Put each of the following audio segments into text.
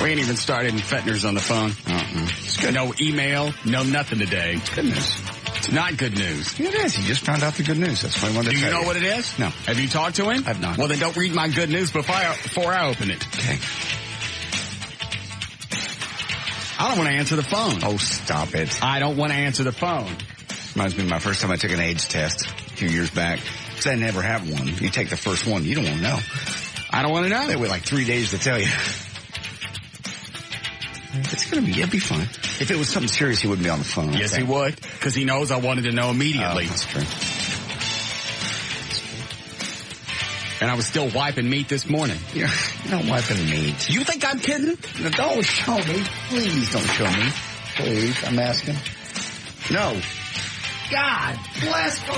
We ain't even started and Fetner's on the phone. It's good. No email, no nothing today. It's good news. It's not good news. It is. He just found out the good news. That's why I wanted to tell you. Do you know what it is? No. Have you talked to him? I've not. Well, then don't read my good news before I open it. Okay. I don't want to answer the phone. Oh, stop it. I don't want to answer the phone. Reminds me of my first time I took an AIDS test a few years back. Because I never had one. You take the first one, you don't want to know. I don't want to know. They wait like 3 days to tell you. It'll be fine. If it was something serious, he wouldn't be on the phone. Yes, he would. Because he knows I wanted to know immediately. Oh, that's true. And I was still wiping meat this morning. You're not wiping meat. You think I'm kidding? No, don't show me. Please don't show me. Please, I'm asking. No. God bless you.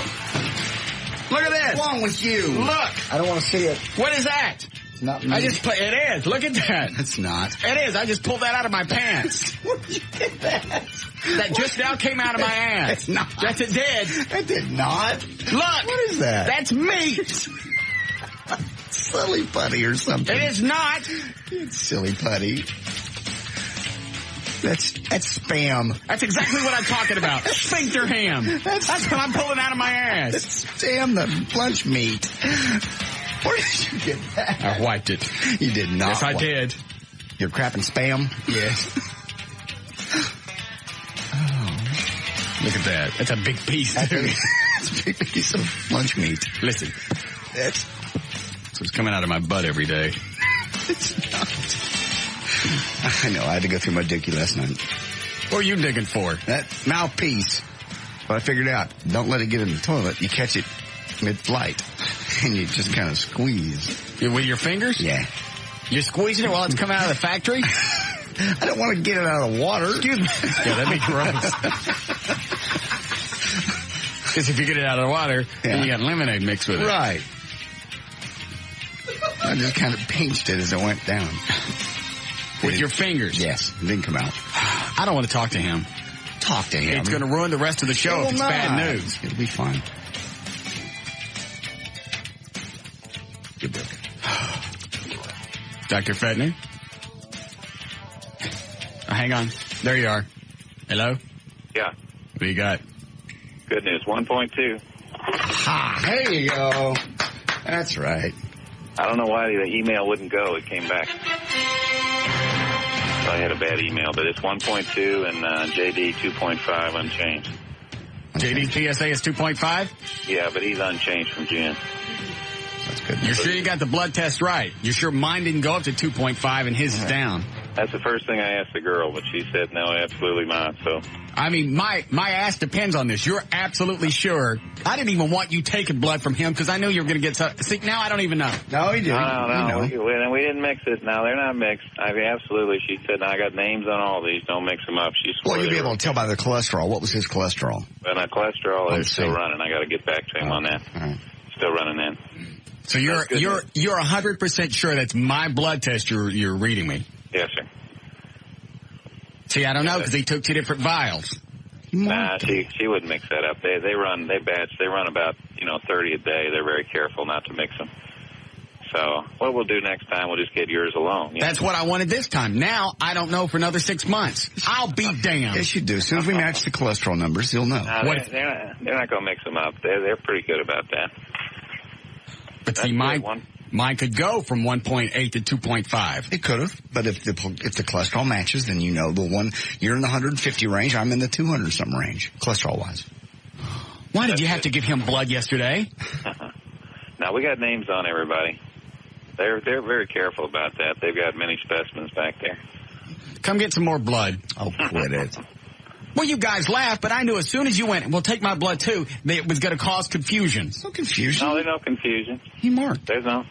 Look at this. What's wrong with you? Look. I don't want to see it. What is that? It's not me. It is. Look at that. It's not. It is. I just pulled that out of my pants. Where did you get that? That just now came out of my ass. It's not. Yes, it did. It did not. Look. What is that? That's meat. Silly putty or something. It is not. It's silly putty. That's spam. That's exactly what I'm talking about. Sphincter ham. That's what I'm pulling out of my ass. It's spam, the lunch meat. Where did you get that? I wiped it. You did not. Yes, I did. You're crapping spam? Yes. Oh. Look at that. That's a big piece, too. It's a big piece of lunch meat. Listen. It's what's coming out of my butt every day. It's not. I know. I had to go through my dookie last night. What are you digging for? That mouthpiece. But I figured out, don't let it get in the toilet. You catch it mid-flight, and you just kind of squeeze. With your fingers? Yeah. You're squeezing it while it's coming out of the factory? I don't want to get it out of the water. Excuse me. Yeah, that'd be gross. Because if you get it out of the water, then you got lemonade mixed with it. Right. I just kind of pinched it as it went down. With your fingers? Yes. It didn't come out. I don't want to talk to him. Talk to him. It's going to ruin the rest of the show if it's bad news. It'll be fine. Good book. Dr. Fetner? Hang on. There you are. Hello? Yeah. What do you got? Good news. 1.2. Ha! There you go. That's right. I don't know why the email wouldn't go. It came back. So I had a bad email, but it's 1.2 and JD 2.5 unchanged. JD's PSA is 2.5? Yeah, but he's unchanged from Jen. That's good. You're sure you got the blood test right? You're sure mine didn't go up to 2.5 and his is down? That's the first thing I asked the girl, but she said no, absolutely not. So I mean, my ass depends on this. You're absolutely sure. I didn't even want you taking blood from him because I knew you were going to get some. See, now I don't even know. No, he didn't. No. We didn't mix it. No, they're not mixed. I mean, absolutely. She said, no, I got names on all these. Don't mix them up. She swore. Well, you'll be able to tell by the cholesterol. What was his cholesterol? But my cholesterol is still running. I got to get back to him on that. All right. Still running in. So you're 100% sure that's my blood test you're reading me? Yes, sir. See, I don't know because he took two different vials. Nah, she wouldn't mix that up. They run about 30 a day. They're very careful not to mix them. So what we'll do next time, we'll just get yours alone. That's what I wanted this time. Now I don't know for another 6 months. I'll be damned. Yes, you do. As soon as we match the cholesterol numbers, you'll know. No, they're not going to mix them up. They're pretty good about that. But see, mine could go from 1.8 to 2.5. It could have, but if the cholesterol matches, then you know the one you're in the 150 range. I'm in the 200 something range, cholesterol wise. Why did you have to give him blood yesterday? Now we got names on everybody. They're very careful about that. They've got many specimens back there. Come get some more blood. Oh, quit it. Well, you guys laugh, but I knew as soon as you went, well, take my blood too, it was going to cause confusion. There's no confusion. No, there's no confusion. He marked. There's no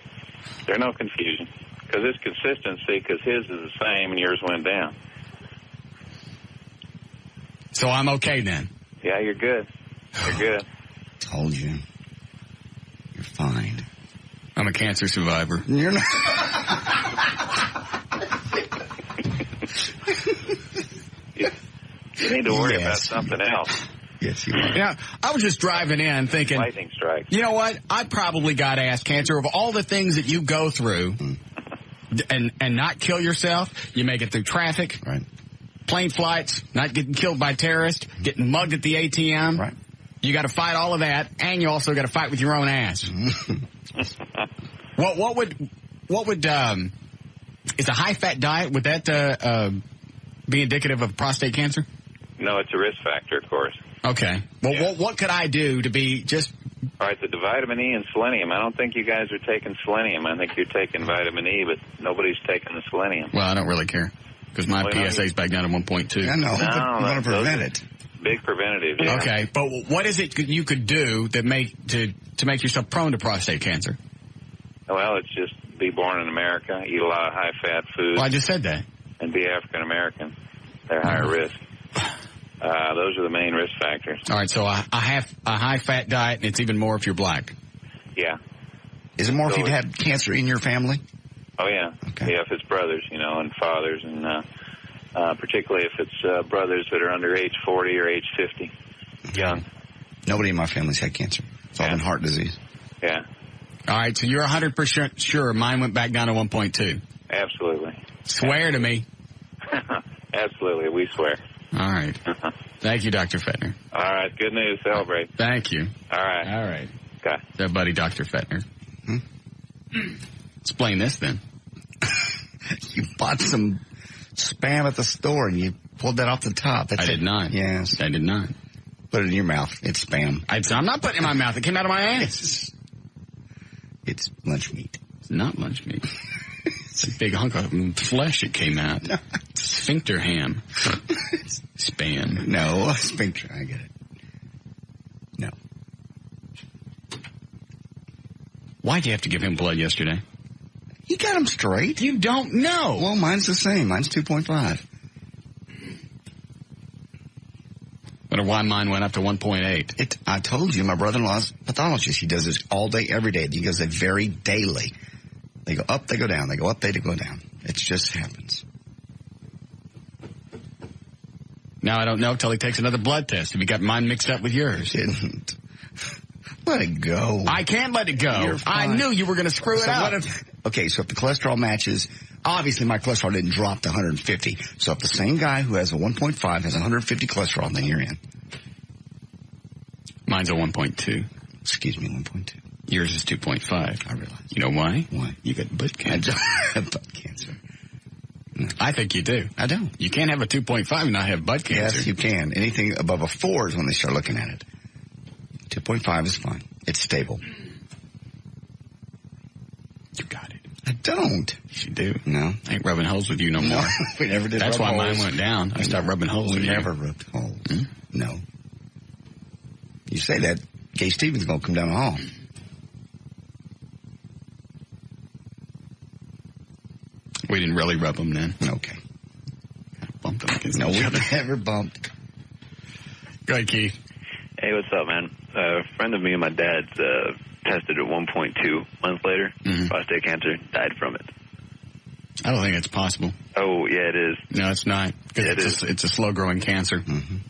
confusion. Because it's consistency, because his is the same and yours went down. So I'm okay then? Yeah, you're good. You're good. Told you. You're fine. I'm a cancer survivor. You're not. You need to worry about something else. Yes, you are. Yeah, I was just driving in thinking, lightning strike. You know what? I probably got ass cancer. Of all the things that you go through, and not kill yourself, you make it through traffic, right? Plane flights, not getting killed by terrorists, getting mugged at the ATM. Right. You got to fight all of that, and you also got to fight with your own ass. What would is a high-fat diet, would that be indicative of prostate cancer? No, it's a risk factor, of course. Okay. Well, Yeah. what could I do to be just... All right, the vitamin E and selenium. I don't think you guys are taking selenium. I think you're taking vitamin E, but nobody's taking the selenium. Well, I don't really care, because my PSA's back down to 1.2. I know, but you want to prevent it. Big preventative. Yeah. Okay, but what is it you could do that to make yourself prone to prostate cancer? Well, it's just be born in America, eat a lot of high-fat food. Well, I just said that. And be African-American. They're higher risk. Those are the main risk factors. All right, so a high-fat diet, and it's even more if you're black. Yeah. Is it more if you've had cancer in your family? Oh, yeah. Okay. Yeah, if it's brothers, and fathers, and particularly if it's brothers that are under age 40 or age 50, young. Nobody in my family's had cancer. It's all been heart disease. Yeah. All right, so you're 100% sure mine went back down to 1.2. Absolutely. Swear to me. Absolutely, we swear. All right. Thank you, Dr. Fettner. All right, good news. Celebrate. Thank you. All right. All right. Okay. That buddy, Dr. Fettner. Explain this, then. You bought some Spam at the store and you pulled that off the top. That's I did not. Yes. I did not. Put it in your mouth. It's Spam. I'm not putting it in my mouth. It came out of my ass. It's lunch meat. It's not lunch meat. It's a big hunk of flesh it came out. No. Sphincter ham. Spam. No, sphincter. I get it. No. Why'd you have to give him blood yesterday? You got him straight. You don't know. Well, mine's the same. Mine's 2.5. Wonder why mine went up to 1.8. I told you, my brother-in-law's pathologist. He does this all day, every day. He does it very daily. They go up, they go down. They go up, they go down. It just happens. Now I don't know till he takes another blood test if he got mine mixed up with yours. Didn't. Let it go. I can't let it go. You're fine. I knew you were going to screw it up. So if the cholesterol matches, obviously my cholesterol didn't drop to 150. So if the same guy who has a 1.5 has 150 cholesterol, then you're in. Mine's a 1.2. Excuse me, 1.2. Yours is 2.5. I realize. You know why? Why? You got butt I cancer. don't have butt cancer. No. I think you do. I don't. You can't have a 2.5 and not have butt cancer. Yes, you can. Anything above a 4 is when they start looking at it. 2.5 is fine. It's stable. You got it. I don't. Yes, you do. No. I ain't rubbing holes with you no more. No, we never did. That's rub why holes. mine went down. I stopped rubbing holes with We you. never rubbed holes. No. You say that, Gay Stevens going to come down the hall. We didn't really rub them then. Okay. Bumped them against No, each we other. never bumped. Go ahead, Keith. Hey, what's up, man? A friend of me and my dad's tested at 1.2 months later. Prostate cancer, died from it. I don't think it's possible. Oh, yeah, it is. No, it's not. Yeah, It's a slow-growing cancer.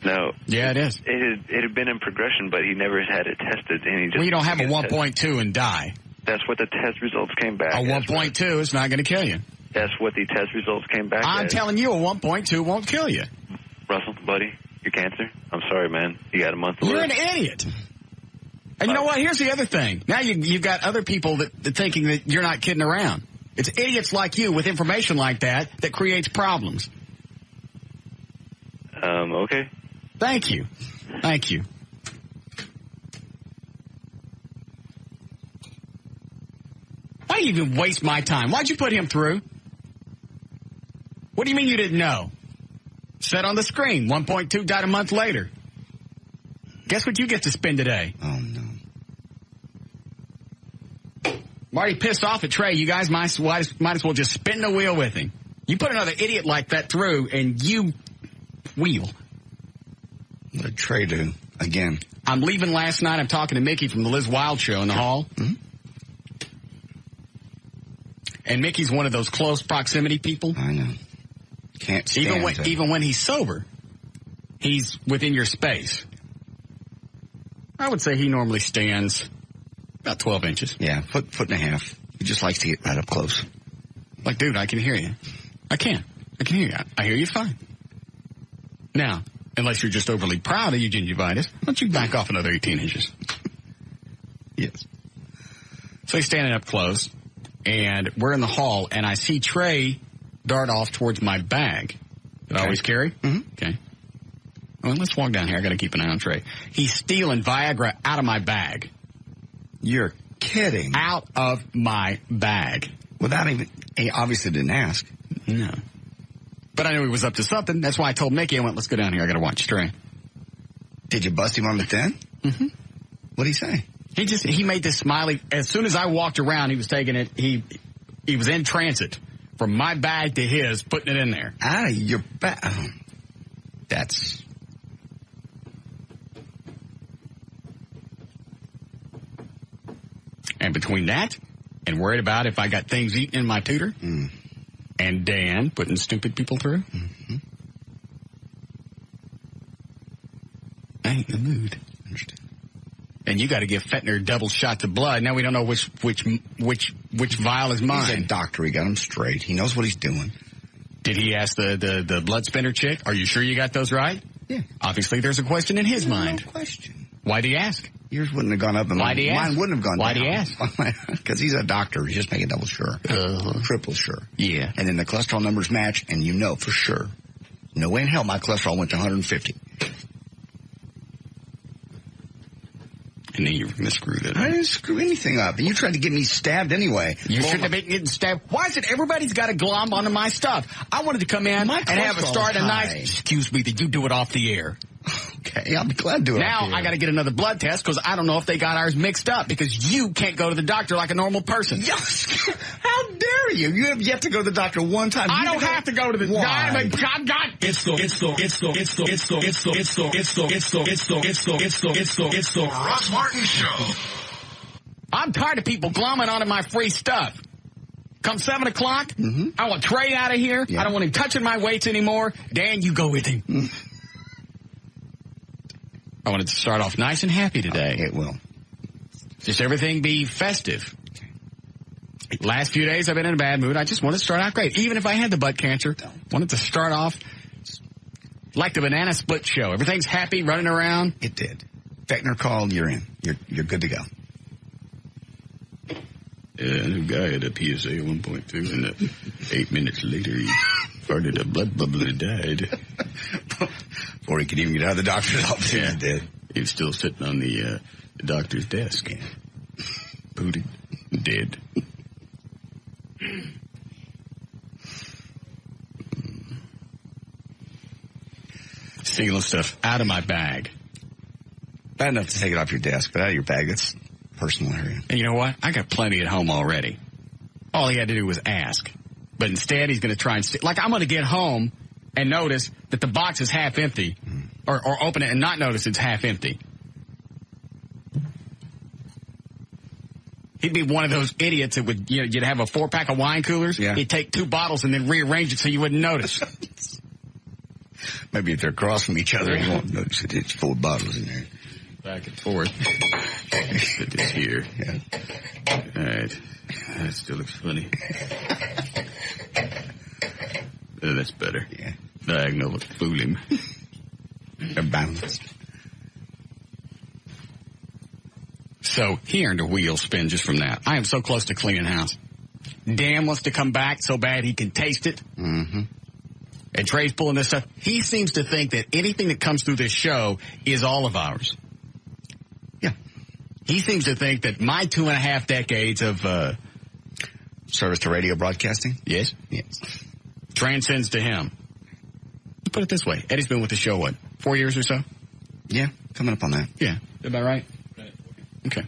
No. Yeah, it is. It had been in progression, but he never had it tested. And he just Well, you don't have a 1.2 and die. That's what the test results came back. A 1.2 is not going to kill you. That's what the test results came back I'm as. telling you, a 1.2 won't kill you. Russell, buddy, your cancer? I'm sorry, man. You got a month to You're live. an idiot. And you know what? Here's the other thing. Now you've got other people that thinking that you're not kidding around. It's idiots like you with information like that creates problems. Okay. Thank you. Thank you. Why do you even waste my time? Why'd you put him through? What do you mean you didn't know? Said on the screen, 1.2 died a month later. Guess what you get to spend today? Oh, no. I'm already pissed off at Trey. You guys might as well just spin the wheel with him. You put another idiot like that through, and you wheel. What did Trey do? Again. I'm leaving last night. I'm talking to Mickey from the Liz Wild Show in the hall. Mm-hmm. And Mickey's one of those close proximity people. I know. Can't stand Even when he's sober, he's within your space. I would say he normally stands about 12 inches. Yeah, foot and a half. He just likes to get right up close. Like, dude, I can hear you. I can hear you. I hear you fine. Now, unless you're just overly proud of your gingivitis, why don't you back off another 18 inches? Yes. So he's standing up close, and we're in the hall, and I see Trey dart off towards my bag that I always carry. Mm-hmm. Okay. Well, let's walk down here. I got to keep an eye on Trey. He's stealing Viagra out of my bag. You're kidding. Out of my bag. Without even, he obviously didn't ask. No. But I knew he was up to something. That's why I told Mickey, I went, let's go down here. I got to watch Trey. Did you bust him on it then? Mm-hmm. What'd he say? He made this smiley. As soon as I walked around, he was taking it. He was in transit from my bag to his, putting it in there. Out of your bag. Oh, that's... And between that and worried about if I got things eaten in my tutor and Dan putting stupid people through, I ain't in the mood. Understand. And you got to give Fettner double shots of blood. Now we don't know which vial is mine. He's a doctor. He got him straight. He knows what he's doing. Did he ask the blood spinner chick, are you sure you got those right? Yeah. Obviously there's a question in his mind. No question. Why'd he ask? Yours wouldn't have gone up, and Why'd he ask? Mine wouldn't have gone down. Why'd he ask? Because he's a doctor. He's just making double sure. Triple sure. Yeah. And then the cholesterol numbers match, and you know for sure. No way in hell my cholesterol went to 150. And then you're going to screw that up. I didn't screw anything up. And you tried to get me stabbed anyway. You shouldn't have been getting stabbed. Why is it everybody's got to glom onto my stuff? I wanted to come in and have a start a nice... Excuse me, did you do it off the air? Okay, I'll be glad to do it. Now I got to get another blood test because I don't know if they got ours mixed up because you can't go to the doctor like a normal person. Yes. How dare you? You have yet to go to the doctor one time. I don't have to go to the doctor. It's the Russ Martin Show. I'm tired of people glomming onto my free stuff. Come 7 o'clock, I want Trey out of here. Yeah. I don't want him touching my weights anymore. Dan, you go with him. I wanted to start off nice and happy today. It will. Just everything be festive. Last few days I've been in a bad mood. I just wanted to start out great. Even if I had the butt cancer, wanted to start off like the Banana Split show. Everything's happy, running around. It did. Fettner called, you're in. You're good to go. A guy had a PSA at 1.2, and 8 minutes later he farted a blood bubble and died. Before he could even get out of the doctor's office, he was dead. He was still sitting on the doctor's desk. Booted. Dead. Stealing stuff out of my bag. Bad enough to take it off your desk, but out of your bag, that's personal area. And you know what? I got plenty at home already. All he had to do was ask. But instead, he's going to try and steal. Like, I'm going to get home and notice that the box is half empty. Or open it and not notice it's half empty. He'd be one of those idiots that would, you'd have a 4-pack of wine coolers. Yeah. He'd take 2 bottles and then rearrange it so you wouldn't notice. Maybe if they're across from each other, you won't notice it. It's 4 bottles in there. Back and forth. Put this here. Yeah. All right. That still looks funny. That's better. Yeah. Diagonal would fool him. They're balanced. So he earned a wheel spin just from that. I am so close to cleaning house. Dan wants to come back so bad he can taste it. Mm-hmm. And Trey's pulling this stuff. He seems to think that anything that comes through this show is all of ours. Yeah. He seems to think that my 2.5 decades of service to radio broadcasting? Yes. Yes. Transcends to him. Put it this way. Eddie's been with the show, what, 4 years or so? Yeah, coming up on that. Yeah. About right? Okay.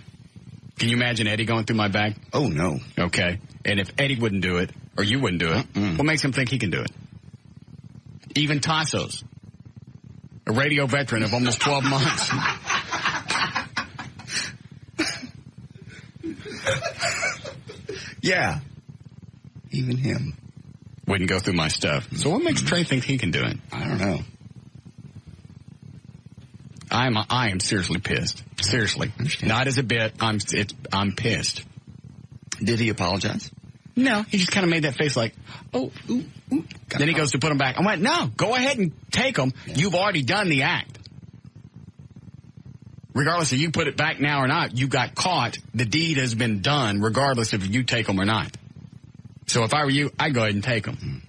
Can you imagine Eddie going through my bag? Oh, no. Okay. And if Eddie wouldn't do it, or you wouldn't do it, what makes him think he can do it? Even Tassos, a radio veteran of almost 12 months. Yeah. Even him. Wouldn't go through my stuff. So what makes Trey think he can do it? I don't know. I am seriously pissed. Seriously. Not as a bit. I'm pissed. Did he apologize? No, he just kind of made that face like, oh, ooh, ooh. Then he goes to put them back. I went, no, go ahead and take them. Yeah. You've already done the act. Regardless if you put it back now or not, you got caught. The deed has been done, regardless if you take them or not. So if I were you, I'd go ahead and take them.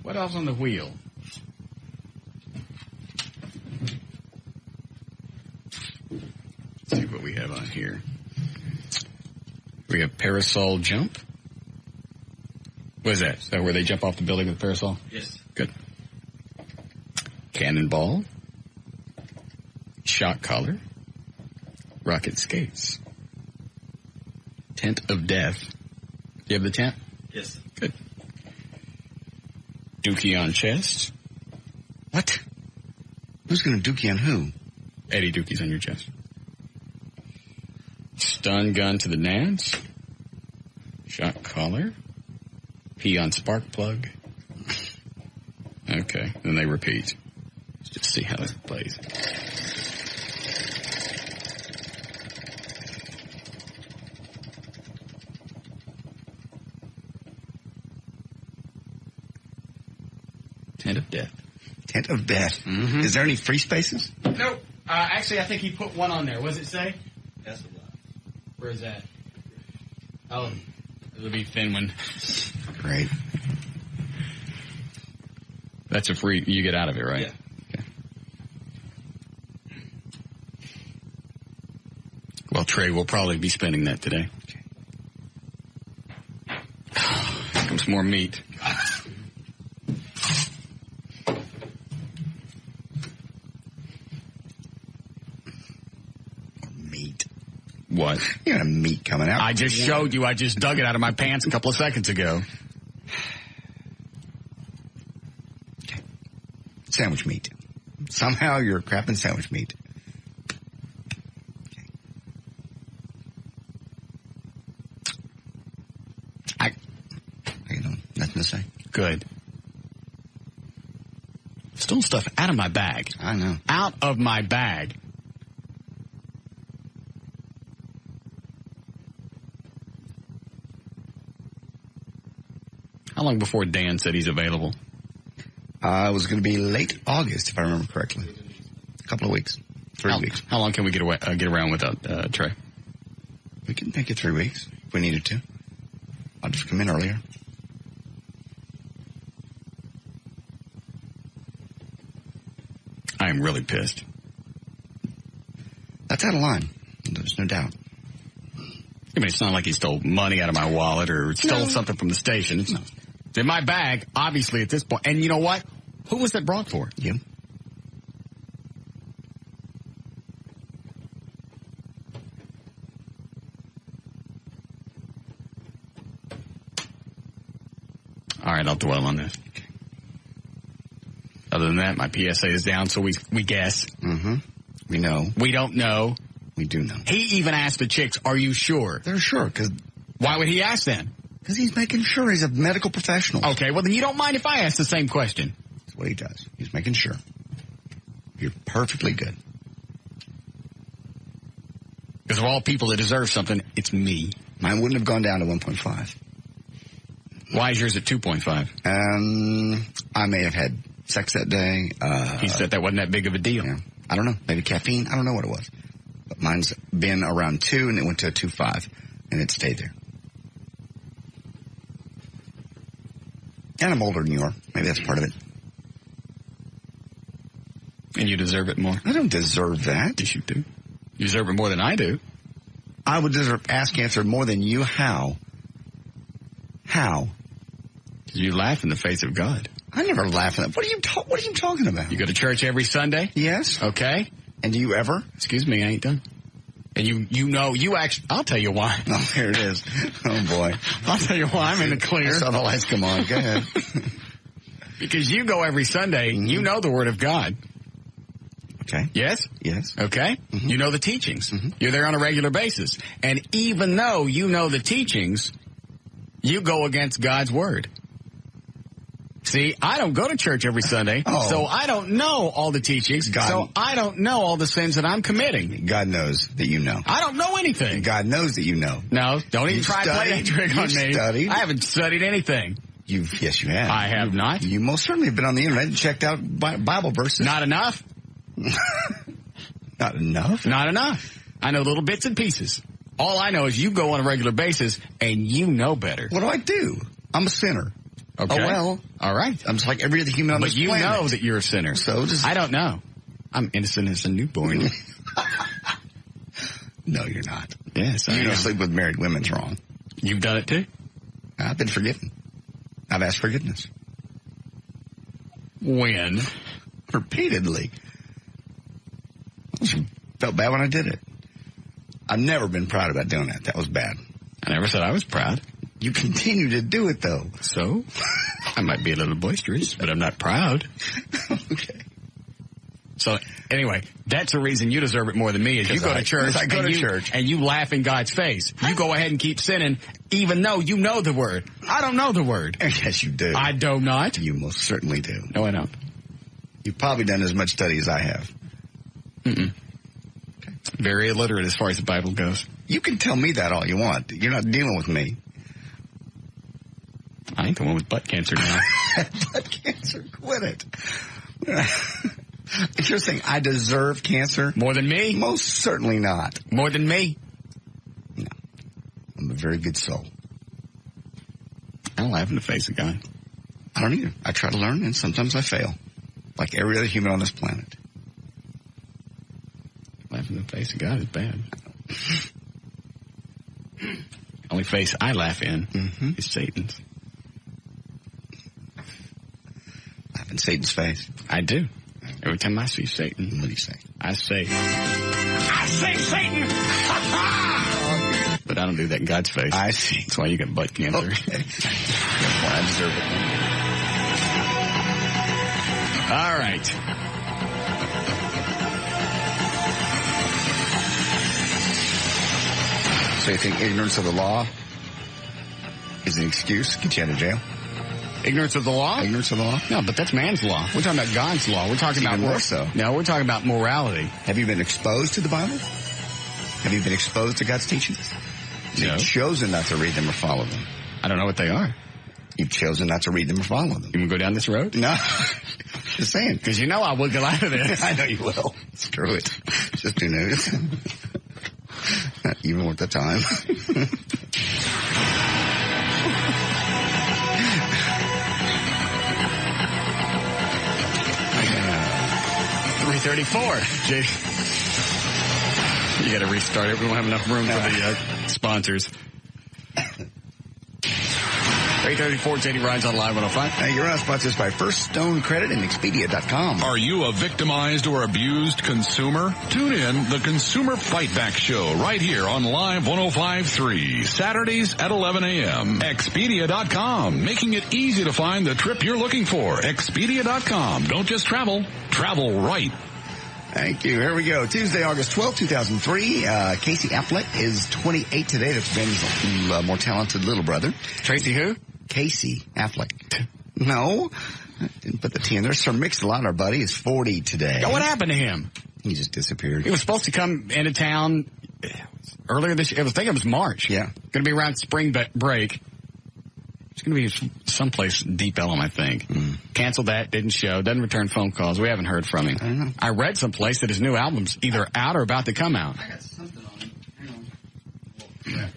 What else on the wheel? Let's see what we have on here. We have parasol jump. What is that? Is that where they jump off the building with a parasol? Yes. Good. Cannonball. Shock collar. Rocket skates. Tent of death. Do you have the tent? Yes. Good. Dookie on chest. What? Who's going to dookie on who? Eddie Dookie's on your chest. Stun gun to the nads. Shock collar. Pee on spark plug. Okay, then they repeat. Let's just see how this plays. Tent of death. Tent of death. Mm-hmm. Is there any free spaces? Nope. Actually, I think he put one on there. What does it say? That's a lot. Where is that? Oh, it'll be thin one. Great. That's a free, you get out of it, right? Yeah. Okay. Well, Trey will probably be spending that today. Here comes more meat. Meat. What? You got a meat coming out. I just showed you. I just dug it out of my pants a couple of seconds ago. Sandwich meat. Somehow you're crapping sandwich meat. Okay. I nothing to say. Good. Stole stuff out of my bag. I know. Out of my bag. How long before Dan said he's available? It was going to be late August, if I remember correctly. A couple of weeks. 3 weeks. How long can we get around without Trey? We can make it 3 weeks if we needed to. I'll just come in earlier. I am really pissed. That's out of line. There's no doubt. I mean, it's not like he stole money out of my wallet or stole something from the station. It's in my bag, obviously, at this point. And you know what? Who was that brought for? You. All right, I'll dwell on this. Other than that, my PSA is down, so we guess. Mm-hmm. We know. We don't know. We do know. He even asked the chicks, are you sure? They're sure, because... Why would he ask then? Because he's making sure he's a medical professional. Okay, well, then you don't mind if I ask the same question. That's what he does. He's making sure. You're perfectly good. Because of all people that deserve something, it's me. Mine wouldn't have gone down to 1.5. Why is yours at 2.5? I may have had sex that day. He said that wasn't that big of a deal. Yeah. I don't know. Maybe caffeine. I don't know what it was. But mine's been around 2, and it went to a 2.5, and it stayed there. And I'm older than you are. Maybe that's part of it. And you deserve it more? I don't deserve that. Yes, you do. You deserve it more than I do. I would deserve ass cancer more than you. How? How? You laugh in the face of God. I never laugh at that. What are you talking about? You go to church every Sunday? Yes. Okay. And do you ever? Excuse me, I ain't done. And you actually, I'll tell you why. Oh, there it is. Oh, boy. I'll tell you why. I'm in the clear. I saw the lights come on. Go ahead. Because you go every Sunday, Mm-hmm. you know the Word of God. Okay. Yes? Yes. Okay? Mm-hmm. You know the teachings. Mm-hmm. You're there on a regular basis. And even though you know the teachings, you go against God's Word. See, I don't go to church every Sunday, so I don't know all the teachings, so I don't know all the sins that I'm committing. God knows that you know. I don't know anything. God knows that you know. No, don't even try to play that trick on me. Studied. I haven't studied anything. Yes, you have. I have not. You most certainly have been on the internet and checked out Bible verses. Not enough. Not enough? Not enough. I know little bits and pieces. All I know is you go on a regular basis, and you know better. What do I do? I'm a sinner. Okay. Oh, well. All right. I'm just like every other human on this planet. But you know that you're a sinner. So I don't know. I'm innocent as a newborn. No, you're not. Yes, I You am. don't sleep with married women's wrong. You've done it too? I've been forgiven. I've asked forgiveness. When? Repeatedly. I felt bad when I did it. I've never been proud about doing that. That was bad. I never said I was proud. You continue to do it, though. So? I might be a little boisterous, but I'm not proud. Okay. So, anyway, that's the reason you deserve it more than me is you go to church, I go to church, and you laugh in God's face. You go ahead and keep sinning, even though you know the word. I don't know the word. Yes, you do. I do not. You most certainly do. No, I don't. You've probably done as much study as I have. Mm-mm. Very illiterate as far as the Bible goes. You can tell me that all you want. You're not dealing with me. I ain't the one with butt cancer now. Butt cancer? Quit it. If you're saying I deserve cancer. More than me? Most certainly not. More than me? No. I'm a very good soul. I don't laugh in the face of God. I don't either. I try to learn, and sometimes I fail. Like every other human on this planet. Laughing in the face of God is bad. Only face I laugh in is Satan's. Laugh in Satan's face. I do. Every time I see Satan. What do you say? I say Satan! But I don't do that in God's face. I see. That's why you got butt cancer. Okay. That's why I deserve it. All right. So you think ignorance of the law is an excuse to get you out of jail? Ignorance of the law? Ignorance of the law? No, but that's man's law. We're talking about God's law. We're talking about more so. No, we're talking about morality. Have you been exposed to the Bible? Have you been exposed to God's teachings? No. You've chosen not to read them or follow them. I don't know what they are. You've chosen not to read them or follow them. You want to go down this road? No. Just saying. Because you know I will get out of this. I know you will. Screw it. Just do news. Not even worth the time. 334. Jay. You got to restart it. We don't have enough room for the sponsors. 334 JD Rides on Live 105. Hey, you're on sponsors by First Stone Credit and Expedia.com. Are you a victimized or abused consumer? Tune in the Consumer Fight Back Show right here on Live 105.3, Saturdays at 11 a.m. Expedia.com, making it easy to find the trip you're looking for. Expedia.com. Don't just travel, travel right. Thank you. Here we go. Tuesday, August 12, 2003. Casey Affleck is 28 today. That's Ben's more talented little brother. Tracy who? Casey Affleck. No. I didn't put the T in there. Sir Mix-a-Lot, our buddy, is 40 today. Yeah, what happened to him? He just disappeared. He was supposed to come into town earlier this year. I think it was March. Yeah. Going to be around spring break. It's going to be someplace Deep Ellum, I think. Canceled that, didn't show, doesn't return phone calls. We haven't heard from him. I don't know. I read someplace that his new album's either out or about to come out. I got something on him. Hang on.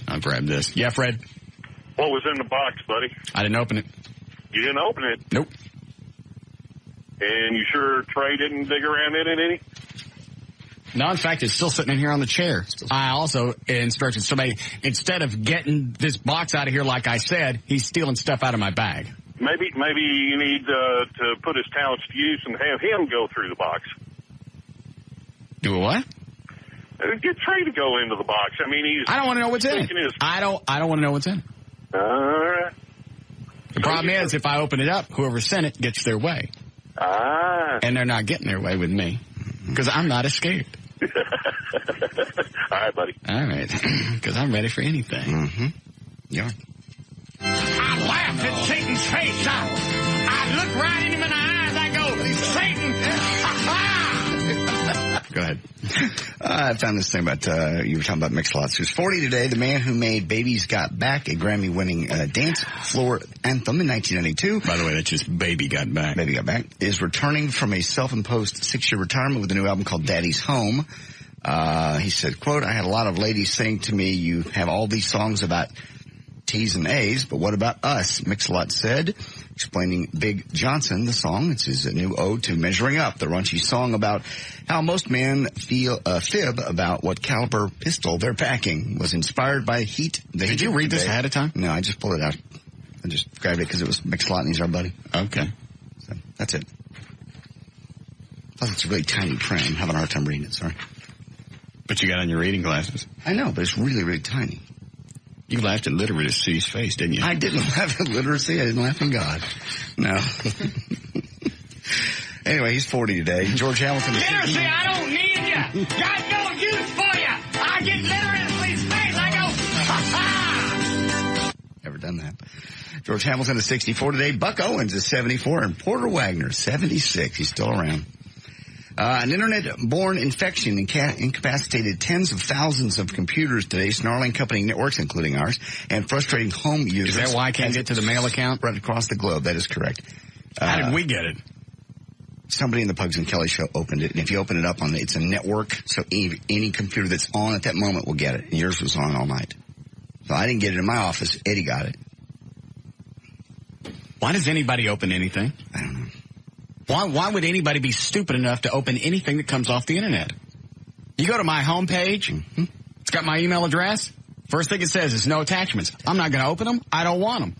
I'll grab this. Yeah, Fred? What was in the box, buddy? I didn't open it. You didn't open it? Nope. And you sure Trey didn't dig around in it any? No, in fact, it's still sitting in here on the chair. I also instructed somebody, instead of getting this box out of here like I said, he's stealing stuff out of my bag. Maybe you need to put his talents to use and have him go through the box. Do a what? Get Trey to go into the box. I mean, he's... I don't want to know what's in it. I don't want to know what's in it. All right. The problem is, if I open it up, whoever sent it gets their way. Ah. And they're not getting their way with me. Because I'm not escaped. All right, buddy. All right. Because I'm ready for anything. Mm-hmm. Yeah. I his face. I look right in him in the eyes. I go, Satan. Go ahead. I found this thing about, you were talking about Mix-a-Lot. Who's 40 today, the man who made Baby's Got Back, a Grammy-winning dance floor anthem in 1992. By the way, that's just Baby Got Back. Baby Got Back is returning from a self-imposed 6-year retirement with a new album called Daddy's Home. He said, quote, I had a lot of ladies saying to me, you have all these songs about T's and A's, but what about us? Mix-a-Lot said, explaining Big Johnson, the song. It's his new ode to measuring up, the raunchy song about how most men fib about what caliber pistol they're packing. Was inspired by heat. Did you read this ahead of time? No, I just pulled it out. I just grabbed it because it was Mix-a-Lot and he's our buddy. Okay. So that's it. Plus it's a really tiny print. I'm having a hard time reading it, sorry. But you got on your reading glasses. I know, but it's really, really tiny. You laughed at literacy's face, didn't you? I didn't laugh at literacy. I didn't laugh at God. No. Anyway, he's 40 today. George Hamilton. Literacy, I don't need you. Got no use for you. I get literacy's face. I go, ha-ha. Never done that. George Hamilton is 64 today. Buck Owens is 74. And Porter Wagner, 76. He's still around. An internet-borne infection incapacitated tens of thousands of computers today, snarling company networks, including ours, and frustrating home users. Is that why I can't get to the mail account? Right across the globe. That is correct. How did we get it? Somebody in the Pugs and Kelly show opened it, and if you open it up on it's a network, so any computer that's on at that moment will get it. And yours was on all night. So I didn't get it in my office. Eddie got it. Why does anybody open anything? I don't know. Why would anybody be stupid enough to open anything that comes off the internet? You go to my homepage, It's got my email address. First thing it says is no attachments. I'm not going to open them. I don't want them.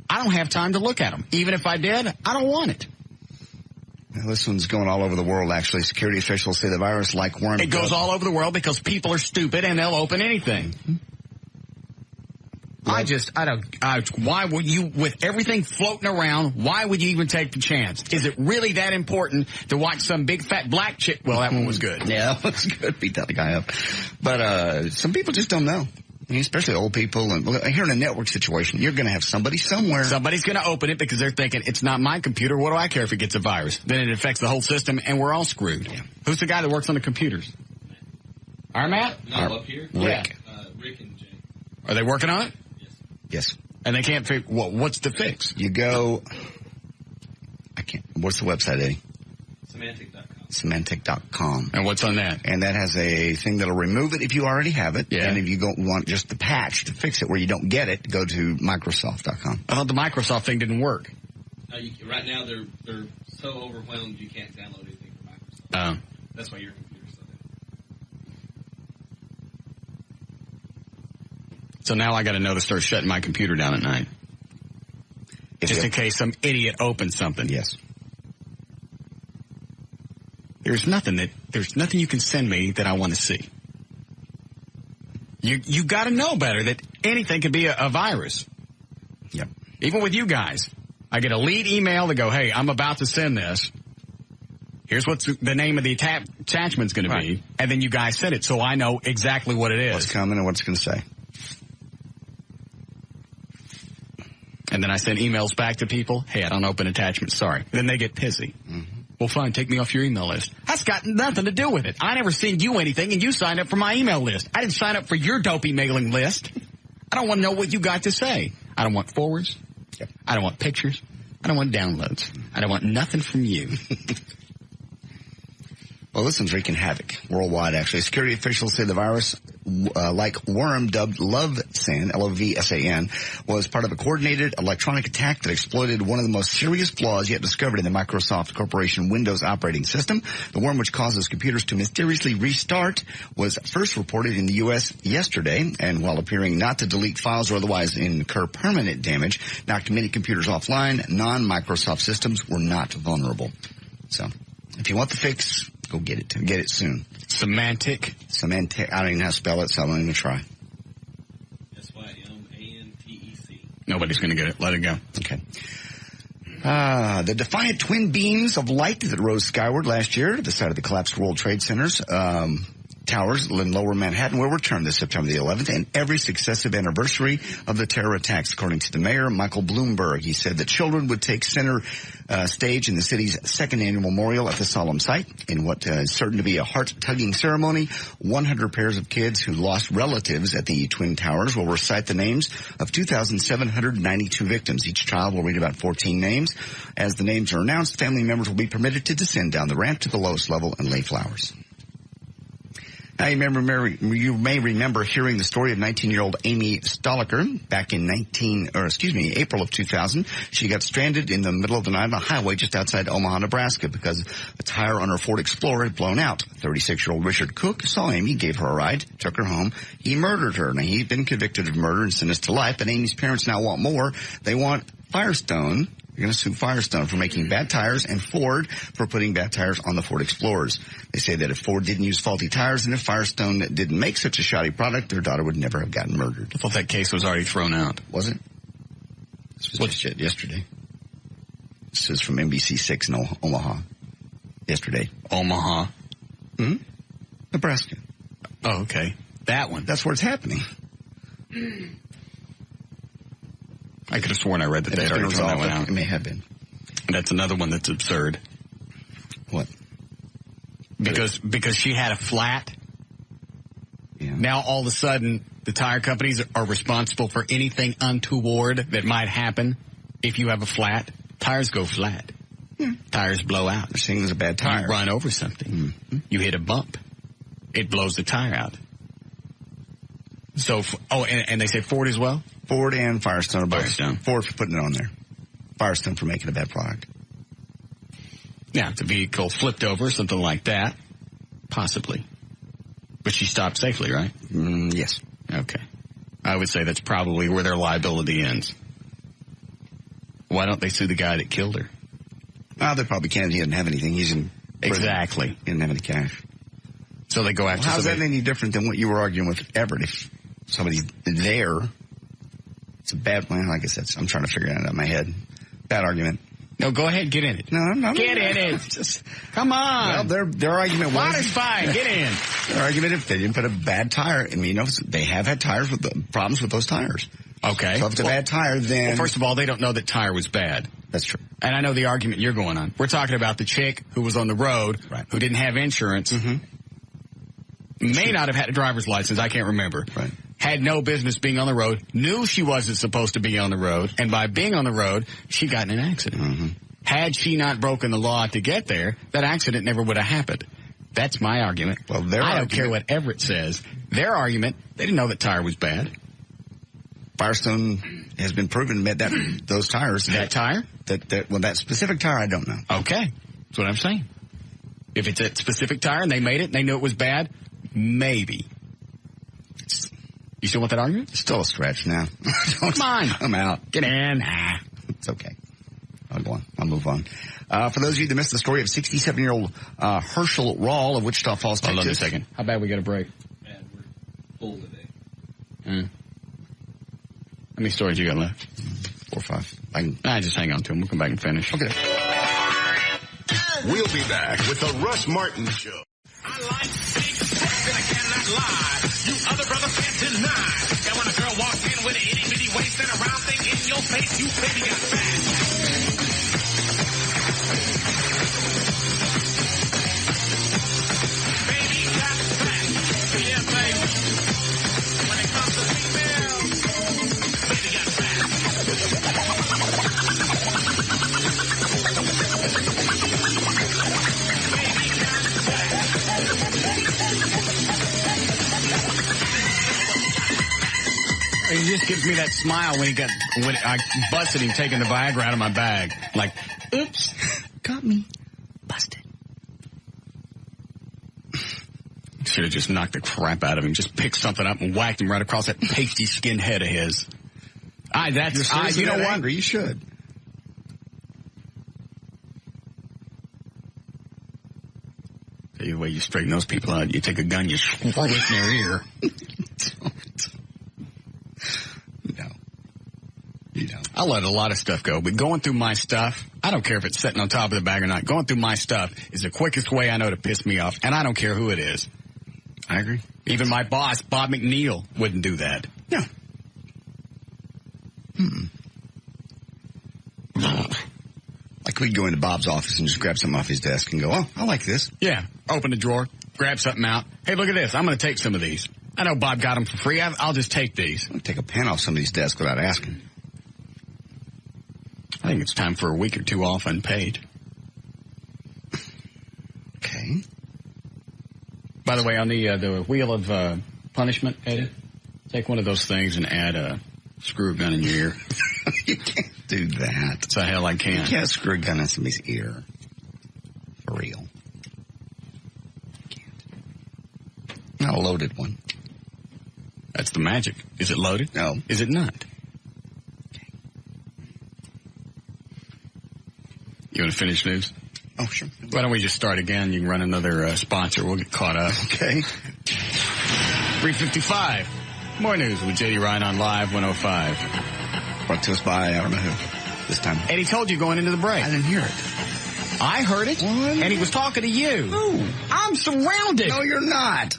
I don't have time to look at them. Even if I did, I don't want it. Now, this one's going all over the world, actually. Security officials say the virus, like worm... It goes all over the world because people are stupid and they'll open anything. Why would you, with everything floating around, why would you even take the chance? Is it really that important to watch some big fat black chick? Well, that one was good. Yeah, that was good. Beat that guy up. But some people just don't know. I mean, especially old people. And here in a network situation, you're going to have somebody somewhere. Somebody's going to open it because they're thinking, it's not my computer. What do I care if it gets a virus? Then it affects the whole system, and we're all screwed. Yeah. Who's the guy that works on the computers? Our Matt? No, up here. Rick. Rick and Jay. Are they working on it? Yes. And they can't figure, what's the fix? You go, what's the website, Eddie? Semantic.com. And what's on that? And that has a thing that'll remove it if you already have it. Yeah. And if you want just the patch to fix it where you don't get it, go to Microsoft.com. I thought the Microsoft thing didn't work. Right now, they're so overwhelmed you can't download anything from Microsoft. That's why your computer's so good. So now I got to know to start shutting my computer down at night. Just in case some idiot opens something. Yes. There's nothing you can send me that I want to see. You got to know better that anything could be a virus. Yep. Even with you guys. I get a lead email to go, hey, I'm about to send this. Here's what the name of the attachment's going to be. And then you guys send it so I know exactly what it is. What's coming and what it's going to say. And then I send emails back to people. Hey, I don't open attachments. Sorry. Then they get pissy. Mm-hmm. Well, fine. Take me off your email list. That's got nothing to do with it. I never send you anything, and you signed up for my email list. I didn't sign up for your dopey mailing list. I don't want to know what you got to say. I don't want forwards. Yep. I don't want pictures. I don't want downloads. I don't want nothing from you. Well, this one's wreaking havoc worldwide, actually. Security officials say the virus, like worm dubbed Lovesan, L-O-V-S-A-N, was part of a coordinated electronic attack that exploited one of the most serious flaws yet discovered in the Microsoft Corporation Windows operating system. The worm, which causes computers to mysteriously restart, was first reported in the U.S. yesterday, and while appearing not to delete files or otherwise incur permanent damage, knocked many computers offline. Non-Microsoft systems were not vulnerable. So, if you want the fix, go get it. Get it soon. Semantic. I don't even know how to spell it, so I'm not even going to try. S-Y-M-A-N-T-E-C. Nobody's going to get it. Let it go. Okay. The defiant twin beams of light that rose skyward last year to the side of the collapsed World Trade Centers towers in lower Manhattan will return this September the 11th and every successive anniversary of the terror attacks, according to the mayor, Michael Bloomberg. He said that children would take center stage in the city's second annual memorial at the solemn site. In what is certain to be a heart-tugging ceremony, 100 pairs of kids who lost relatives at the Twin Towers will recite the names of 2,792 victims. Each child will read about 14 names. As the names are announced, family members will be permitted to descend down the ramp to the lowest level and lay flowers. Now, you may remember hearing the story of 19-year-old Amy Stoliker back in April of 2000. She got stranded in the middle of the night on a highway just outside Omaha, Nebraska, because a tire on her Ford Explorer had blown out. 36-year-old Richard Cook saw Amy, gave her a ride, took her home. He murdered her. Now, he'd been convicted of murder and sentenced to life, but Amy's parents now want more. They want Firestone. They're going to sue Firestone for making bad tires and Ford for putting bad tires on the Ford Explorers. They say that if Ford didn't use faulty tires and if Firestone didn't make such a shoddy product, their daughter would never have gotten murdered. I thought that case was already thrown out. Was it? This was just yesterday. This is from NBC6 in Omaha. Yesterday. Omaha? Nebraska. Oh, okay. That one. That's where it's happening. I could have sworn I read that they had already thrown that one out. It may have been. That's another one that's absurd. What? Because she had a flat. Yeah. Now all of a sudden the tire companies are responsible for anything untoward that might happen if you have a flat. Tires go flat. Yeah. Tires blow out. They're saying there's a bad tire. You run over something. Mm-hmm. You hit a bump. It blows the tire out. So, and they say Ford as well? Ford and Firestone are both. Firestone. Ford for putting it on there. Firestone for making a bad product. Now, if the vehicle flipped over, something like that, possibly. But she stopped safely, right? Yes. Okay. I would say that's probably where their liability ends. Why don't they sue the guy that killed her? Well, they probably can't. He didn't have anything. He's in prison. Exactly. He didn't have any cash. So they go after how's somebody. that any different than what you were arguing with Everett? If somebody's there, it's a bad plan. Like I said, I'm trying to figure it out in my head. Bad argument. No, go ahead, get in it. No, I'm not. Get in it. Just, come on. Well, their argument was... Water's fine. Get in. Their argument, if they didn't put a bad tire... I mean, they have had tires with problems with those tires. Okay. So if it's a bad tire, then... Well, first of all, they don't know that tire was bad. That's true. And I know the argument you're going on. We're talking about the chick who was on the road, right, who didn't have insurance, may not have had a driver's license, I can't remember. Right. Had no business being on the road, knew she wasn't supposed to be on the road, and by being on the road, she got in an accident. Mm-hmm. Had she not broken the law to get there, that accident never would have happened. That's my argument. Well, I don't care what Everett says. Their argument, they didn't know that tire was bad. Firestone has been proven that those tires... That tire? That specific tire, I don't know. Okay. That's what I'm saying. If it's a specific tire and they made it and they knew it was bad, maybe. You still want that argument? It's still a stretch now. Come on. I'm out. Get in. It's okay. I'll go on. I'll move on. For those of you that missed the story of 67-year-old Herschel Rawl of Wichita Falls, Texas. Hold on a second. How bad we got a break? Bad. We're full today. How many stories you got left? 4 or 5. Just hang on to them. We'll come back and finish. Okay. We'll be back with the Russ Martin Show. I like big sex and I cannot lie. You other brothers can't deny. And when a girl walks in with an itty-bitty waist and a round thing in your face, you baby got fat. Baby got fat. Yeah, baby. When it comes to females, baby got fat. He just gives me that smile when I busted him taking the Viagra out of my bag. Like, oops, got me. Busted. Should have just knocked the crap out of him. Just picked something up and whacked him right across that pasty skinned head of his. You know what? Angry. You should. Tell you the way you straighten those people out. You take a gun, you swirl it in their ear. I let a lot of stuff go, but going through my stuff, I don't care if it's sitting on top of the bag or not. Going through my stuff is the quickest way I know to piss me off, and I don't care who it is. I agree. Even my boss, Bob McNeil, wouldn't do that. No. Like we'd go into Bob's office and just grab something off his desk and go, oh, I like this. Yeah. Open the drawer, grab something out. Hey, look at this. I'm going to take some of these. I know Bob got them for free. I'll just take these. I'll take a pen off somebody's desk without asking. I think it's time for a week or two off unpaid. Okay. By the way, on the wheel of punishment, Eddie, take one of those things and add a screw gun in your ear. You can't do that. That's the hell I can. You can't screw a gun in somebody's ear. For real. Can't. Not a loaded one. That's the magic. Is it loaded? No. Is it not? Okay. You want to finish news? Oh, sure. Why don't we just start again? You can run another sponsor. We'll get caught up. Okay. 3:55. More news with J.D. Ryan on Live 105. Brought to us by, I don't know who this time. Eddie told you going into the break. I didn't hear it. I heard it. What? And he was talking to you. Who? I'm surrounded. No, you're not.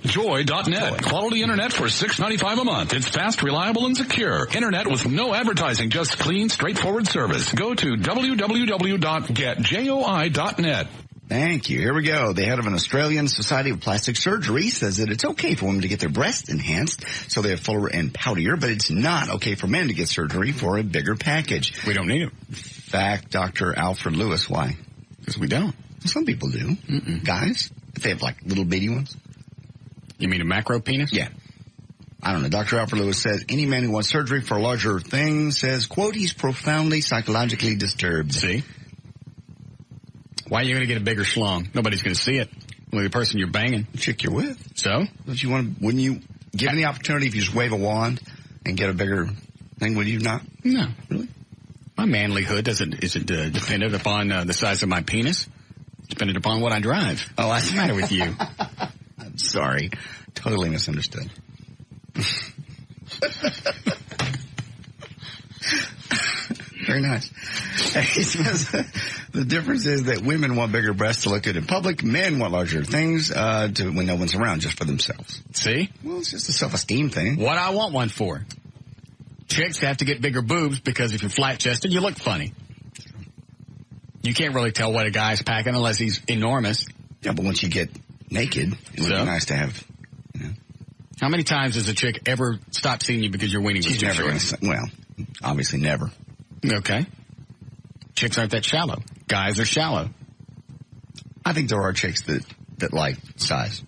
Joy.net. Quality internet for $6.95 a month. It's fast, reliable, and secure. Internet with no advertising, just clean, straightforward service. Go to www.getjoi.net. Thank you. Here we go. The head of an Australian Society of Plastic Surgery says that it's okay for women to get their breasts enhanced so they're fuller and poutier, but it's not okay for men to get surgery for a bigger package. We don't need it. In fact, Dr. Alfred Lewis, why? Because we don't. Some people do. Mm-mm. Guys, if they have like little bitty ones. You mean a macro penis? Yeah. I don't know. Dr. Alfred Lewis says any man who wants surgery for a larger thing says, quote, he's profoundly psychologically disturbed. See? Why are you going to get a bigger schlong? Nobody's going to see it. Only the person you're banging. The chick you're with. So? Don't you want to, wouldn't you, given the opportunity, if you just wave a wand and get a bigger thing, would you not? No. Really? My manlyhood isn't dependent upon the size of my penis. It's dependent upon what I drive. Oh, What's the matter with you? I'm sorry. Totally misunderstood. Very nice. He says the difference is that women want bigger breasts to look good in public. Men want larger things when no one's around, just for themselves. See? Well, it's just a self-esteem thing. What I want one for. Chicks have to get bigger boobs because if you're flat-chested, you look funny. You can't really tell what a guy's packing unless he's enormous. Yeah, but once you get naked, it would be nice to have, you know. How many times does a chick ever stop seeing you because your weenie was She's too never short? going to, well, obviously never. Okay. Chicks aren't that shallow. Guys are shallow. I think there are chicks that like size.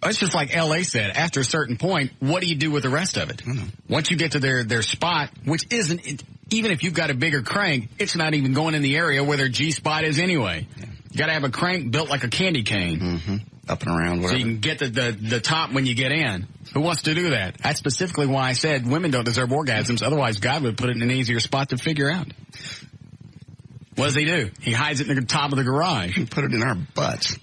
It's just like L.A. said. After a certain point, what do you do with the rest of it? I don't know. Once you get to their spot, which isn't, even if you've got a bigger crank, it's not even going in the area where their G-spot is anyway. Yeah. You got to have a crank built like a candy cane. Mm-hmm. Up and around, whatever. So you can get the top when you get in. Who wants to do that? That's specifically why I said women don't deserve orgasms. Otherwise, God would put it in an easier spot to figure out. What does he do? He hides it in the top of the garage. He put it in our butts.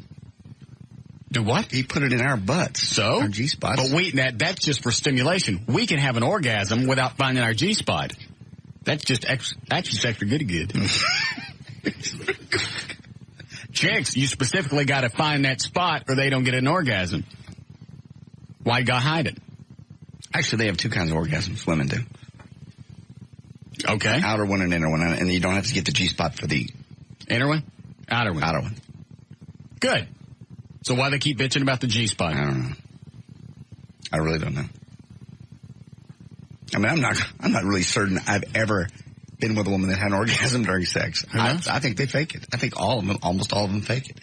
Do what? He put it in our butts. So? Our G-spots. But that's just for stimulation. We can have an orgasm without finding our G-spot. That's just extra good. Chicks, you specifically got to find that spot or they don't get an orgasm. Why you got to hide it? Actually, they have two kinds of orgasms. Women do. Okay. Outer one and inner one. And you don't have to get the G-spot for the... Inner one? Outer one. Outer one. Good. So why they keep bitching about the G-spot? I don't know. I really don't know. I mean, I'm not really certain I've ever been with a woman that had an orgasm during sex. I think they fake it. I think almost all of them fake it.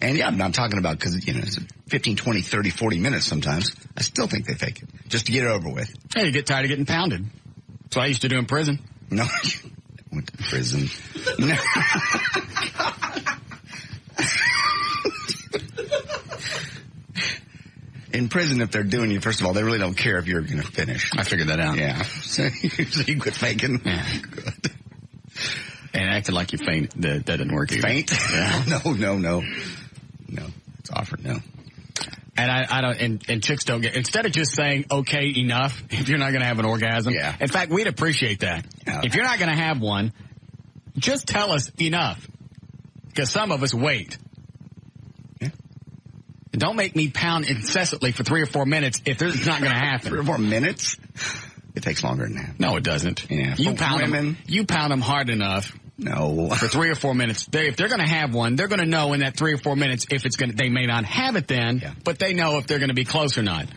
And yeah, I'm talking about because, you know, it's 15, 20, 30, 40 minutes sometimes. I still think they fake it just to get it over with. Hey, you get tired of getting pounded. That's what I used to do in prison. No, I went to prison. No. In prison, if they're doing you, first of all, they really don't care if you're going to finish. I figured that out. Yeah. So you quit faking. Yeah. Good. And acted like you faint. That didn't work either. Faint? Yeah. No. It's offered no. And I don't, and chicks don't get, instead of just saying, okay, enough, if you're not going to have an orgasm. Yeah. In fact, we'd appreciate that. Yeah. If you're not going to have one, just tell us enough. Because some of us wait. Yeah. Don't make me pound incessantly for 3 or 4 minutes if it's not going to happen. 3 or 4 minutes? It takes longer than that. No, it doesn't. Yeah. You pound them hard enough. No. For 3 or 4 minutes. If they're going to have one, they're going to know in that 3 or 4 minutes if it's going to, they may not have it then, but they know if they're going to be close or not.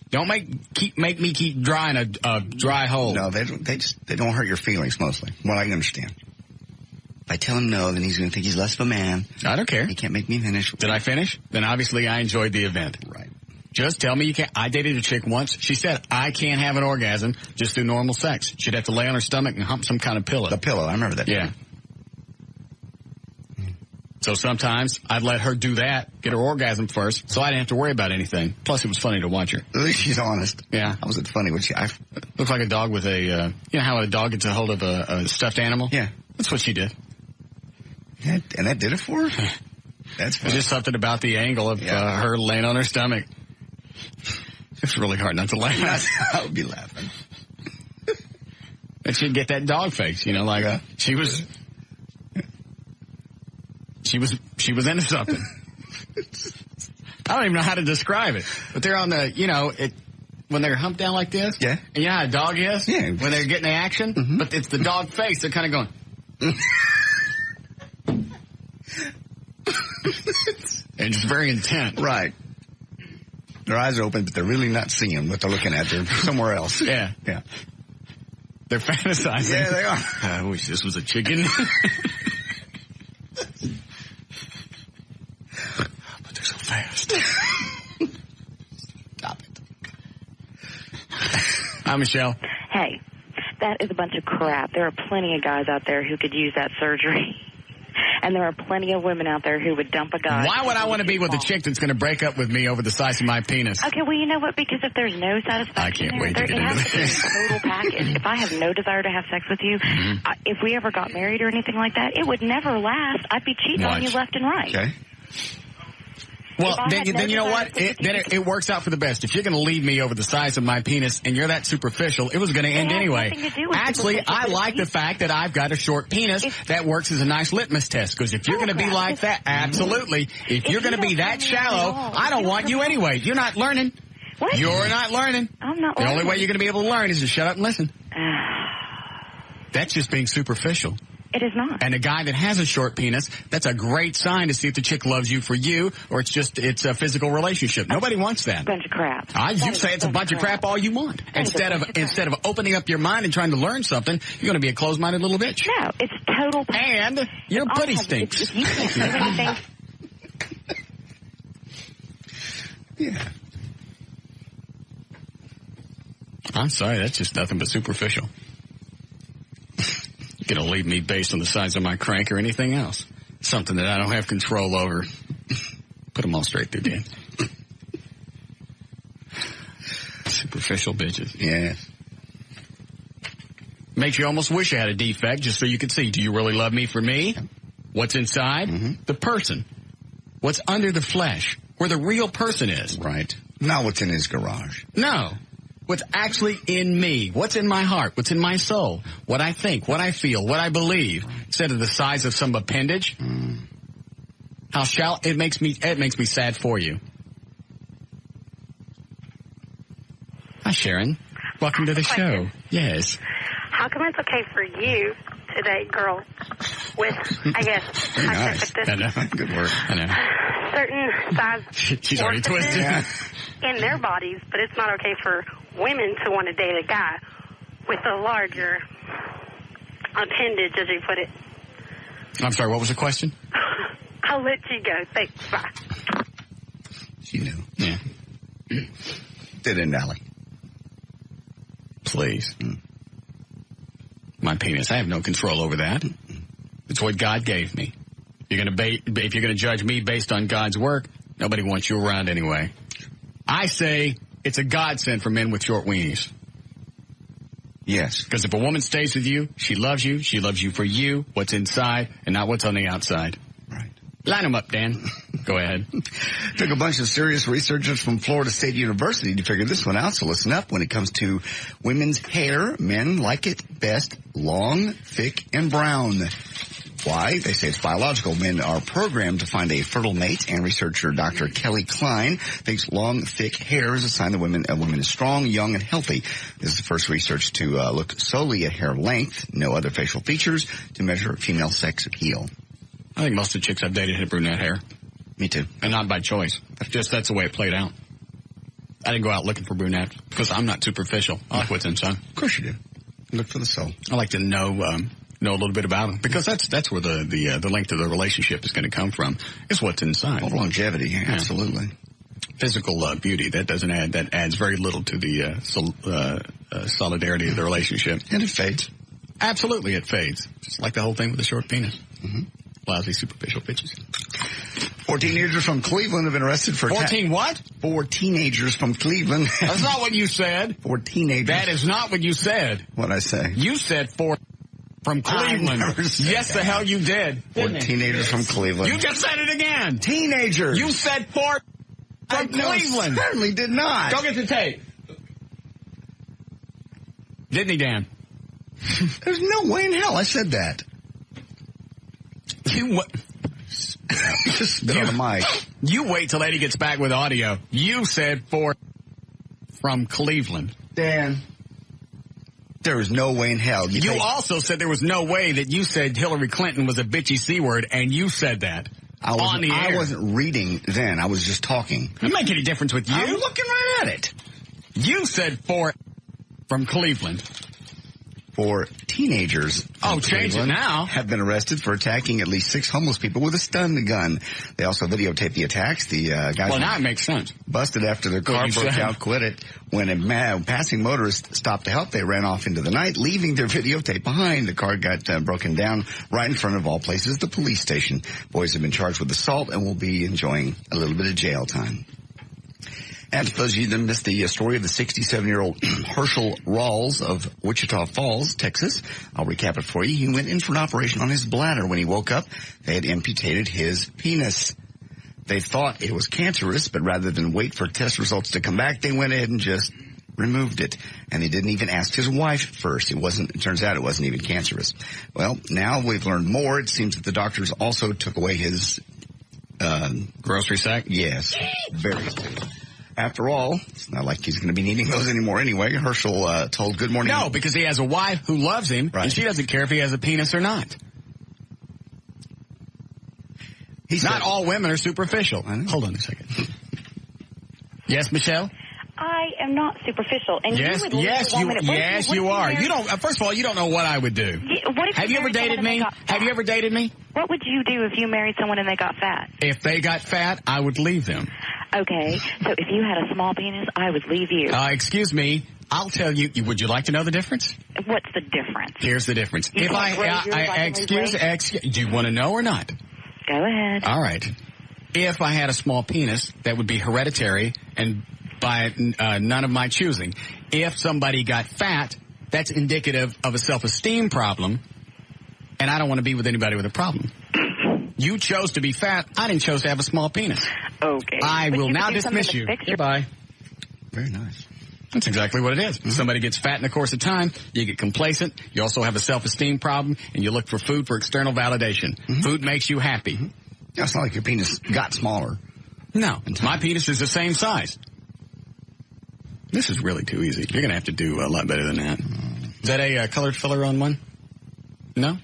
Don't make me keep drying a dry hole. No, they don't hurt your feelings mostly. What I can understand. If I tell him no, then he's going to think he's less of a man. I don't care. He can't make me finish. Did I finish? Then obviously I enjoyed the event. Right. Just tell me you can't. I dated a chick once. She said, I can't have an orgasm just through normal sex. She'd have to lay on her stomach and hump some kind of pillow. The pillow, I remember that. Yeah. So sometimes I'd let her do that, get her orgasm first, so I didn't have to worry about anything. Plus, it was funny to watch her. At least she's honest. Yeah. How was it funny? Looked like a dog with a, you know how a dog gets a hold of a stuffed animal? Yeah. That's what she did. Yeah, and that did it for her? That's funny. Just something about the angle of her laying on her stomach. It's really hard not to laugh. I would be laughing. And she'd get that dog face, you know, like she was into something. I don't even know how to describe it. But they're on the, you know, when they're humped down like this. Yeah. And you know how a dog is? Yeah. When they're getting the action. Mm-hmm. But it's the dog face. They're kind of going. And just very intent. Right. Their eyes are open, but they're really not seeing what they're looking at. They're somewhere else. Yeah. Yeah. They're fantasizing. Yeah, they are. I wish this was a chicken. But they're so fast. Stop it. Hi, Michelle. Hey, that is a bunch of crap. There are plenty of guys out there who could use that surgery. And there are plenty of women out there who would dump a guy. Why would I want to be with a chick that's going to break up with me over the size of my penis? Okay, well, you know what? Because if there's no satisfaction, I can't wait to get into this. A total package. If I have no desire to have sex with you, if we ever got married or anything like that, it would never last. I'd be cheating on you left and right. Okay. Well, then you know what? It works out for the best. If you're going to leave me over the size of my penis and you're that superficial, it was going to end anyway. Actually, I like the fact that I've got a short penis that works as a nice litmus test. Because if you're going to be like that, absolutely. If you're going to be that shallow, I don't want you anyway. You're not learning. What? You're not learning. I'm not learning. The only way you're going to be able to learn is to shut up and listen. That's just being superficial. It is not. And a guy that has a short penis, that's a great sign to see if the chick loves you for you or it's a physical relationship. Nobody wants that. Bunch of crap. You say it's a bunch of crap all you want. Instead of opening up your mind and trying to learn something, you're going to be a closed-minded little bitch. No, it's total. And your putty stinks. If you can't do anything. Yeah. I'm sorry, that's just nothing but superficial. You're going to leave me based on the size of my crank or anything else. Something that I don't have control over. Put them all straight through, Dan. Superficial bitches. Yeah. Makes you almost wish you had a defect just so you could see, do you really love me for me? What's inside? Mm-hmm. The person. What's under the flesh? Where the real person is. Right. Not what's in his garage. No. What's actually in me, what's in my heart, what's in my soul, what I think, what I feel, what I believe, instead of the size of some appendage. How shallow it makes me sad for you. Hi, Sharon. Welcome to the show. Yes. How come it's okay for you to date girls with, I guess, nice. I know. Good work. I know. Certain size She's already twisted. in their bodies, but it's not okay for women to want to date a guy with a larger appendage, as you put it. I'm sorry, what was the question? I'll let you go. Thanks. Bye. She knew. Yeah. Did it, Allie. Please. My penis, I have no control over that. It's what God gave me. If you're going to judge me based on God's work, nobody wants you around anyway. I say it's a godsend for men with short weenies. Yes. Because if a woman stays with you, she loves you for you, what's inside, and not what's on the outside. Right. Line them up, Dan. Go ahead. Took a bunch of serious researchers from Florida State University to figure this one out, so listen up. When it comes to women's hair, men like it best long, thick, and brown. Why? They say it's biological. Men are programmed to find a fertile mate, and researcher Dr. Kelly Klein thinks long, thick hair is a sign that a woman is strong, young, and healthy. This is the first research to look solely at hair length, no other facial features, to measure female sex appeal. I think most of the chicks I've dated had brunette hair. Me too. And not by choice. That's the way it played out. I didn't go out looking for brunette because I'm not superficial. I like what's inside. Of course you do. Look for the soul. I like to know a little bit about them because that's where the length of the relationship is going to come from. Is what's inside. Well, longevity, yeah, absolutely. Physical beauty that adds very little to the solidarity of the relationship. And it fades. Absolutely, it fades. Just like the whole thing with the short penis. Mm-hmm. Lousy superficial bitches. 4 teenagers from Cleveland have been arrested for 14 what? 4 teenagers from Cleveland. That's not what you said. 4 teenagers. That is not what you said. What'd I say? You said 4 from Cleveland. Yes, the hell you did. 4 teenagers from Cleveland. You just said it again. Teenagers. You said 4 from Cleveland. Certainly did not. Go get the tape. Didn't he, Dan? There's no way in hell I said that. Just spit on the mic. You wait till Eddie gets back with audio. You said 4 from Cleveland. Dan, there is no way in hell. You also said there was no way that you said Hillary Clinton was a bitchy C word, and you said that on the air. I wasn't reading then. I was just talking. Doesn't make any difference with you. I'm looking right at it. You said 4 from Cleveland. 4 teenagers change it now. Have been arrested for attacking at least 6 homeless people with a stun gun. They also videotaped the attacks. The guys now it makes sense. Busted after their car broke out, quit it. When a passing motorist stopped to help, they ran off into the night, leaving their videotape behind. The car got broken down right in front of all places, the police station. Boys have been charged with assault and will be enjoying a little bit of jail time. And for those of you that missed the story of the 67-year-old Herschel Rawls of Wichita Falls, Texas, I'll recap it for you. He went in for an operation on his bladder. When he woke up, they had amputated his penis. They thought it was cancerous, but rather than wait for test results to come back, they went ahead and just removed it. And they didn't even ask his wife first. It turns out it wasn't even cancerous. Well, now we've learned more. It seems that the doctors also took away his grocery sack? Yes. Very stupid. After all, it's not like he's going to be needing those anymore anyway. Herschel told Good Morning. No, because he has a wife who loves him, and she doesn't care if he has a penis or not. Not all women are superficial. Hold on a second. Yes, Michelle? I am not superficial. And yes, you are. You don't. First of all, you don't know what I would do. Have you ever dated me? Have you ever dated me? What would you do if you married someone and they got fat? If they got fat, I would leave them. Okay, so if you had a small penis, I would leave you. Excuse me. I'll tell you. Would you like to know the difference? What's the difference? Here's the difference. Do you want to know or not? Go ahead. All right. If I had a small penis, that would be hereditary and by none of my choosing. If somebody got fat, that's indicative of a self-esteem problem, and I don't want to be with anybody with a problem. You chose to be fat. I didn't choose to have a small penis. Okay. I will now dismiss you. Goodbye. Very nice. That's exactly what it is. Mm-hmm. Somebody gets fat in the course of time, you get complacent, you also have a self-esteem problem, and you look for food for external validation. Mm-hmm. Food makes you happy. Mm-hmm. Yeah, it's not like your penis got smaller. No. My penis is the same size. This is really too easy. You're going to have to do a lot better than that. Is that a colored filler on one? No?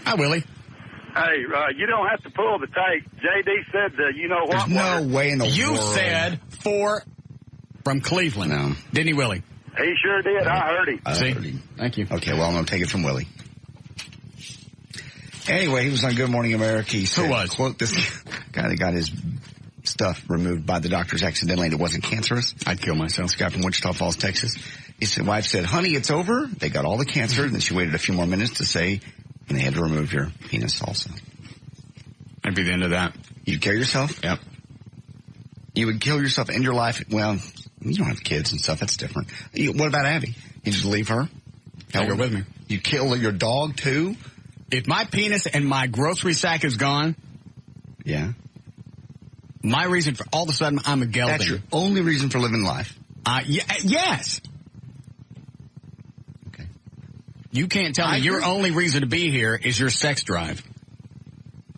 Hi, Willie. Hey, you don't have to pull the tape. JD said you know what? There's no way in the world. You said 4 from Cleveland. No. Didn't he, Willie? He sure did. I heard him. See? Heard him. Thank you. Okay, well, I'm going to take it from Willie. Anyway, he was on Good Morning America. He said, who was? Quote, this guy that got his stuff removed by the doctors accidentally and it wasn't cancerous. I'd kill myself. This guy from Wichita Falls, Texas. His wife said, honey, it's over. They got all the cancer. And then she waited a few more minutes to say, and they had to remove your penis also. That'd be the end of that. You'd kill yourself? Yep. You would kill yourself, end your life. Well, you don't have kids and stuff. That's different. What about Abby? You just leave her? Take her with me. You kill your dog too? If my penis and my grocery sack is gone. Yeah. My reason for all of a sudden I'm a gelding. That's your only reason for living life? Yes. Okay. You can't tell me your only reason to be here is your sex drive.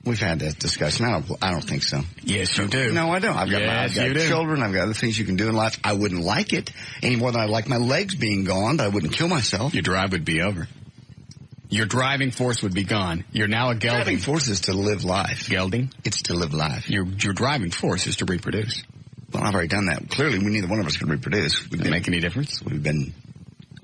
We've had that discussion. I don't think so. Yes, you do. No, I don't. I've got children. I've got other things you can do in life. I wouldn't like it any more than I like my legs being gone, but I wouldn't kill myself. Your drive would be over. Your driving force would be gone. You're now a gelding. Driving force is to live life. Gelding? It's to live life. Your driving force is to reproduce. Well, I've already done that. Clearly, neither one of us can reproduce. Doesn't make any difference. We've been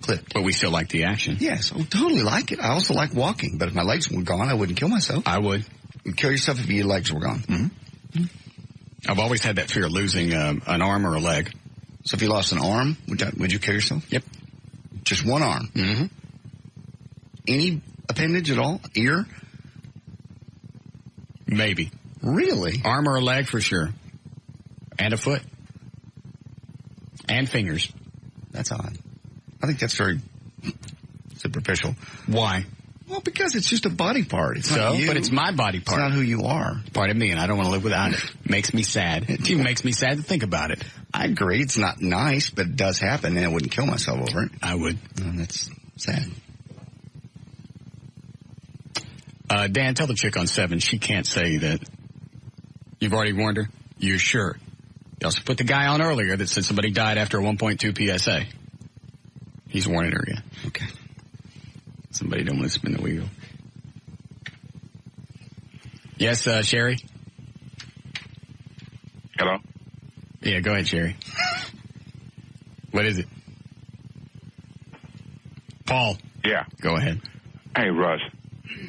clipped. But we still like the action. Yes, I totally like it. I also like walking, but if my legs were gone, I wouldn't kill myself. I would. You'd kill yourself if your legs were gone. Mm-hmm. I've always had that fear of losing an arm or a leg. So if you lost an arm, would you kill yourself? Yep. Just one arm? Mm-hmm. Any appendage at all? Ear? Maybe. Really? Arm or a leg for sure. And a foot. And fingers. That's odd. I think that's very superficial. Why? Well, because it's just a body part. It's not you. But it's my body part. It's not who you are. Part of me, and I don't want to live without it. Makes me sad. It even makes me sad to think about it. I agree. It's not nice, but it does happen, and I wouldn't kill myself over it. I would. No, that's sad. Dan, tell the chick on 7 she can't say that. You've already warned her? You're sure? You also put the guy on earlier that said somebody died after a 1.2 PSA. He's warning her again. Okay. Somebody don't want to spin the wheel. Yes, Sherry? Hello? Yeah, go ahead, Sherry. What is it? Paul? Yeah. Go ahead. Hey, Russ.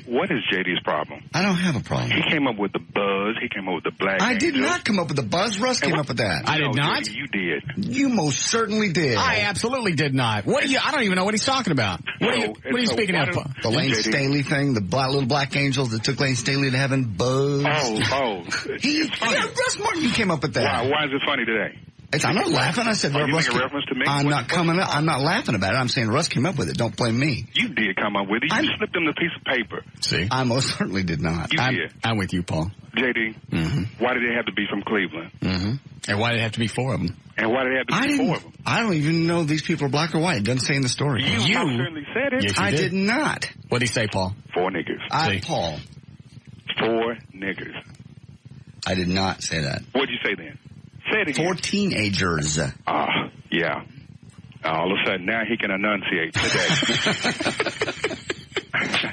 What is JD's problem? I don't have a problem. He came up with the buzz. He came up with the black I did angels. not come up with the buzz. Russ came up with that. I did not? JD, you did. You most certainly did. I absolutely did not. What are you? I don't even know what he's talking about. What are you speaking of? The Lane Staley thing, the little black angels that took Lane Staley to heaven. Buzz. Russ Martin, you came up with that. Why is it funny today? I'm not laughing. I said, you Russ. making a reference to me? I'm not laughing about it. I'm saying Russ came up with it. Don't blame me. You did come up with it. You slipped him the piece of paper. See, I most certainly did not. You did. I'm with you, Paul. JD, why did it have to be from Cleveland? Mm-hmm. And why did it have to be 4 of them? And why did it have to be 4 of them? I don't even know these people are black or white. It doesn't say in the story. You certainly said it. Yes, I did not. What did he say, Paul? 4 niggers. Paul. 4 niggers. I did not say that. What'd you say then? Say it again. 4 teenagers. Yeah. All of a sudden, now he can enunciate today.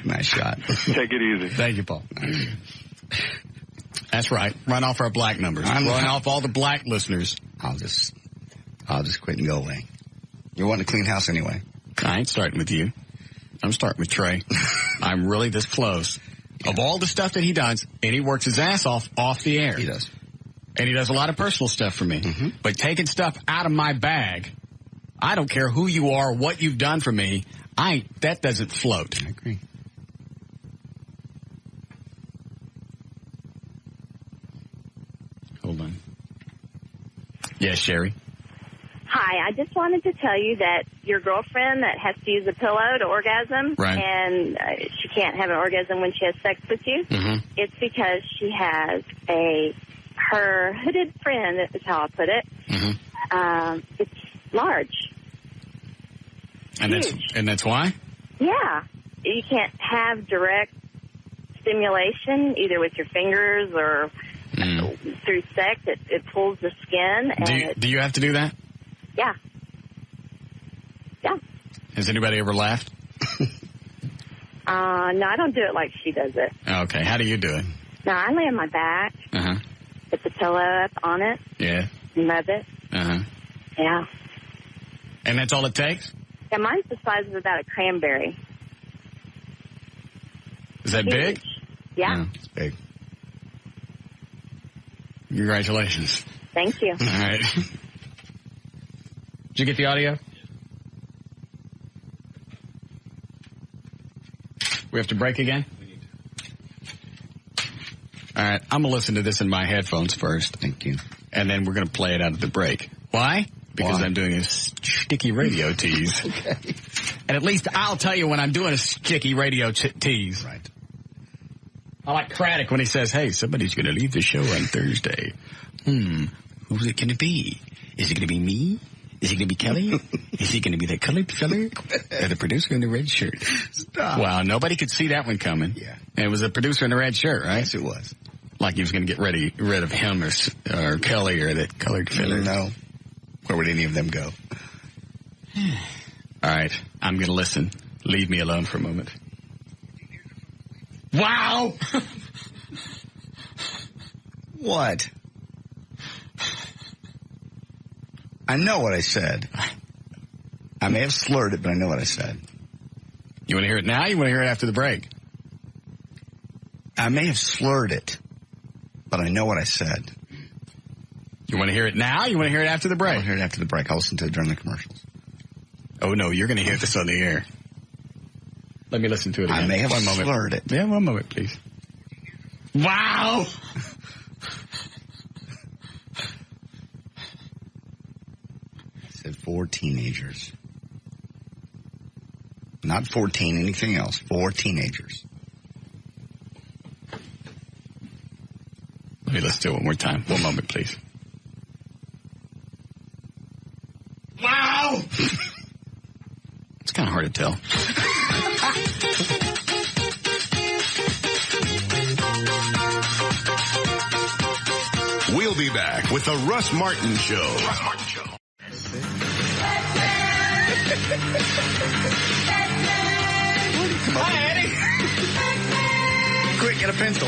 Nice shot. Take it easy. Thank you, Paul. That's right. Run off our black numbers. Run off all the black listeners. I'll just quit and go away. You want a clean house anyway. I ain't starting with you. I'm starting with Trey. I'm really this close. Yeah. Of all the stuff that he does, and he works his ass off the air. He does. And he does a lot of personal stuff for me. Mm-hmm. But taking stuff out of my bag, I don't care who you are, what you've done for me, that doesn't float. I agree. Hold on. Yes, Sherry? Hi, I just wanted to tell you that your girlfriend that has to use a pillow to orgasm, right, and she can't have an orgasm when she has sex with you, it's because she has her hooded friend, is how I'll put it. It's large. And that's why? Yeah. You can't have direct stimulation, either with your fingers or through sex. It pulls the skin. And do you have to do that? Yeah. Yeah. Has anybody ever laughed? No, I don't do it like she does it. Okay. How do you do it? No, I lay on my back. Put the pillow up on it. Yeah. Rub it. Yeah. And that's all it takes? Yeah, mine's the size of about a cranberry. Is that big? Yeah. It's big. Congratulations. Thank you. All right. Did you get the audio? We have to break again? All right. I'm going to listen to this in my headphones first. Thank you. And then we're going to play it out at the break. Why? Because I'm doing a sticky radio tease. Okay. And at least I'll tell you when I'm doing a sticky radio tease. Right. I like Craddock when he says, hey, somebody's going to leave the show on Thursday. Who's it going to be? Is it going to be me? Is he going to be Kelly? Is he going to be that colored fella? Or the producer in the red shirt? Stop. Wow, nobody could see that one coming. Yeah. And it was a producer in the red shirt, right? Yes, it was. Like he was going to get rid of him or Kelly or that colored fella. No. Where would any of them go? All right, I'm going to listen. Leave me alone for a moment. Wow! What? I know what I said. I may have slurred it, but I know what I said. You want to hear it now or you want to hear it after the break? I may have slurred it, but I know what I said. You want to hear it now or you want to hear it after the break? I want to hear it after the break. I'll listen to it during the commercials. Oh, no, you're going to hear this on the air. Let me listen to it again. I may have slurred it. Yeah, one moment, please. Wow! I said 4 teenagers. Not 14, anything else. 4 teenagers. Let me listen to it one more time. One moment, please. Wow! It's kind of hard to tell. We'll be back with the Russ Martin Show. Russ Martin Show. Hi, Eddie. Quick, get a pencil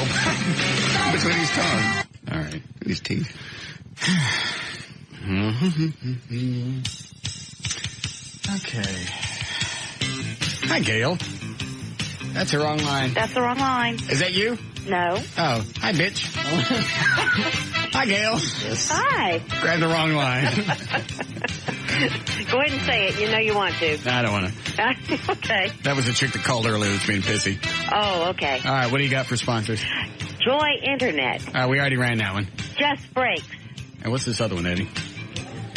between his tongue. All right. His teeth. Okay. Hi, Gail. That's the wrong line. That's the wrong line. Is that you? No. Oh, hi, bitch. Hi, Gail. Hi. Grab the wrong line. Go ahead and say it. You know you want to. I don't want to. Okay. That was the chick that called earlier that's being pissy. Oh, okay. All right, what do you got for sponsors? Joy Internet. We already ran that one. Just Brakes. And what's this other one, Eddie?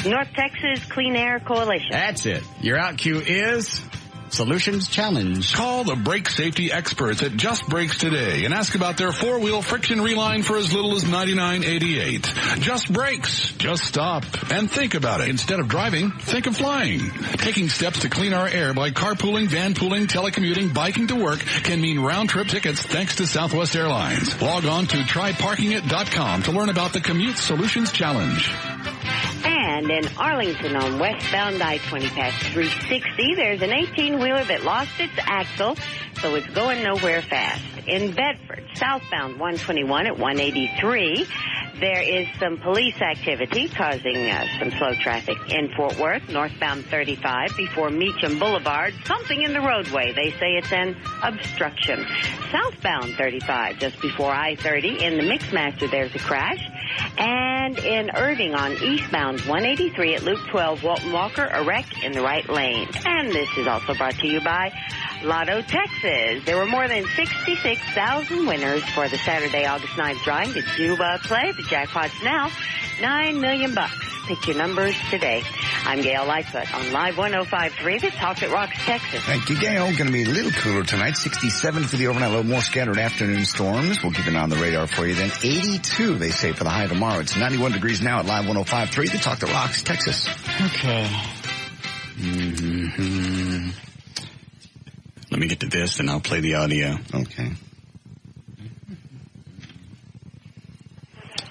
North Texas Clean Air Coalition. That's it. Your out cue is Solutions Challenge. Call the brake safety experts at Just Brakes today and ask about their 4-wheel friction reline for as little as $99.88. Just Brakes. Just stop and think about it. Instead of driving, think of flying. Taking steps to clean our air by carpooling, vanpooling, telecommuting, biking to work can mean round-trip tickets thanks to Southwest Airlines. Log on to tryparkingit.com to learn about the Commute Solutions Challenge. And in Arlington on westbound I-20 past 360, there's an 18-wheeler that lost its axle, so it's going nowhere fast. In Bedford, southbound 121 at 183, there is some police activity causing some slow traffic. In Fort Worth, northbound 35 before Meacham Boulevard, something in the roadway. They say it's an obstruction. Southbound 35 just before I-30. In the Mixmaster, there's a crash. And in Irving on eastbound 183 at Loop 12, Walton Walker, a wreck in the right lane. And this is also brought to you by Lotto Texas. There were more than 66,000 winners for the Saturday, August 9th drawing. Did you play? The jackpot's now $9 million. Pick your numbers today. I'm Gail Lightfoot on Live 105.3, the Talk That Rocks Texas. Thank you, Gail. Going to be a little cooler tonight. 67 for the overnight, a little more scattered afternoon storms. We'll keep it on the radar for you. Then 82, they say, for the high tomorrow. It's 91 degrees now at Live 105.3, the Talk That Rocks Texas. Okay. Mm-hmm. Let me get to this, and I'll play the audio. Okay.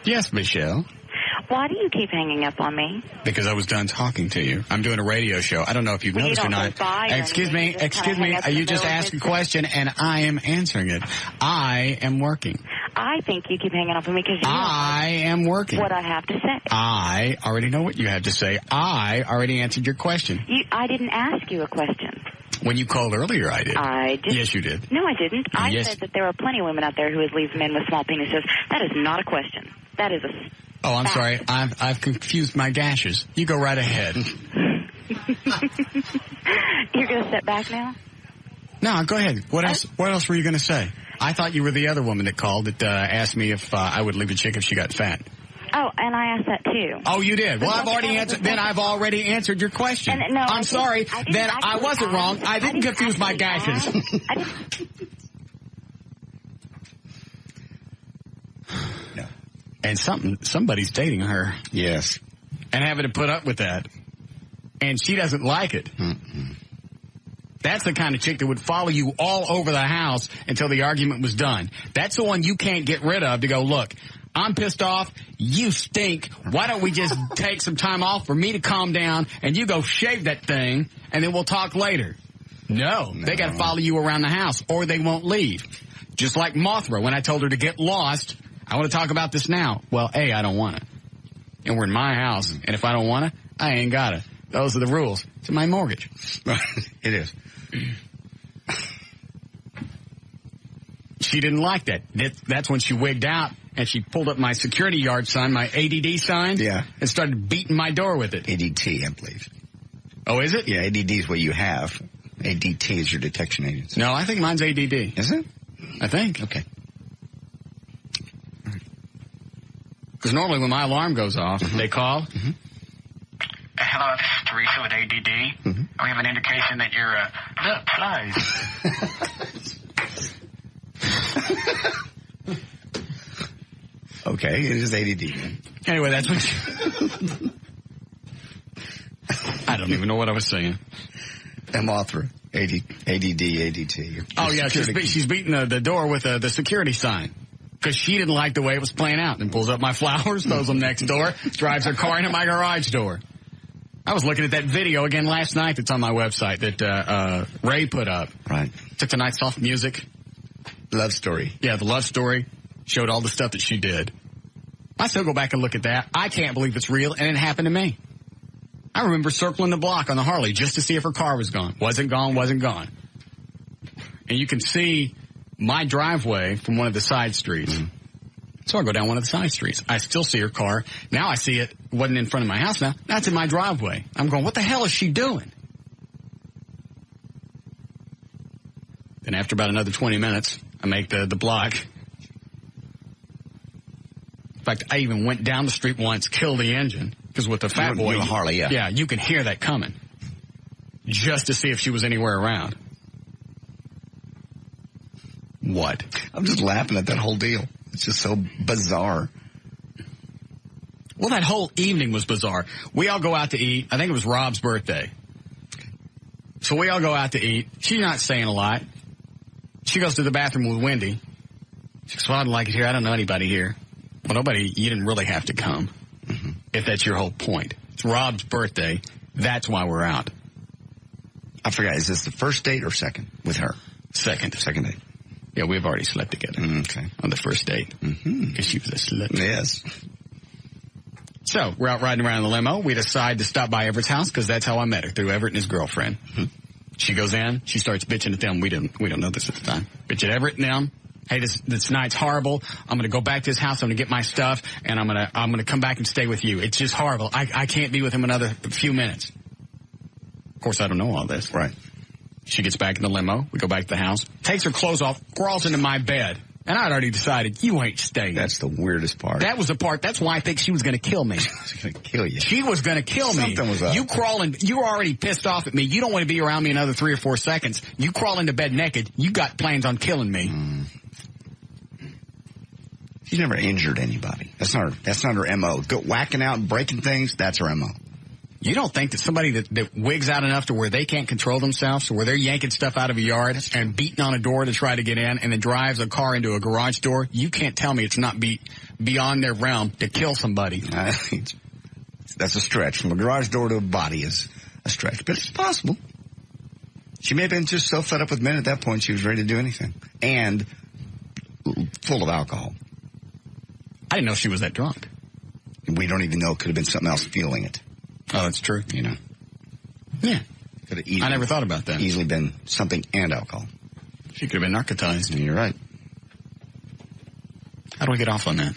Yes, Michelle. Why do you keep hanging up on me? Because I was done talking to you. I'm doing a radio show. I don't know if you've noticed or not. Excuse me. You just asked a question, and I am answering it. I am working. I think you keep hanging up on me because I am working. What I have to say. I already know what you have to say. I already answered your question. I didn't ask you a question. When you called earlier, I did. I did. Yes, you did. No, I didn't. I Yes. said that there are plenty of women out there who would leave men with small penises. That is not a question. That is a Oh, I'm fact. sorry. I've confused my gashes. You go right ahead. You're going to step back now? No, go ahead. What else were you going to say? I thought you were the other woman that called that asked me if I would leave a chick if she got fat. Oh, and I asked that too. Oh, you did? Well, I've already answered your question. And, no, I'm sorry. Then I wasn't wrong. I didn't confuse my gashes. And somebody's dating her. Yes. And having to put up with that. and she doesn't like it. Mm-mm. That's the kind of chick that would follow you all over the house until the argument was done. That's the one you can't get rid of to go, look, I'm pissed off. You stink. Why don't we just take some time off for me to calm down and you go shave that thing and then we'll talk later. No. They got to follow you around the house or they won't leave. Just like Mothra, when I told her to get lost, I want to talk about this now. Well, A, I don't want to. And we're in my house. And if I don't want to, I ain't got to. Those are the rules. It's my mortgage. It is. She didn't like that. That's when she wigged out and she pulled up my security yard sign, my ADD sign, and started beating my door with it. ADT, I believe. Oh, is it? Yeah, ADD is what you have. ADT is your detection agency. No, I think mine's ADD. Is it? I think. Okay. Because normally when my alarm goes off, they call. Mm-hmm. Hello, this is Teresa with ADD. Mm-hmm. We have an indication that you're, Okay, it is ADD. Anyway, that's what I don't even know what I was saying. Mothra. ADD, ADT. Oh, yeah, she's beating the door with the security sign. Because she didn't like the way it was playing out. And pulls up my flowers, throws them next door, drives her car into my garage door. I was looking at that video again last night that's on my website that Ray put up. Right. Took the night soft music. Love story. Yeah, the love story. Showed all the stuff that she did. I still go back and look at that. I can't believe it's real, and it happened to me. I remember circling the block on the Harley just to see if her car was gone. Wasn't gone. And you can see my driveway from one of the side streets. Mm-hmm. So I go down one of the side streets. I still see her car. Now I see it wasn't in front of my house now. Now it's in my driveway. I'm going, what the hell is she doing? Then after about another 20 minutes, I make the block. In fact, I even went down the street once, killed the engine. Because with the fat boy, Harley, yeah, you can hear that coming. Just to see if she was anywhere around. What? I'm just laughing at that whole deal. It's just so bizarre. Well, that whole evening was bizarre. We all go out to eat. I think it was Rob's birthday. So we all go out to eat. She's not saying a lot. She goes to the bathroom with Wendy. She goes, well, I don't like it here. I don't know anybody here. Well, nobody, you didn't really have to come. Mm-hmm. If that's your whole point. It's Rob's birthday. That's why we're out. I forgot. Is this the first date or second with her? Second. Second date. Yeah, we've already slept together. Okay. On the first date. Because she was a slut. Yes. So, we're out riding around in the limo. We decide to stop by Everett's house because that's how I met her, through Everett and his girlfriend. Mm-hmm. She goes in. She starts bitching at them. We don't know this at the time. Bitch at Everett and them. Hey, this night's horrible. I'm going to go back to his house. I'm going to get my stuff, and I'm going to come back and stay with you. It's just horrible. I can't be with him another few minutes. Of course, I don't know all this. Right. She gets back in the limo. We go back to the house. Takes her clothes off. Crawls into my bed. And I'd already decided, you ain't staying. That's the weirdest part. That was the part. That's why I think she was going to kill me. She was going to kill you. She was going to kill me. Something was up. You crawling. You were already pissed off at me. You don't want to be around me another 3 or 4 seconds. You crawl into bed naked. You got plans on killing me. She's never injured anybody. That's not her MO. Go whacking out and breaking things, that's her MO. You don't think that somebody that wigs out enough to where they can't control themselves, to where they're yanking stuff out of a yard and beating on a door to try to get in and then drives a car into a garage door, you can't tell me it's not beyond their realm to kill somebody. That's a stretch. From a garage door to a body is a stretch, but it's possible. She may have been just so fed up with men at that point she was ready to do anything. And full of alcohol. I didn't know she was that drunk. We don't even know. It could have been something else fueling it. Oh, that's true. You know. Yeah. Could have easily, I never thought about that. Easily been something and alcohol. She could have been narcotized. You're right. How do we get off on that?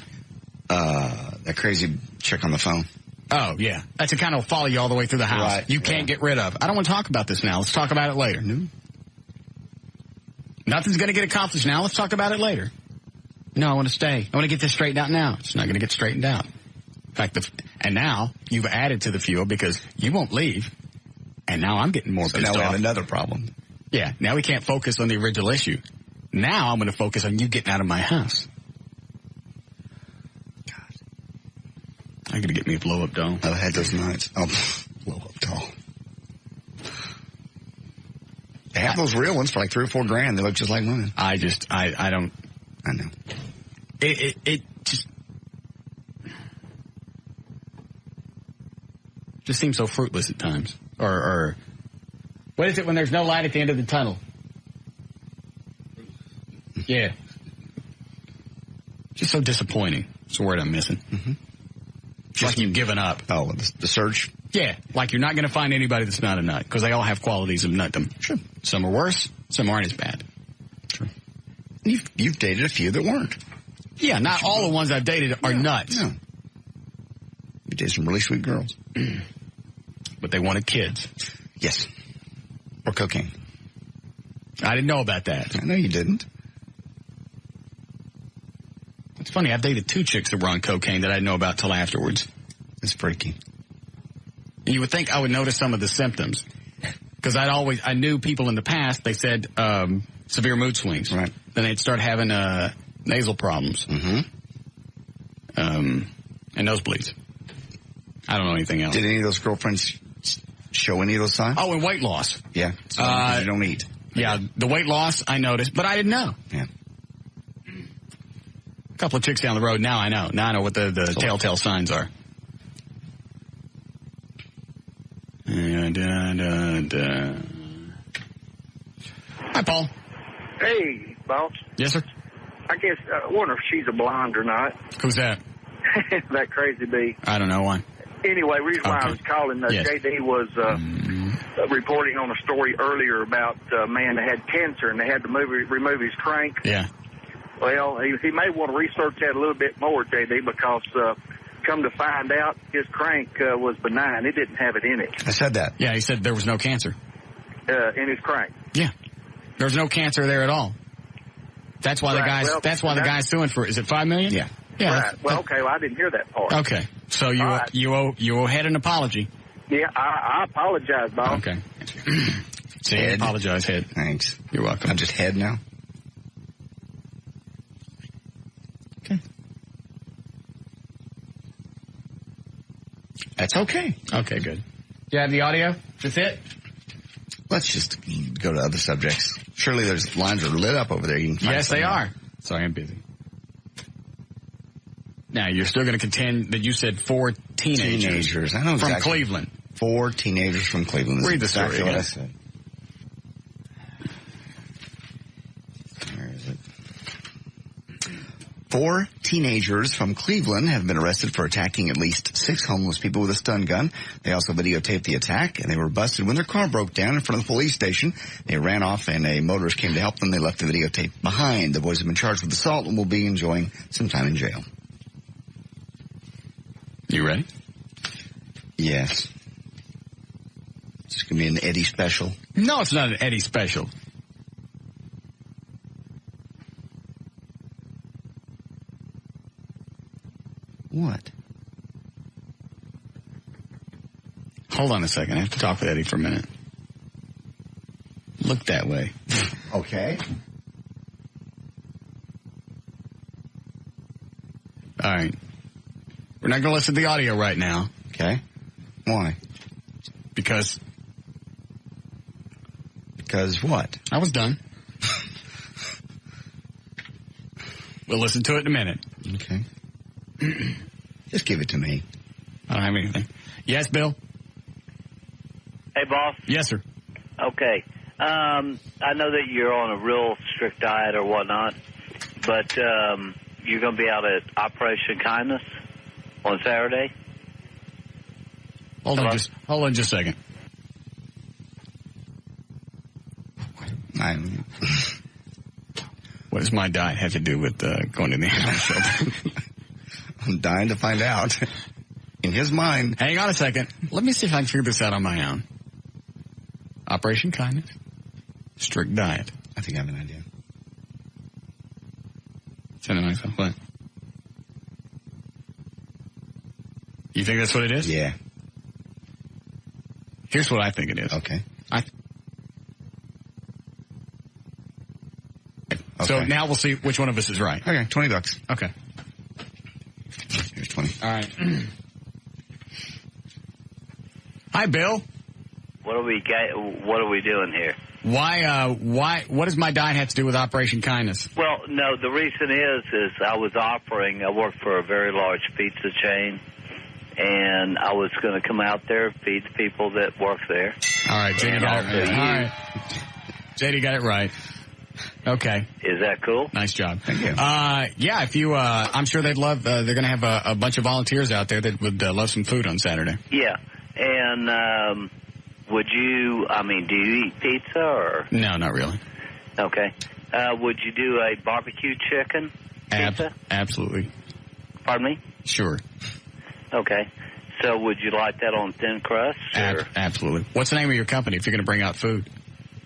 That crazy chick on the phone. Oh, yeah. That's a kind of follow you all the way through the house. Right. You can't get rid of. I don't want to talk about this now. Let's talk about it later. No. Nothing's going to get accomplished now. Let's talk about it later. No, I want to stay. I want to get this straightened out now. It's not going to get straightened out. In fact, and now you've added to the fuel because you won't leave. And now I'm getting more pissed off. Now we have another problem. Yeah. Now we can't focus on the original issue. Now I'm going to focus on you getting out of my house. God. I'm going to get me a blow-up doll. I've had those nights. Oh, blow-up doll. have those real ones for like $3 or $4 grand. They look just like women. I don't. I know. It just seems so fruitless at times. Or what is it when there's no light at the end of the tunnel? Yeah. Just so disappointing. It's the word I'm missing. Mm-hmm. Just like you've given up. Oh, the search? Yeah, like you're not going to find anybody that's not a nut, because they all have qualities of nutdom. Sure. Some are worse, some aren't as bad. Sure. You've dated a few that weren't. Yeah, not all the ones I've dated are nuts. No. You dated some really sweet girls. But they wanted kids. Yes. Or cocaine. I didn't know about that. I know you didn't. It's funny, I've dated 2 chicks that were on cocaine that I didn't know about till afterwards. It's freaky. And you would think I would notice some of the symptoms. Because I knew people in the past, they said severe mood swings. Right. Then they'd start having nasal problems. Mm-hmm. And nosebleeds. I don't know anything else. Did any of those girlfriends show any of those signs? Oh, and weight loss. Yeah. So you don't eat. Yeah, the weight loss I noticed, but I didn't know. Yeah. A couple of chicks down the road, now I know. Now I know what the telltale signs are. Hi, Paul. Hey, boss. Yes, sir? I guess, I wonder if she's a blonde or not. Who's that? That crazy bee. I don't know why. Anyway, reason why I was calling, Yes. JD was reporting on a story earlier about a man that had cancer and they had to remove his crank. Yeah. Well, he may want to research that a little bit more, JD, because come to find out, his crank was benign. It didn't have it in it. I said that. Yeah, he said there was no cancer. In his crank. Yeah. There's no cancer there at all. That's why the guy's suing for, is it $5 million? Yeah. Yeah. Right. Well, okay, well, I didn't hear that part. Okay. So you owe Head an apology. Yeah, I apologize, boss. Okay. So you apologize, Head. Thanks. You're welcome. I'm just Head now. Okay. That's okay. Okay, good. Do you have the audio? Is this it? Let's just go to other subjects. Surely there's lines are lit up over there. You can Yes, they are. Sorry, I'm busy. Now, you're still going to contend that you said 4 teenagers. I know exactly. From Cleveland. 4 teenagers from Cleveland. Read the story exactly again. what I said. Where is it? 4 teenagers from Cleveland have been arrested for attacking at least 6 homeless people with a stun gun. They also videotaped the attack, and they were busted when their car broke down in front of the police station. They ran off, and a motorist came to help them. They left the videotape behind. The boys have been charged with assault and will be enjoying some time in jail. You ready? Yes. It's going to be an Eddie special. No, it's not an Eddie special. What? Hold on a second. I have to talk with Eddie for a minute. Look that way. Okay. All right. We're not going to listen to the audio right now. Okay. Why? Because what? I was done. We'll listen to it in a minute. Okay. Just give it to me. I don't have anything. Yes, Bill? Hey, boss. Yes, sir. Okay. I know that you're on a real strict diet or whatnot, but you're going to be out at Operation Kindness on Saturday? Hold on just a second. What does my diet have to do with going to the animal shelter? I'm dying to find out. In his mind. Hang on a second. Let me see if I can figure this out on my own. Operation Kindness. Strict diet. I think I have an idea. Send it myself. What? You think that's what it is? Yeah. Here's what I think it is. Okay. So now we'll see which one of us is right. Okay, $20. Okay. Here's 20. All right. Hi, Bill. What are we doing here? Why, what does my diet have to do with Operation Kindness? Well, no, the reason is I work for a very large pizza chain, and I was going to come out there, feed the people that work there. All right, JD got it right. All right. JD got it right. Okay. Is that cool? Nice job. Thank you. Yeah, if you, I'm sure they'd love, they're going to have a bunch of volunteers out there that would love some food on Saturday. Yeah. And, do you eat pizza or? No, not really. Okay. Would you do a barbecue chicken pizza? Absolutely. Pardon me? Sure. Okay. So would you like that on thin crust? Absolutely. What's the name of your company if you're going to bring out food?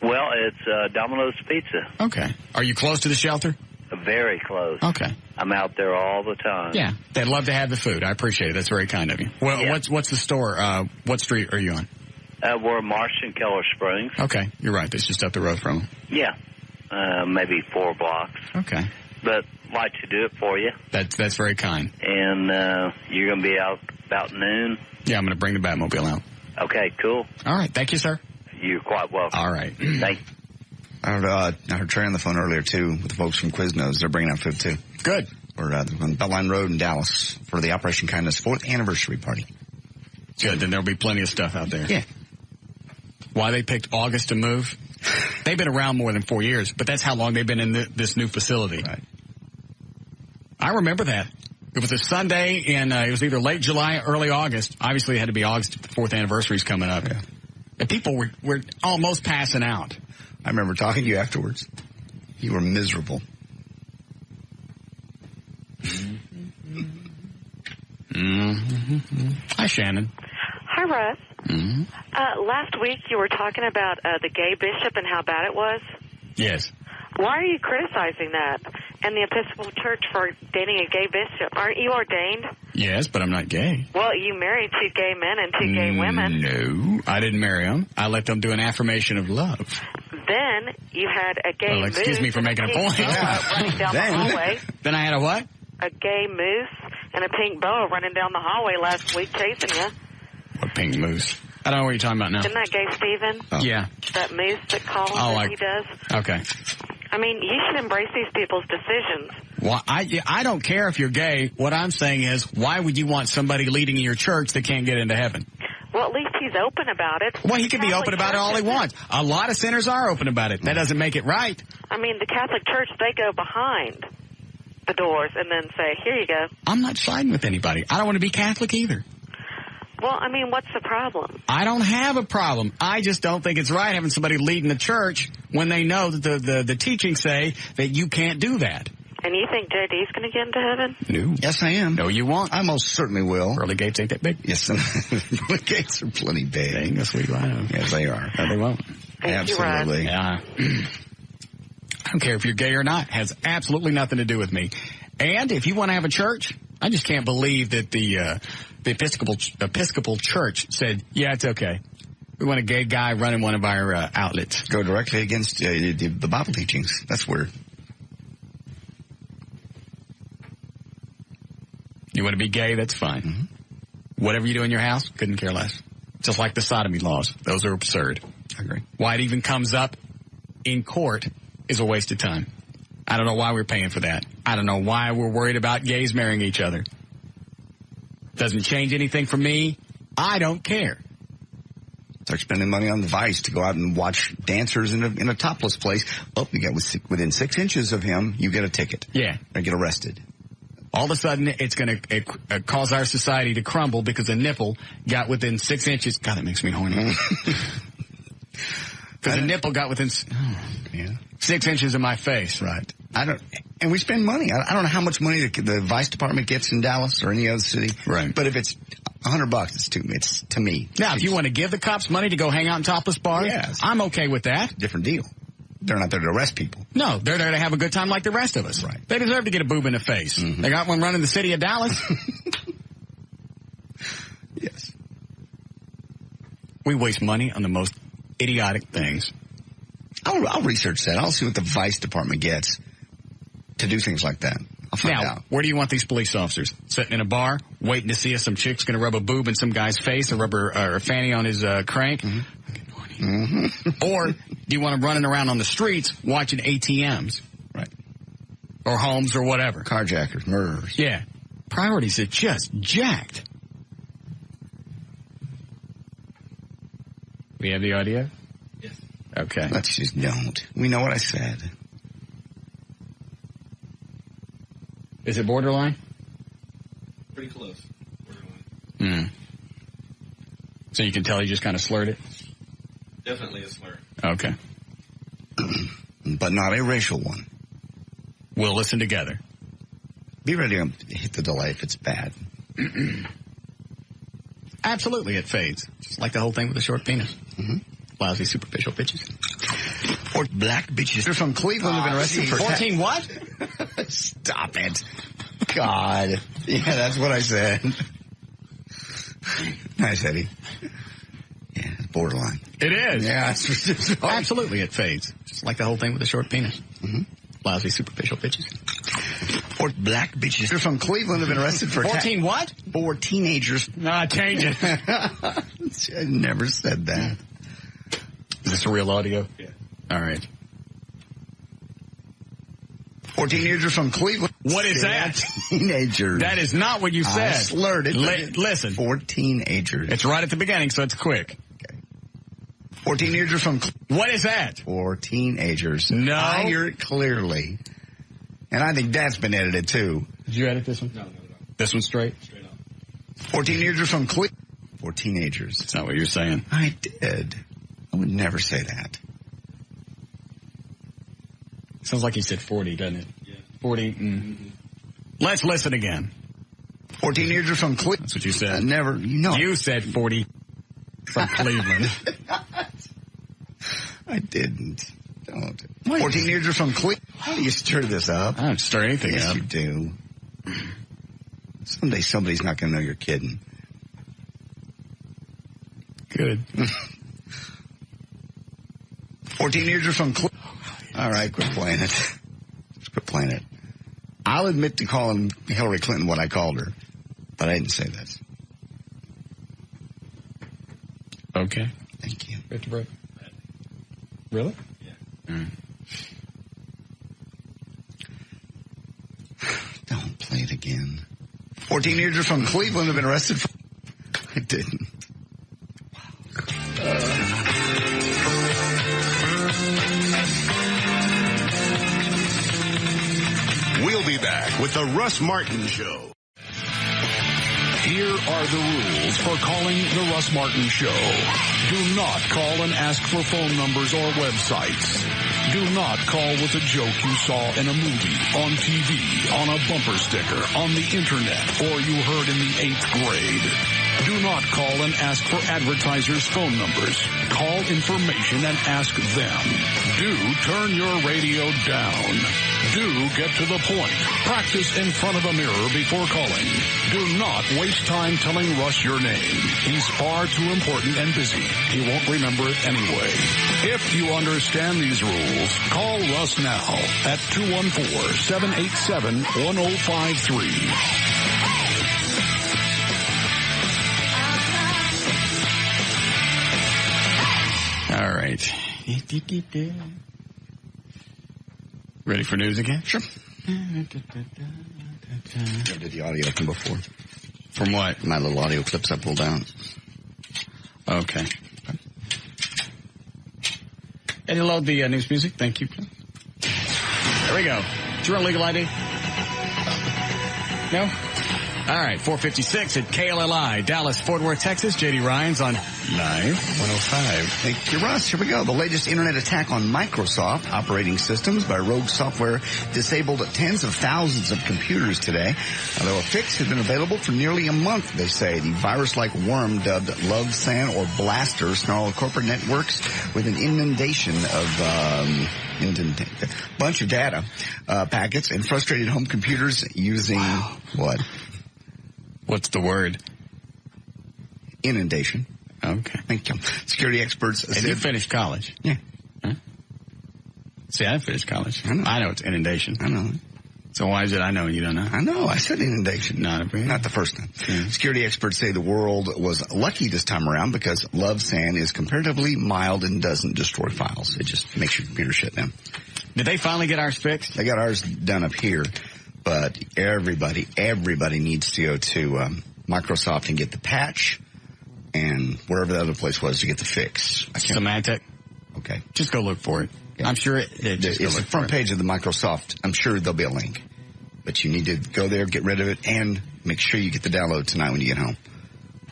Well, it's Domino's Pizza. Okay. Are you close to the shelter? Very close. Okay. I'm out there all the time. Yeah. They'd love to have the food. I appreciate it. That's very kind of you. Well, yeah. What's the store? What street are you on? We're Marsh and Keller Springs. Okay. You're right. That's just up the road from them. Yeah. Maybe 4 blocks. Okay. But like to do it for you. That's very kind. And you're going to be out about noon? Yeah, I'm going to bring the Batmobile out. Okay, cool. All right. Thank you, sir. You're quite welcome. All right. Thank you. I heard Trey on the phone earlier, too, with the folks from Quiznos. They're bringing out food, too. Good. We're on Beltline Road in Dallas for the Operation Kindness 4th anniversary party. Good. Then there'll be plenty of stuff out there. Yeah. Why they picked August to move? They've been around more than 4 years, but that's how long they've been in this new facility. Right. I remember that. It was a Sunday in, it was either late July, early August. Obviously, it had to be August if the 4th anniversary is coming up. Yeah. And people were almost passing out. I remember talking to you afterwards. You were miserable. Mm-hmm. Hi, Shannon. Hi, Russ. Mm-hmm. Last week you were talking about the gay bishop and how bad it was. Yes. Why are you criticizing that and the Episcopal Church for dating a gay bishop? Aren't you ordained? Yes, but I'm not gay. Well, you married 2 gay men and 2 gay women. No, I didn't marry them. I let them do an affirmation of love. Then you had a gay moose. Excuse me for making a point. Running down the hallway. Then I had a what? A gay moose and a pink boa running down the hallway last week chasing you. What pink moose? I don't know what you're talking about now. Isn't that gay Steven? Oh. Yeah. That moose that calls he does? Okay. I mean, you should embrace these people's decisions. Well, I don't care if you're gay. What I'm saying is, why would you want somebody leading in your church that can't get into heaven? Well, at least he's open about it. Well, he can be open about it all he wants. A lot of sinners are open about it. That doesn't make it right. I mean, the Catholic Church, they go behind the doors and then say, here you go. I'm not siding with anybody. I don't want to be Catholic either. Well, I mean, what's the problem? I don't have a problem. I just don't think it's right having somebody leading the church when they know that the teachings say that you can't do that. And you think JD's going to get into heaven? No. Yes, I am. No, you won't. I most certainly will. Pearly gates ain't that big. Yes, the gates are plenty big. Dang, that's what I know. Yes, they are. No, they won't. Absolutely. Yeah. I don't care if you're gay or not. It has absolutely nothing to do with me. And if you want to have a church, I just can't believe that the Episcopal Church said, yeah, it's okay. We want a gay guy running one of our outlets. Go directly against the Bible teachings. That's weird. You want to be gay? That's fine. Mm-hmm. Whatever you do in your house, couldn't care less. Just like the sodomy laws. Those are absurd. I agree. Why it even comes up in court is a waste of time. I don't know why we're paying for that. I don't know why we're worried about gays marrying each other. Doesn't change anything for me. I don't care. It's like spending money on the Vice to go out and watch dancers in a topless place. Oh, you get within 6 inches of him, you get a ticket. Yeah. Or get arrested. All of a sudden, it's going to cause our society to crumble because a nipple got within 6 inches. God, that makes me horny. Because a nipple got within 6 inches of my face. Right. And we spend money. I don't know how much money the Vice Department gets in Dallas or any other city. Right. But if it's $100, it's to me. Now, if you want to give the cops money to go hang out in topless bars, I'm okay with that. Different deal. They're not there to arrest people. No, they're there to have a good time like the rest of us. Right. They deserve to get a boob in the face. Mm-hmm. They got one running the city of Dallas. Yes. We waste money on the most idiotic things. I'll research that. I'll see what the Vice Department gets to do things like that. I'll find out. Where do you want these police officers? Sitting in a bar, waiting to see if some chick's going to rub a boob in some guy's face or rub a fanny on his crank? Mm-hmm. Or do you want them running around on the streets watching ATMs? Right. Or homes or whatever. Carjackers, murderers. Yeah. Priorities are just jacked. We have the audio? Yes. Okay. Let's just don't. We know what I said. Is it borderline? Pretty close. Borderline. So you can tell he just kind of slurred it? Definitely a slur. Okay. But not a racial one. We'll listen together. Be ready to hit the delay if it's bad. Absolutely, it fades. Just like the whole thing with the short penis. Lousy superficial bitches. Or black bitches. They're from Cleveland. Have been arrested for 14 what? Stop it. God. Yeah, that's what I said. Nice, Eddie. Yeah, it's borderline. It is. Yeah. Absolutely, it fades. Just like the whole thing with the short penis. Lousy superficial bitches. Or black bitches. They're from Cleveland. Have been arrested for 14 what? 4 teenagers. Change it. I never said that. Is this a real audio? Yeah. All right. 4 teenagers from Cleveland. What is that? Teenagers. That is not what you said. I slurred it. Listen. 4 teenagers. It's right at the beginning, so it's quick. Okay. 4 teenagers from... What is that? 4 teenagers. No. I hear it clearly. And I think that's been edited, too. Did you edit this one? No. This one straight? Straight up. 4 teenagers from Cleveland. 4 teenagers. That's not what you're saying. I did. I would never say that. Sounds like he said 40, doesn't it? Yeah. 40. Let's listen again. 4 teenagers from Cleveland. That's what you said. Never. You said 40 from Cleveland. I didn't. Don't. 4 teenagers from Cleveland. How do you stir this up? I don't stir anything yes, up. You do. Someday somebody's not going to know you're kidding. Good. 4 teenagers from Cleveland. All right, quit playing it. Just quit playing it. I'll admit to calling Hillary Clinton what I called her, but I didn't say that. Okay. Thank you. Get to break. Really? Yeah. Don't play it again. 4 teenagers from Cleveland have been arrested for... I didn't. We'll be back with the Russ Martin Show. Here are the rules for calling the Russ Martin Show. Do not call and ask for phone numbers or websites. Do not call with a joke you saw in a movie, on TV, on a bumper sticker, on the internet, or you heard in the 8th grade. Do not call and ask for advertisers' phone numbers. Call information and ask them. Do turn your radio down. Do get to the point. Practice in front of a mirror before calling. Do not waste time telling Russ your name. He's far too important and busy. He won't remember it anyway. If you understand these rules, call Russ now at 214-787-1053. All right. Ready for news again? Sure. I did the audio from before. From what? My little audio clips I pulled down. Okay. Eddie, load the news music. Thank you. There we go. Did you run legal ID? No? All right, 456 at KLLI, Dallas, Fort Worth, Texas. J.D. Ryan's on Live 105. Thank you, Russ. Here we go. The latest internet attack on Microsoft operating systems by rogue software disabled tens of thousands of computers today. Although a fix had been available for nearly a month, they say. The virus-like worm dubbed Love Sand or Blaster snarled corporate networks with an inundation of bunch of data packets and frustrated home computers using what? What's the word? Inundation. Okay. Thank you. Security experts said... And you finished college? Yeah. Huh? See, I finished college. I know it's inundation. I know. So why is it I know and you don't know? I know. I said inundation. Not the first time. Mm-hmm. Security experts say the world was lucky this time around because Love Sand is comparatively mild and doesn't destroy files. It just makes your computer shut down. Did they finally get ours fixed? They got ours done up here, but everybody needs to go to Microsoft and get the patch and wherever the other place was to get the fix. Symantec? Okay. Just go look for it. Yeah. I'm sure it's the front page of the Microsoft. I'm sure there'll be a link. But you need to go there, get rid of it, and make sure you get the download tonight when you get home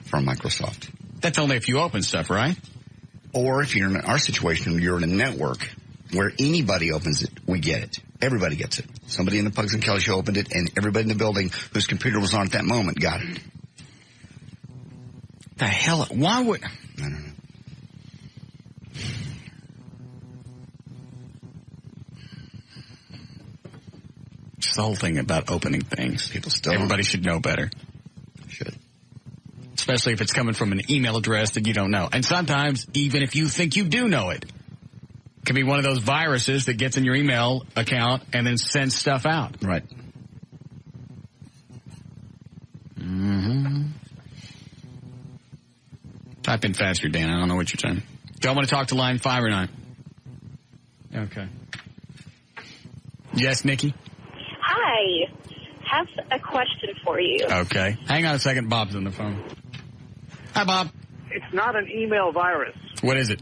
from Microsoft. That's only if you open stuff, right? Or if you're in our situation, you're in a network where anybody opens it, we get it. Everybody gets it. Somebody in the Pugs and Kelly show opened it, and everybody in the building whose computer was on at that moment got it. The hell? Why would... I don't know. Just the whole thing about opening things. Everybody should know better. Should. Especially if it's coming from an email address that you don't know. And sometimes, even if you think you do know it, it can be one of those viruses that gets in your email account and then sends stuff out. Right. Mm-hmm. Type in faster, Dan. I don't know what you're saying. Do I want to talk to line 5 or not? Okay. Yes, Nikki? Hi. Have a question for you. Okay. Hang on a second. Bob's on the phone. Hi, Bob. It's not an email virus. What is it?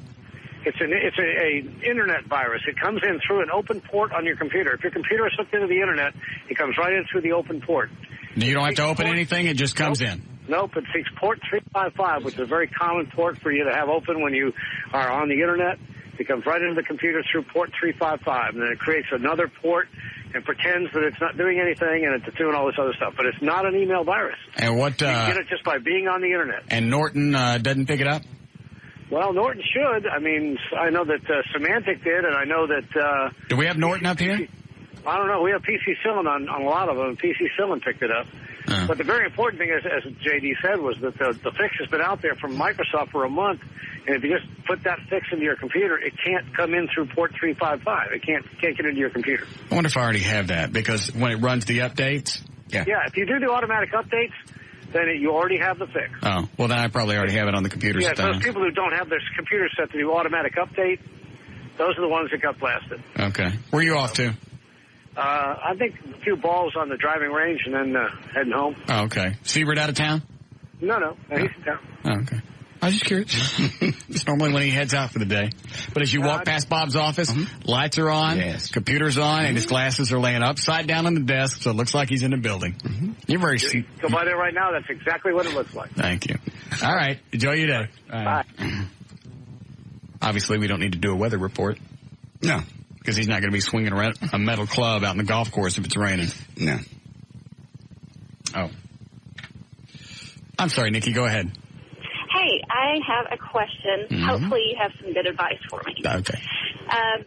It's a internet virus. It comes in through an open port on your computer. If your computer is hooked into the internet, it comes right in through the open port. You don't have to open anything? It just comes in? Nope. It takes port 355, which is a very common port for you to have open when you are on the internet. It comes right into the computer through port 355, and then it creates another port and pretends that it's not doing anything and it's doing all this other stuff. But it's not an email virus. And what? You can get it just by being on the internet. And Norton doesn't pick it up? Well, Norton should. I mean, I know that Symantec did, and I know that... Do we have Norton up here? I don't know. We have PC Cillin on a lot of them. PC Cillin picked it up. But the very important thing, as J.D. said, was that the fix has been out there from Microsoft for a month, and if you just put that fix into your computer, it can't come in through port 355. It can't get into your computer. I wonder if I already have that, because when it runs the updates... Yeah, if you do the automatic updates, then you already have the fix. Oh, well, then I probably already have it on the computer. Yeah, those people who don't have their computer set to do automatic update, those are the ones that got blasted. Okay. Where are you off to? I think a few balls on the driving range and then heading home. Oh, okay. Seabird out of town? No, he's in town. Oh, okay. I was just curious. It's normally when he heads out for the day. But as you walk past Bob's office, lights are on, computer's on, and his glasses are laying upside down on the desk, so it looks like he's in the building. You're very... Go by there right now. That's exactly what it looks like. Thank you. All right. Enjoy your day. Bye. Obviously, we don't need to do a weather report. No. Because he's not going to be swinging around a metal club out in the golf course if it's raining. No. Oh. I'm sorry, Nikki. Go ahead. Hey, I have a question. Hopefully you have some good advice for me. Okay.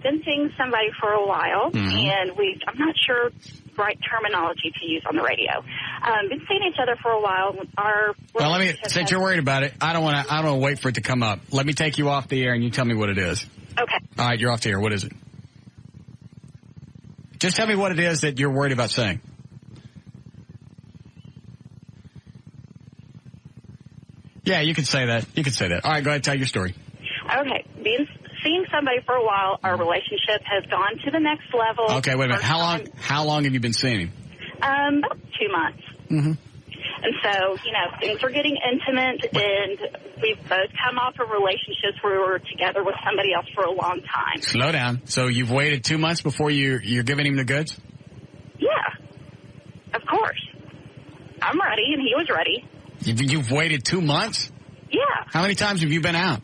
Been seeing somebody for a while, and I'm not sure right terminology to use on the radio. Been seeing each other for a while. Well, since you're worried about it, I don't want to wait for it to come up. Let me take you off the air and you tell me what it is. Okay. All right, you're off the air. What is it? Just tell me what it is that you're worried about saying. Yeah, you can say that. You can say that. All right, go ahead, tell your story. Okay. Seeing somebody for a while, our relationship has gone to the next level. Okay, wait a minute. How long have you been seeing him? About 2 months. And so, things were getting intimate, and we've both come off of relationships where we were together with somebody else for a long time. Slow down. So you've waited 2 months before you're giving him the goods? Yeah. Of course. I'm ready, and he was ready. You've waited 2 months? Yeah. How many times have you been out?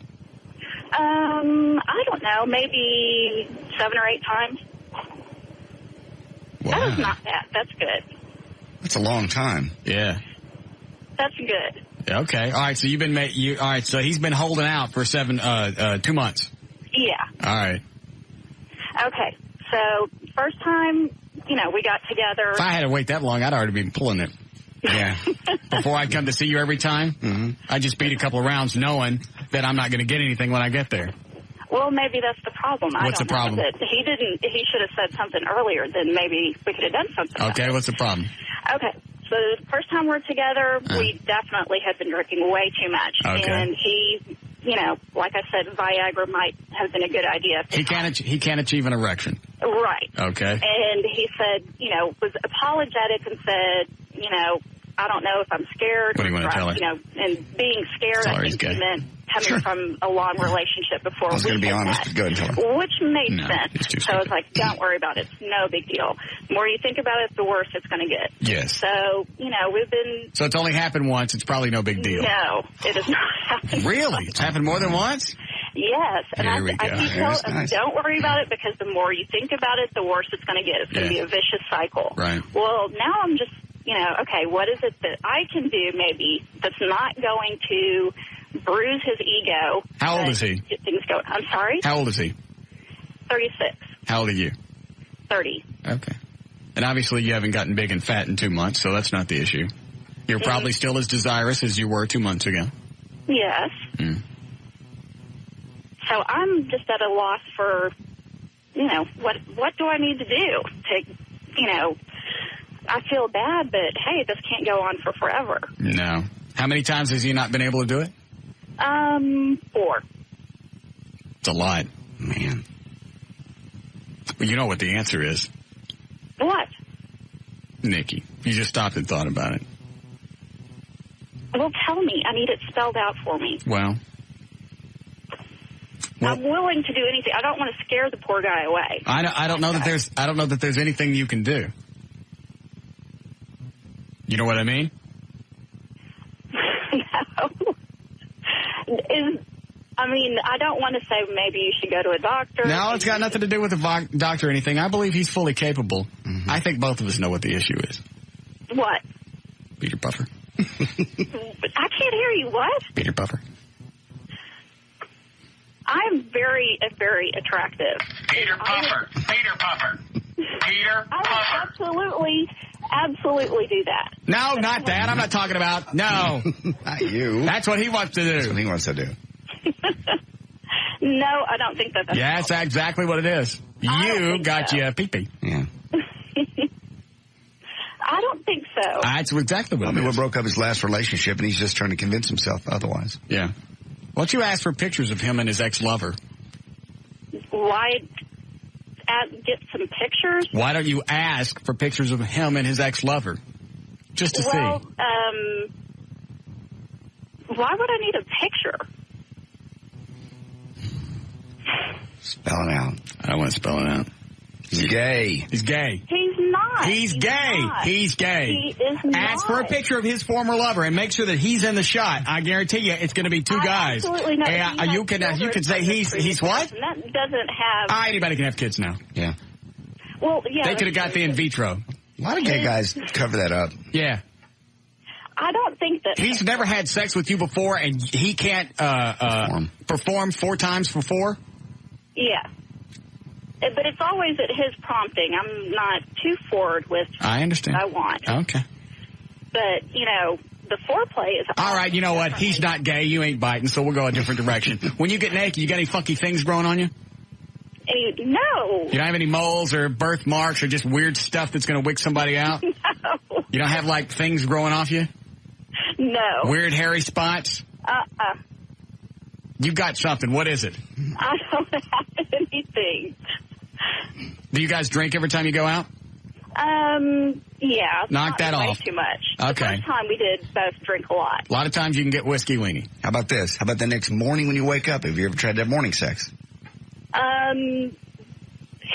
I don't know, maybe 7 or 8 times. Wow. That was not bad. That's good. That's a long time. Yeah. That's good. Okay. All right. So all right. So he's been holding out for 2 months. Yeah. All right. Okay. So first time, we got together. If I had to wait that long, I'd already been pulling it. Yeah. Before I come to see you every time, I just beat a couple of rounds knowing that I'm not going to get anything when I get there. Well, Well, maybe that's the problem. What's the problem? He should have said something earlier, then maybe we could have done something. Okay, what's the problem? Okay, so the first time we're together, we definitely had been drinking way too much. Okay. And he, like I said, Viagra might have been a good idea. He can't achieve an erection. Right. Okay. And he said, was apologetic and said, I don't know if I'm scared. What do you want to tell her? And being scared, I think he meant coming from a long relationship before. I was going to be honest. Go ahead and tell her. Which made sense. So I was like, don't worry about it. It's no big deal. The more you think about it, the worse it's going to get. Yes. So, we've been... So it's only happened once. It's probably no big deal. No, it has not happened. Really? It's happened more than once? Yes. And Here we go. I keep telling him, don't worry about it, because the more you think about it, the worse it's going to get. It's going to be a vicious cycle. Right. Well, now I'm just... okay, what is it that I can do maybe that's not going to bruise his ego? How old is he? Get things going. I'm sorry? How old is he? 36. How old are you? 30. Okay. And obviously you haven't gotten big and fat in 2 months, so that's not the issue. You're probably still as desirous as you were 2 months ago. Yes. So I'm just at a loss for, what do I need to do to, I feel bad, but hey, this can't go on for forever. No. How many times has he not been able to do it? 4. It's a lot. Man. Well, you know what the answer is. What? Nikki, you just stopped and thought about it. Well, tell me. I need it spelled out for me. Well, I'm willing to do anything. I don't want to scare the poor guy away. I don't know that there's anything you can do. You know what I mean? No. I don't want to say maybe you should go to a doctor. No, it's got nothing to do with a doctor or anything. I believe he's fully capable. I think both of us know what the issue is. What? Peter Puffer. I can't hear you. What? Peter Puffer. I'm very, very attractive. Peter Puffer. Peter Puffer. Peter Puffer. I would absolutely do that. No, not that. I'm not talking about. No. Not you. That's what he wants to do. That's what he wants to do. No, I don't think that's... Yeah, that's exactly what it is. You got you a pee-pee. Yeah. I don't think so. That's exactly what it is. We broke up his last relationship, and he's just trying to convince himself otherwise. Yeah. Why don't you ask for pictures of him and his ex-lover? Why get some pictures? Why don't you ask for pictures of him and his ex-lover? Just to see. Why would I need a picture? Spell it out. I don't want to spell it out. He's gay. He's gay. He's not. He's gay. Not. He's gay. He is not. Ask for a picture of his former lover and make sure that he's in the shot. I guarantee you it's going to be two guys. Absolutely not. And you can say he's what? That doesn't have... Anybody can have kids now. Yeah. Well, yeah. They could have got the in vitro. A lot of gay guys cover that up. Yeah. I don't think that... He's never had sex with you before, and he can't perform 4 times for 4? Yeah. But it's always at his prompting. I'm not too forward with I understand. what I want. Okay. But, the foreplay is... All right, you know what? He's not gay. You ain't biting, so we'll go a different direction. When you get naked, you got any funky things growing on you? No. You don't have any moles or birthmarks or just weird stuff that's going to wick somebody out? No. You don't have, things growing off you? No. Weird hairy spots? You got something. What is it? I don't have anything. Do you guys drink every time you go out? Yeah. Knock that off. Way too much. Okay. The first time we did both drink a lot. A lot of times you can get whiskey weenie. How about this? How about the next morning when you wake up? Have you ever tried to have morning sex?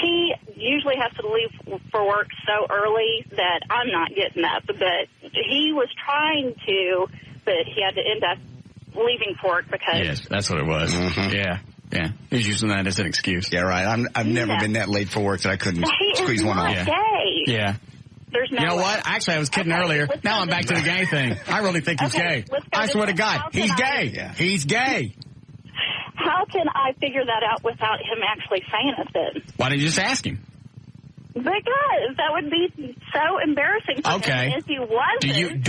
He usually has to leave for work so early that I'm not getting up. But he was trying to, but he had to end up leaving for work because... Yes, that's what it was. Mm-hmm. Yeah. Yeah, he was using that as an excuse. Yeah, right. I've never been that late for work that I couldn't squeeze one off. Gay. Yeah. There's no You know way. what? Actually, I was kidding earlier. Now I'm back to the gay thing. I really think he's gay. I swear to God, he's gay. Yeah. He's gay. How can I figure that out without him actually saying it then? Why didn't you just ask him? Because that would be so embarrassing for him if he wasn't.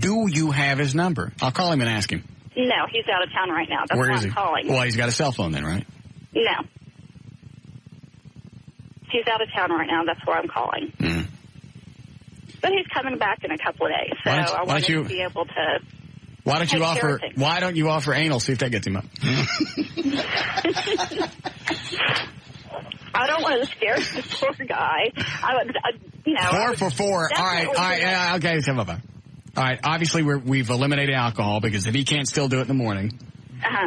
Do you have his number? I'll call him and ask him. No, he's out of town right now. That's Where why is he? I'm calling. Well, he's got a cell phone then, right? No. He's out of town right now. That's why I'm calling. Mm. But he's coming back in a couple of days, so I wanted to be able to. Why don't you offer anal? See if that gets him up. I don't want to scare the poor guy. Four for four. All right. Yeah, okay. All right. Obviously, we've eliminated alcohol because if he can't still do it in the morning,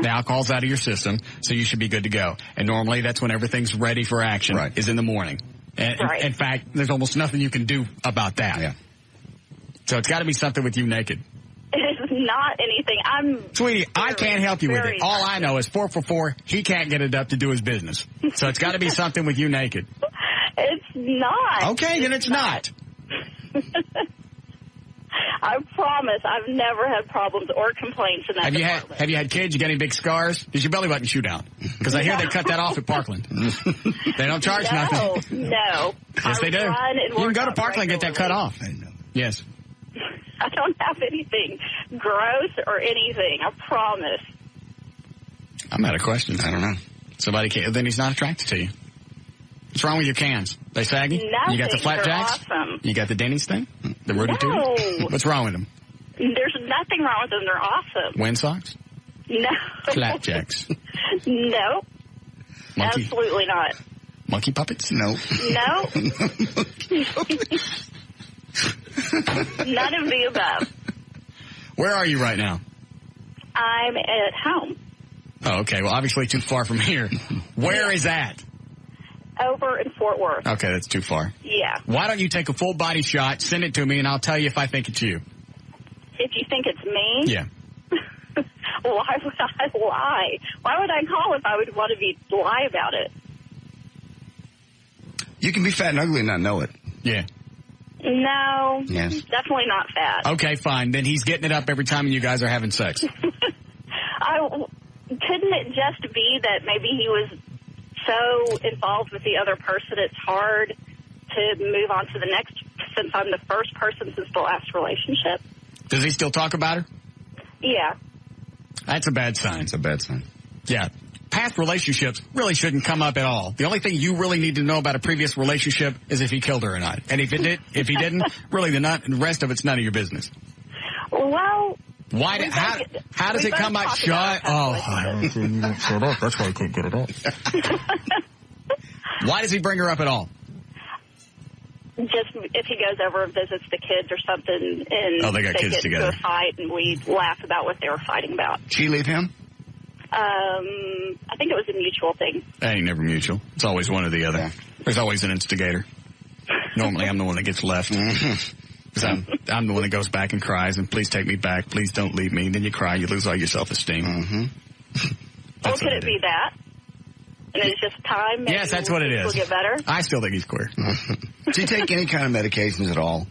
the alcohol's out of your system, so you should be good to go. And normally, that's when everything's ready for action. Is in the morning. And, in fact, there's almost nothing you can do about that. Yeah. So it's got to be something with you naked. It's not anything. Sweetie, I can't help you with it. All I know is 4 for 4, he can't get it up to do his business. So it's got to be something with you naked. It's not. Okay, then it's not. I promise I've never had problems or complaints in that department. Have you had kids? You got any big scars? Is your belly button shoot out? Because I hear they cut that off at Parkland. They don't charge nothing. No. Yes, they do. You can go to Parkland and get that cut off. I know. Yes. I don't have anything gross or anything. I promise. I'm out of questions. I don't know. Somebody can't. Then he's not attracted to you. What's wrong with your cans? They saggy? Nothing. You got the flapjacks? They're awesome. You got the Denny's thing? The Rudy Tooty? No. What's wrong with them? There's nothing wrong with them. They're awesome. Wind socks? No. Flapjacks? No. Monkey? Absolutely not. Monkey puppets? No. No. None of the above. Where are you right now? I'm at home. Oh, okay. Well, obviously too far from here. Where is that? Over in Fort Worth. Okay, that's too far. Yeah. Why don't you take a full body shot, send it to me, and I'll tell you if I think it's you. If you think it's me? Yeah. Why would I lie? Why would I call if I would want to lie about it? You can be fat and ugly and not know it. Yeah. No. Yes. Definitely not fat. Okay, fine. Then he's getting it up every time you guys are having sex. Couldn't it just be that maybe he was so involved with the other person it's hard to move on to the next, since I'm the first person since the last relationship? Does he still talk about her? Yeah. That's a bad sign. It's a bad sign. Yeah. Past relationships really shouldn't come up at all. The only thing you really need to know about a previous relationship is if he killed her or not. And if he didn't, really the rest of it's none of your business. Well, how does it come out? Shut up. Shut up. That's why I can't get it off. Why does he bring her up at all? Just if he goes over and visits the kids or something, and they got kids get together. into a fight, and we laugh about what they were fighting about. She leave him? I think it was a mutual thing. That ain't never mutual. It's always one or the other. Yeah. There's always an instigator. Normally, I'm the one that gets left. Because I'm the one that goes back and cries, and please take me back, please don't leave me. Then you cry, you lose all your self-esteem. Mm-hmm. Well, could it be that? And it's just time? Maybe yes, that's what it is. Will get better? I still think he's queer. Does he take any kind of medications at all?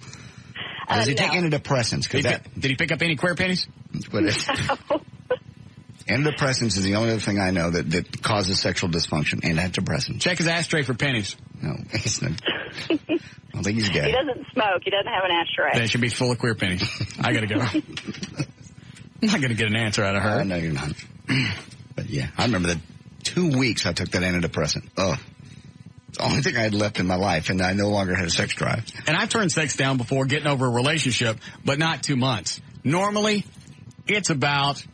Does he take antidepressants? Did he pick up any queer pennies? Antidepressants is the only other thing I know that causes sexual dysfunction. Antidepressants. Check his ashtray for pennies. No, he's not. I don't think he's gay. He doesn't smoke. He doesn't have an ashtray. Then it should be full of queer pennies. I gotta go. I'm not gonna get an answer out of her. No, you're not. But yeah, I remember the 2 weeks I took that antidepressant. Oh, it's the only thing I had left in my life, and I no longer had a sex drive. And I've turned sex down before getting over a relationship, but not 2 months. Normally, it's about,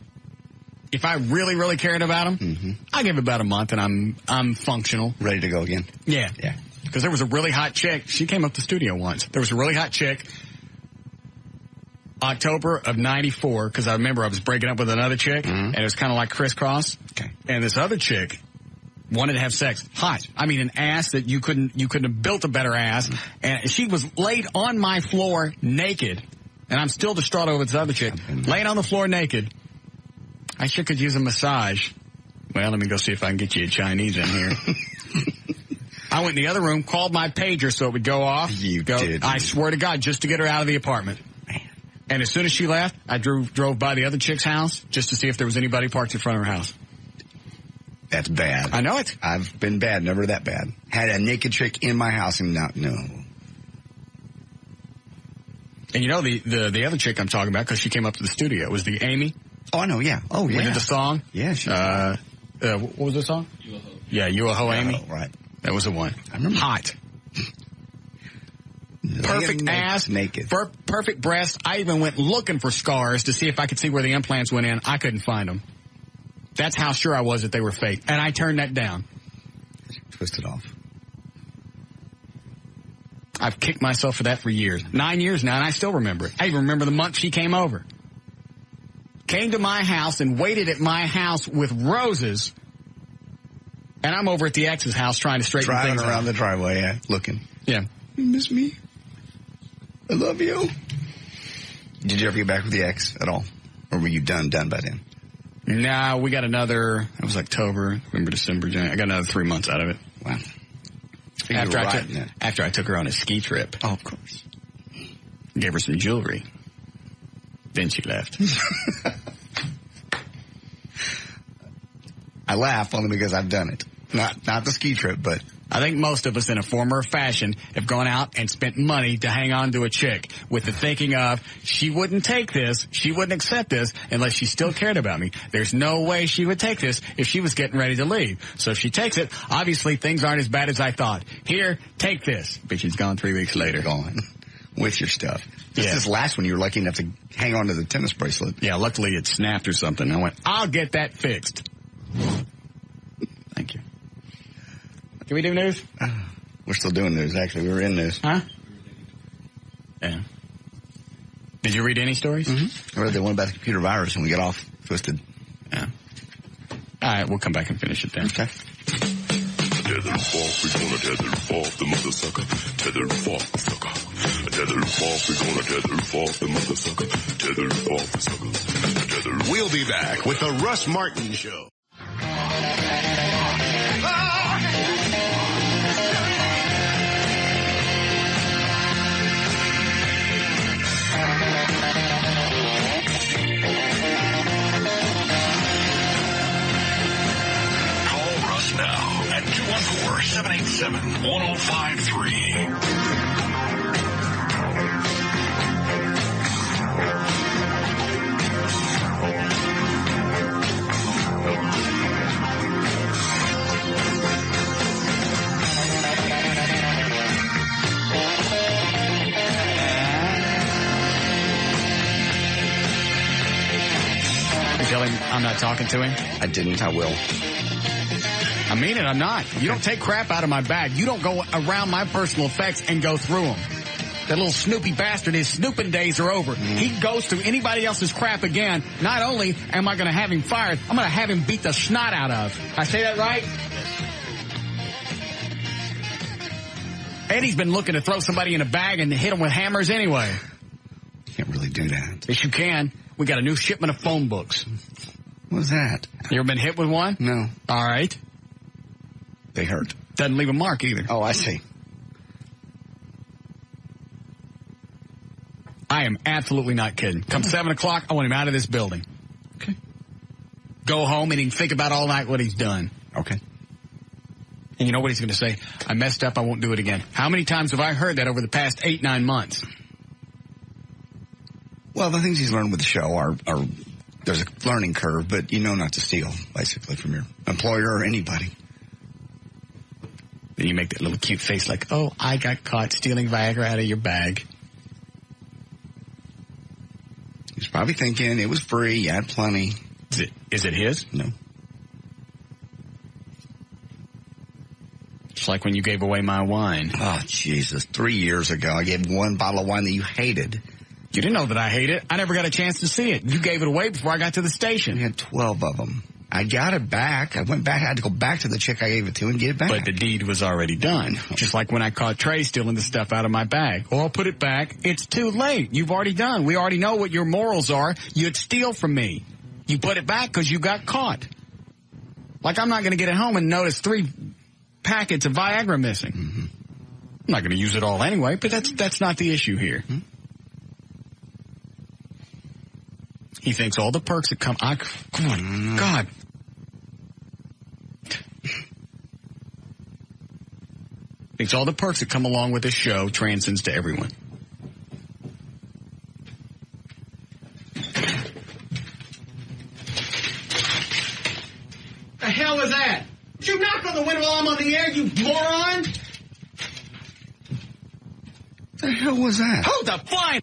if I really, really cared about him, I give it about a month, and I'm functional. Ready to go again? Yeah. Yeah. Because there was a really hot chick. She came up to the studio once. There was a really hot chick, October of 94, because I remember I was breaking up with another chick, and it was kind of like crisscross. Okay. And this other chick wanted to have sex. Hot. I mean, an ass that you couldn't have built a better ass. And she was laid on my floor naked. And I'm still distraught over this other chick. Laying on the floor naked. I sure could use a massage. Well, let me go see if I can get you a Chinese in here. I went in the other room, called my pager so it would go off. You did. I swear to God, just to get her out of the apartment. And as soon as she left, I drove by the other chick's house just to see if there was anybody parked in front of her house. That's bad. I know it. I've been bad, never that bad. Had a naked chick in my house and no. And you know the other chick I'm talking about, because she came up to the studio, was the Amy. Oh, I know, yeah. Oh, yeah. We did the song? Yeah, she what was the song? Yeah, You a Ho, Amy. Right. That was the one. I remember. Hot. Perfect ass, naked. Perfect breast. I even went looking for scars to see if I could see where the implants went in. I couldn't find them. That's how sure I was that they were fake. And I turned that down. Twisted off. I've kicked myself for that for years. 9 years now, and I still remember it. I even remember the month she came over. Came to my house and waited at my house with roses. And I'm over at the ex's house trying to straighten things out. Driving around the driveway, yeah, looking. Yeah. You miss me? I love you. Did you ever get back with the ex at all? Or were you done by then? Nah, we got another, it was October, November, December, January. I got another 3 months out of it. Wow. After I took her on a ski trip. Oh, of course. Gave her some jewelry. Then she left. I laugh only because I've done it. Not the ski trip, but I think most of us in a former fashion have gone out and spent money to hang on to a chick with the thinking of, she wouldn't take this, she wouldn't accept this unless she still cared about me. There's no way she would take this if she was getting ready to leave. So if she takes it, obviously things aren't as bad as I thought. Here, take this. But she's gone 3 weeks later. Gone. With your stuff. This last one, you were lucky enough to hang on to the tennis bracelet. Yeah, luckily it snapped or something. I went, I'll get that fixed. Thank you. Can we do news? We're still doing news, actually. We were in news. Huh? Yeah. Did you read any stories? Mm-hmm. I read the one about the computer virus and we got off twisted. Yeah. All right, we'll come back and finish it then. Okay. Tether off, we gonna tether off the mother sucker. Tether off the sucker. Tether off, we gonna tether off the mother sucker. Tether off the sucker. Tether. We'll be back with the Russ Martin Show. Now at 214-787-1053. You tell him I'm not talking to him? I didn't. I will. I mean it, I'm not. You don't take crap out of my bag. You don't go around my personal effects and go through them. That little Snoopy bastard, his snooping days are over. He goes through anybody else's crap again. Not only am I going to have him fired, I'm going to have him beat the snot out of. I say that right? Eddie's been looking to throw somebody in a bag and hit him with hammers anyway. Can't really do that. Yes, you can. We got a new shipment of phone books. What's that? You ever been hit with one? No. All right. They hurt. Doesn't leave a mark either. Oh, I see. I am absolutely not kidding. Come 7 o'clock, I want him out of this building. Okay. Go home and he can think about all night what he's done. Okay. And you know what he's going to say? I messed up, I won't do it again. How many times have I heard that over the past 8-9 months? Well, the things he's learned with the show are there's a learning curve, but you know not to steal, basically, from your employer or anybody. Then you make that little cute face like, oh, I got caught stealing Viagra out of your bag. He's probably thinking it was free, you had plenty. Is it his? No. It's like when you gave away my wine. Oh, Jesus. 3 years ago, I gave one bottle of wine that you hated. You didn't know that I hate it. I never got a chance to see it. You gave it away before I got to the station. We had 12 of them. I got it back. I went back. I had to go back to the chick I gave it to and get it back. But the deed was already done. Just like when I caught Trey stealing the stuff out of my bag. Oh, I'll put it back. It's too late. You've already done. We already know what your morals are. You'd steal from me. You put it back because you got caught. Like I'm not going to get it home and notice 3 packets of Viagra missing. Mm-hmm. I'm not going to use it all anyway, but that's not the issue here. Mm-hmm. He thinks all the perks that come... God. Thinks all the perks that come along with this show transcends to everyone. the air, you moron! What the hell was that? Who the flying?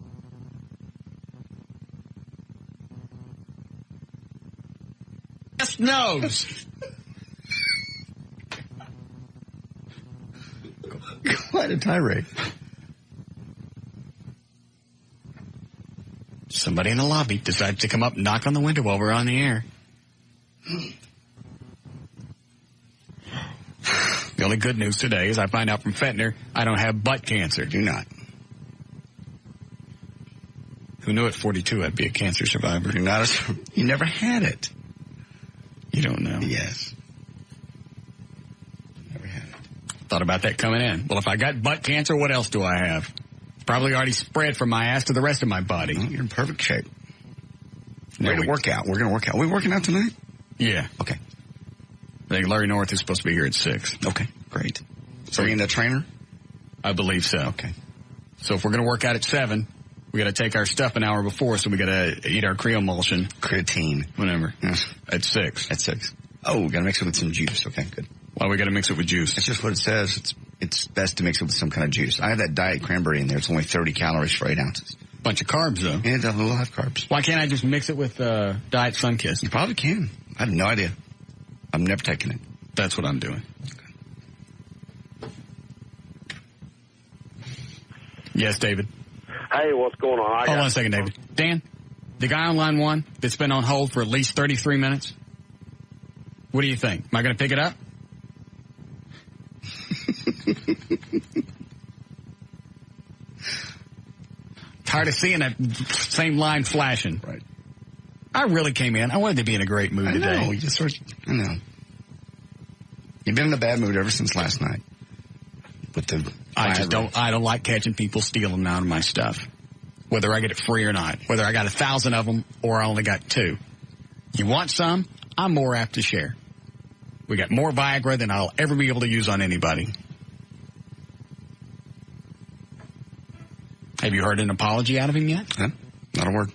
Knows. Quite a tirade. Somebody in the lobby decides to come up and knock on the window while we're on the air. The only good news today is I find out from Fentner I don't have butt cancer. Do not. Who knew at 42 I'd be a cancer survivor? You're not. You never had it. You don't know. Yes. Never had it. Thought about that coming in. Well, if I got butt cancer, what else do I have? Probably already spread from my ass to the rest of my body. Well, you're in perfect shape. No, We're going to work out. We're going to work out. Are we working out tonight? Yeah. Okay. I think Larry North is supposed to be here at 6. Okay, great. So we in a trainer? I believe so. Okay. So if we're going to work out at 7, we got to take our stuff an hour before, so we got to eat our creamulsion. Creatine. Whatever. Yes. At 6. At 6. Oh, we got to mix it with some juice. Okay, good. Why we got to mix it with juice? That's just what it says. It's best to mix it with some kind of juice. I have that diet cranberry in there. It's only 30 calories for 8 ounces. Bunch of carbs, though. Yeah, it does a lot of carbs. Why can't I just mix it with Diet Sunkist? You probably can. I have no idea. I've never taken it. That's what I'm doing. Okay. Yes, David. Hey, what's going on? Hold on a second, David. Dan, the guy on line 1 that's been on hold for at least 33 minutes, what do you think? Am I going to pick it up? Tired of seeing that same line flashing. Right. I really came in. I wanted to be in a great mood today. I know. You've been in a bad mood ever since last night. With the I don't like catching people stealing out of my stuff. Whether I get it free or not. Whether I got 1,000 of them or I only got 2. You want some? I'm more apt to share. We got more Viagra than I'll ever be able to use on anybody. Have you heard an apology out of him yet? Huh? Not a word.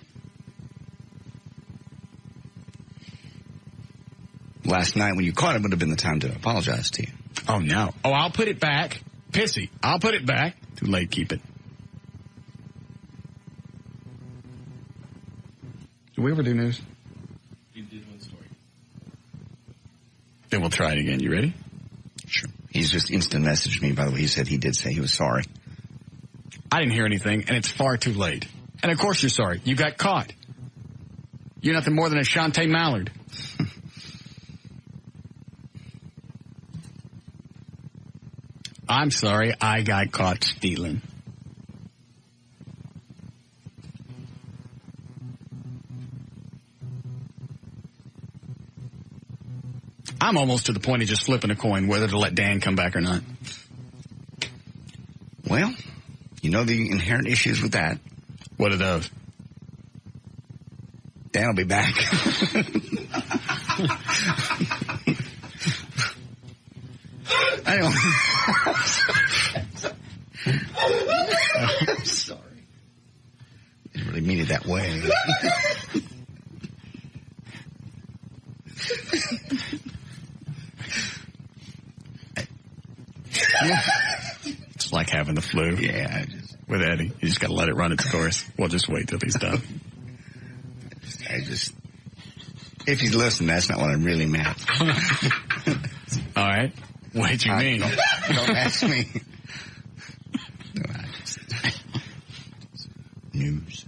Last night when you caught him would have been the time to apologize to you. Oh, no. Oh, I'll put it back. Pissy. I'll put it back. Too late. Keep it. Did we ever do news? You did one story. Then we'll try it again. You ready? Sure. He's just instant messaged me, by the way. He said he did say he was sorry. I didn't hear anything, and it's far too late. And of course you're sorry. You got caught. You're nothing more than a Shantae Mallard. I'm sorry, I got caught stealing. I'm almost to the point of just flipping a coin whether to let Dan come back or not. Well, you know the inherent issues with that. What are those? Dan will be back. Anyway. I'm sorry. Didn't really mean it that way. It's like having the flu. Yeah. With Eddie. You just got to let it run its course. We'll just wait till he's done. If he's listening, that's not what I really meant. All right. What did you mean? Don't ask me. No, news.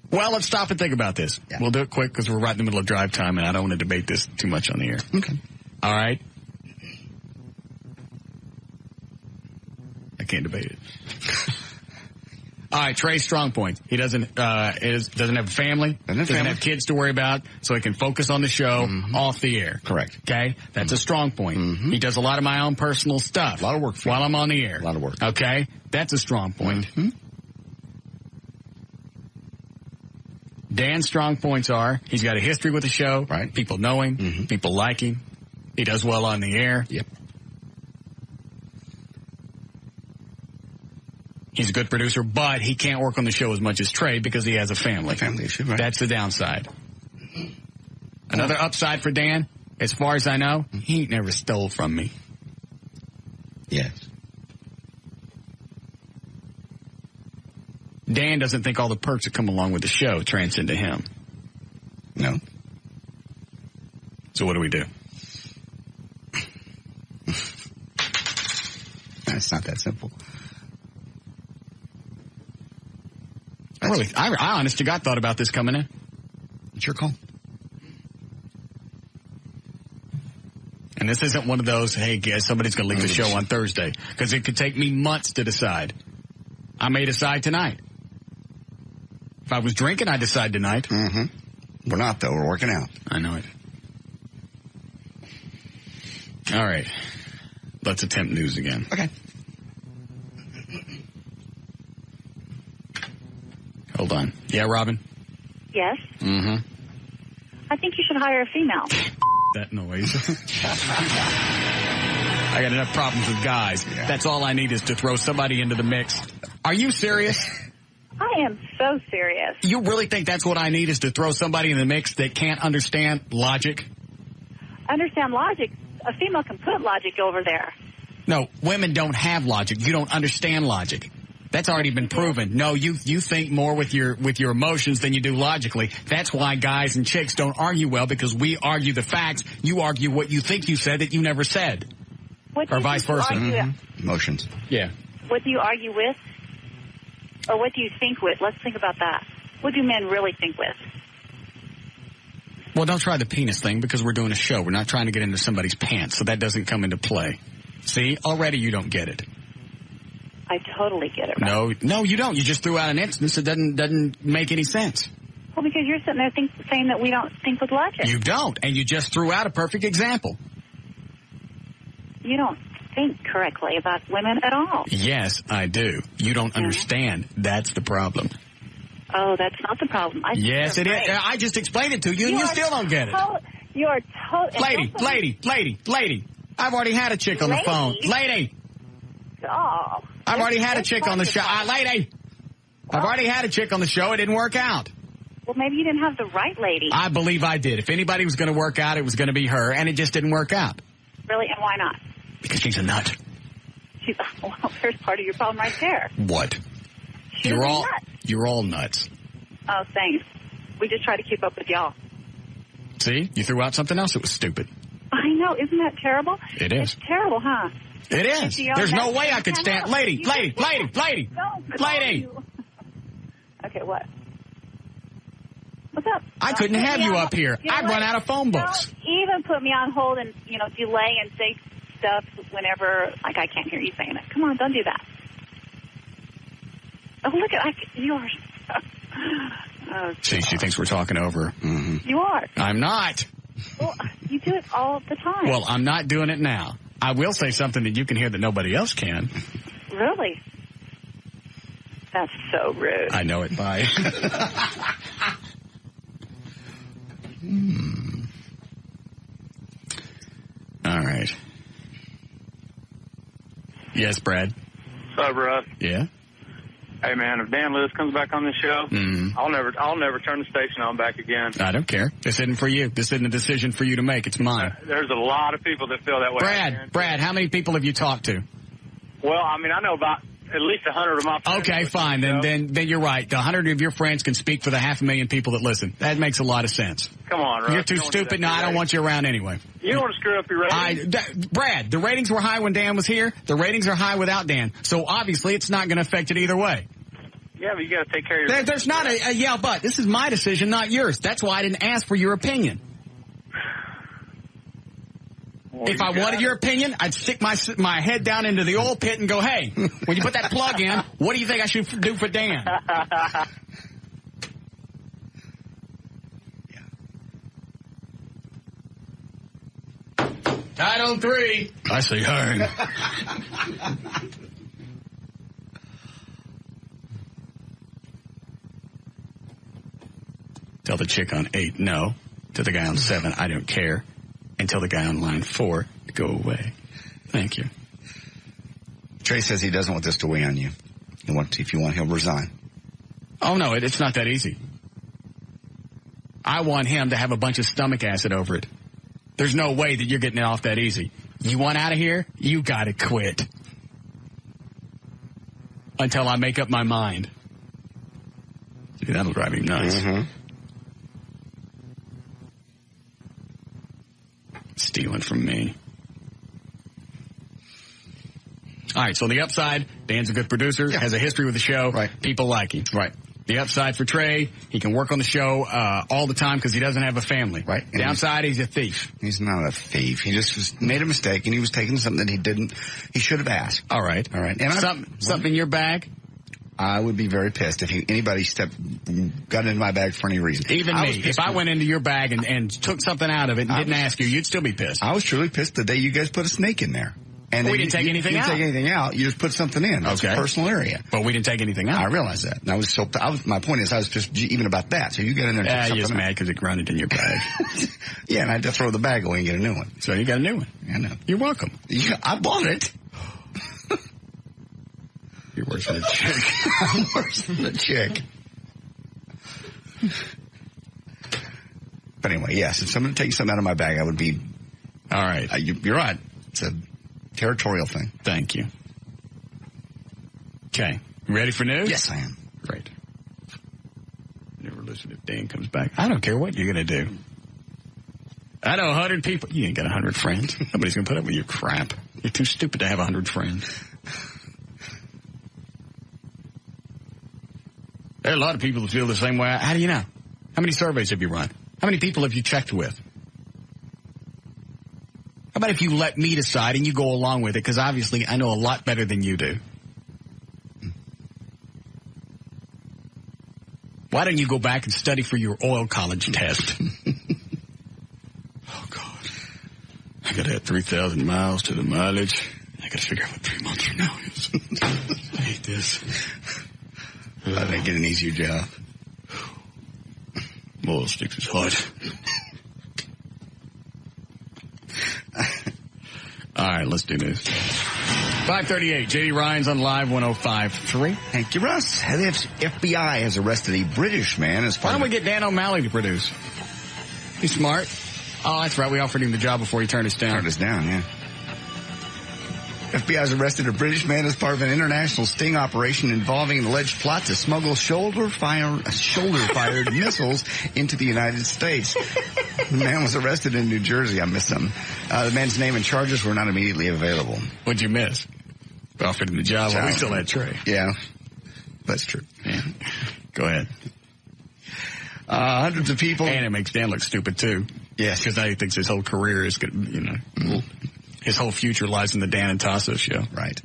Well, let's stop and think about this. Yeah. We'll do it quick because we're right in the middle of drive time, and I don't want to debate this too much on the air. Okay. All right. I can't debate it. All right, Trey's strong point. He doesn't have a family, doesn't have kids to worry about, so he can focus on the show off the air. Correct. Okay? That's a strong point. He does a lot of my own personal stuff. A lot of work for while I'm on the air. A lot of work. Okay? That's a strong point. Dan's strong points are he's got a history with the show. Right. People know him. People like him. He does well on the air. Yep. He's a good producer, but he can't work on the show as much as Trey because he has a family. Family issue, right? That's the downside. Another upside for Dan, as far as I know, he ain't never stole from me. Yes. Dan doesn't think all the perks that come along with the show transcend to him. No. So what do we do? It's not that simple. I honest to God thought about this coming in. It's your call. And this isn't one of those, hey, guys, somebody's going to leave the show on Thursday. Because it could take me months to decide. I may decide tonight. If I was drinking, I'd decide tonight. Mm-hmm. We're not, though. We're working out. I know it. All right. Let's attempt news again. Okay. Hold on. Yeah, Robin? Yes. Mm-hmm. I think you should hire a female. That noise. I got enough problems with guys. Yeah. That's all I need is to throw somebody into the mix. Are you serious? I am so serious. You really think that's what I need is to throw somebody in the mix that can't understand logic? Understand logic? A female can put logic over there. No, women don't have logic. You don't understand logic. That's already been proven. No, you think more with your emotions than you do logically. That's why guys and chicks don't argue well, because we argue the facts. You argue what you think you said that you never said. Or vice versa. Emotions. Yeah. What do you argue with? Or what do you think with? Let's think about that. What do men really think with? Well, don't try the penis thing because we're doing a show. We're not trying to get into somebody's pants, so that doesn't come into play. See? Already you don't get it. I totally get it. Right? No, you don't. You just threw out an instance that doesn't make any sense. Well, because you're sitting there saying that we don't think with logic. You don't, and you just threw out a perfect example. You don't think correctly about women at all. Yes, I do. You don't understand. That's the problem. Oh, that's not the problem. Yes, it is. I just explained it to you, and you still don't get it. You are totally... Lady. I've already had a chick on the phone. Lady. Oh. I've already had a chick on the show. Lady. I've already had a chick on the show. It didn't work out. Well, maybe you didn't have the right lady. I believe I did. If anybody was going to work out, it was going to be her, and it just didn't work out. Really? And why not? Because she's a nut. Well, there's part of your problem right there. What? You're all nuts. Oh, thanks. We just try to keep up with y'all. See? You threw out something else that was stupid. I know. Isn't that terrible? It is. It's terrible, huh? It is. There's no way I could stand... Lady. Okay, what? What's up? I couldn't have you up here. I'd run out of phone books. Don't even put me on hold and, delay and say stuff whenever, I can't hear you saying it. Come on, don't do that. Oh, look at... you are... Oh, see, she thinks we're talking over. Mm-hmm. You are. I'm not. Well, you do it all the time. Well, I'm not doing it now. I will say something that you can hear that nobody else can. Really? That's so rude. I know it. Bye. All right. Yes, Brad. What's up, Russ? Yeah? Hey, man, if Dan Lewis comes back on this show, I'll never turn the station on back again. I don't care. This isn't for you. This isn't a decision for you to make. It's mine. There's a lot of people that feel that way. Brad, how many people have you talked to? Well, I know about at least 100 of my friends. Okay, fine. Then you're right. The 100 of your friends can speak for the 500,000 people that listen. That makes a lot of sense. Come on, Russ. You're too stupid. No, I don't want you around anyway. You don't want to screw up your ratings? Brad, the ratings were high when Dan was here. The ratings are high without Dan. So obviously it's not going to affect it either way. Yeah, but you got to take care of your... There's not a yeah, but. This is my decision, not yours. That's why I didn't ask for your opinion. Well, if I wanted your opinion, I'd stick my head down into the oil pit and go, hey, when you put that plug in, what do you think I should do for Dan? Title 3. I say hang. Tell the chick on 8, no. Tell the guy on 7, I don't care. And tell the guy on line 4, go away. Thank you. Trey says he doesn't want this to weigh on you. If you want, he'll resign. Oh, no, it's not that easy. I want him to have a bunch of stomach acid over it. There's no way that you're getting it off that easy. You want out of here? You got to quit. Until I make up my mind. See, that'll drive him nuts. Mm-hmm. Stealing from me. All right, so on the upside, Dan's a good producer, has a history with the show. Right. People like him. Right. The upside for Trey, he can work on the show all the time because he doesn't have a family. Right. And downside, he's a thief. He's not a thief. He just made a mistake, and he was taking something that he should have asked. All right. And something in your bag? I would be very pissed if anybody got into my bag for any reason. Even me. If I went into your bag and took something out of it and didn't ask you, you'd still be pissed. I was truly pissed the day you guys put a snake in there. And we didn't take anything out. You didn't take anything out. You just put something in. That's a personal area. But we didn't take anything out. I realize that. And my point is, I was pissed even about that. So you got in there and took something you're just out. mad because it grunted in your bag. Yeah, and I had to throw the bag away and get a new one. So you got a new one. I know. You're welcome. Yeah, I bought it. You're worse than a chick. I'm worse than a chick. But anyway, yes, if someone takes something out of my bag, I would be... All right. You're right. It's a territorial thing. Thank you. Okay. Ready for news? Yes, I am. Great. Never listen if Dan comes back. I don't care what you're going to do. I know 100 people. You ain't got 100 friends. Nobody's going to put up with your crap. You're too stupid to have 100 friends. There are a lot of people that feel the same way. How do you know? How many surveys have you run? How many people have you checked with? How about if you let me decide and you go along with it? Because obviously I know a lot better than you do. Why don't you go back and study for your oil college test? Oh, God. I got to add 3,000 miles to the mileage. I got to figure out what 3 months from now is. I hate this. I didn't get an easier job. Oil sticks is hot. All right, let's do this. 538, J.D. Ryan's on Live 105.3. Thank you, Russ. The FBI has arrested a British man as part Why don't we get Dan O'Malley to produce? He's smart. Oh, that's right. We offered him the job before he turned us down. Turned us down, yeah. FBI has arrested a British man as part of an international sting operation involving an alleged plot to smuggle shoulder-fired missiles into the United States. The man was arrested in New Jersey. I missed something. The man's name and charges were not immediately available. What'd you miss? We offered him the job. Well, we still had Trey. Yeah, that's true. Yeah. Go ahead. Hundreds of people. And it makes Dan look stupid, too. Yes. Because now he thinks his whole career is good, his whole future lies in the Dan and Tasso show. Right.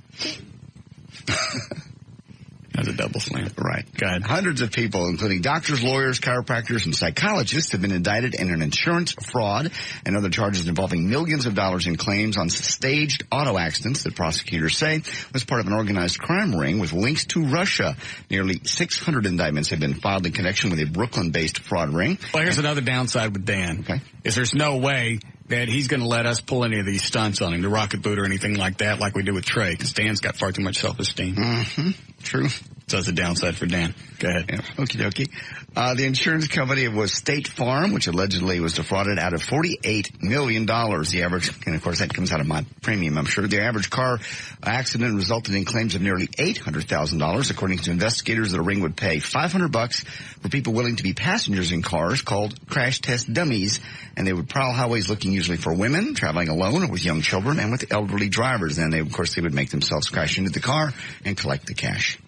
That's a double slam. Right. Go ahead. Hundreds of people, including doctors, lawyers, chiropractors, and psychologists, have been indicted in an insurance fraud and other charges involving millions of dollars in claims on staged auto accidents that prosecutors say was part of an organized crime ring with links to Russia. Nearly 600 indictments have been filed in connection with a Brooklyn-based fraud ring. Well, here's another downside with Dan. Okay. Is there's no way that he's going to let us pull any of these stunts on him, the rocket boot or anything like that, like we do with Trey, because Dan's got far too much self-esteem. Mm-hmm. True. So that's a downside for Dan. Go ahead. Yeah. Okie dokie. The insurance company was State Farm, which allegedly was defrauded out of $48 million. The average, and of course that comes out of my premium, I'm sure. The average car accident resulted in claims of nearly $800,000. According to investigators, the ring would pay $500 for people willing to be passengers in cars called crash test dummies. And they would prowl highways looking usually for women, traveling alone or with young children, and with elderly drivers. And of course, they would make themselves crash into the car and collect the cash.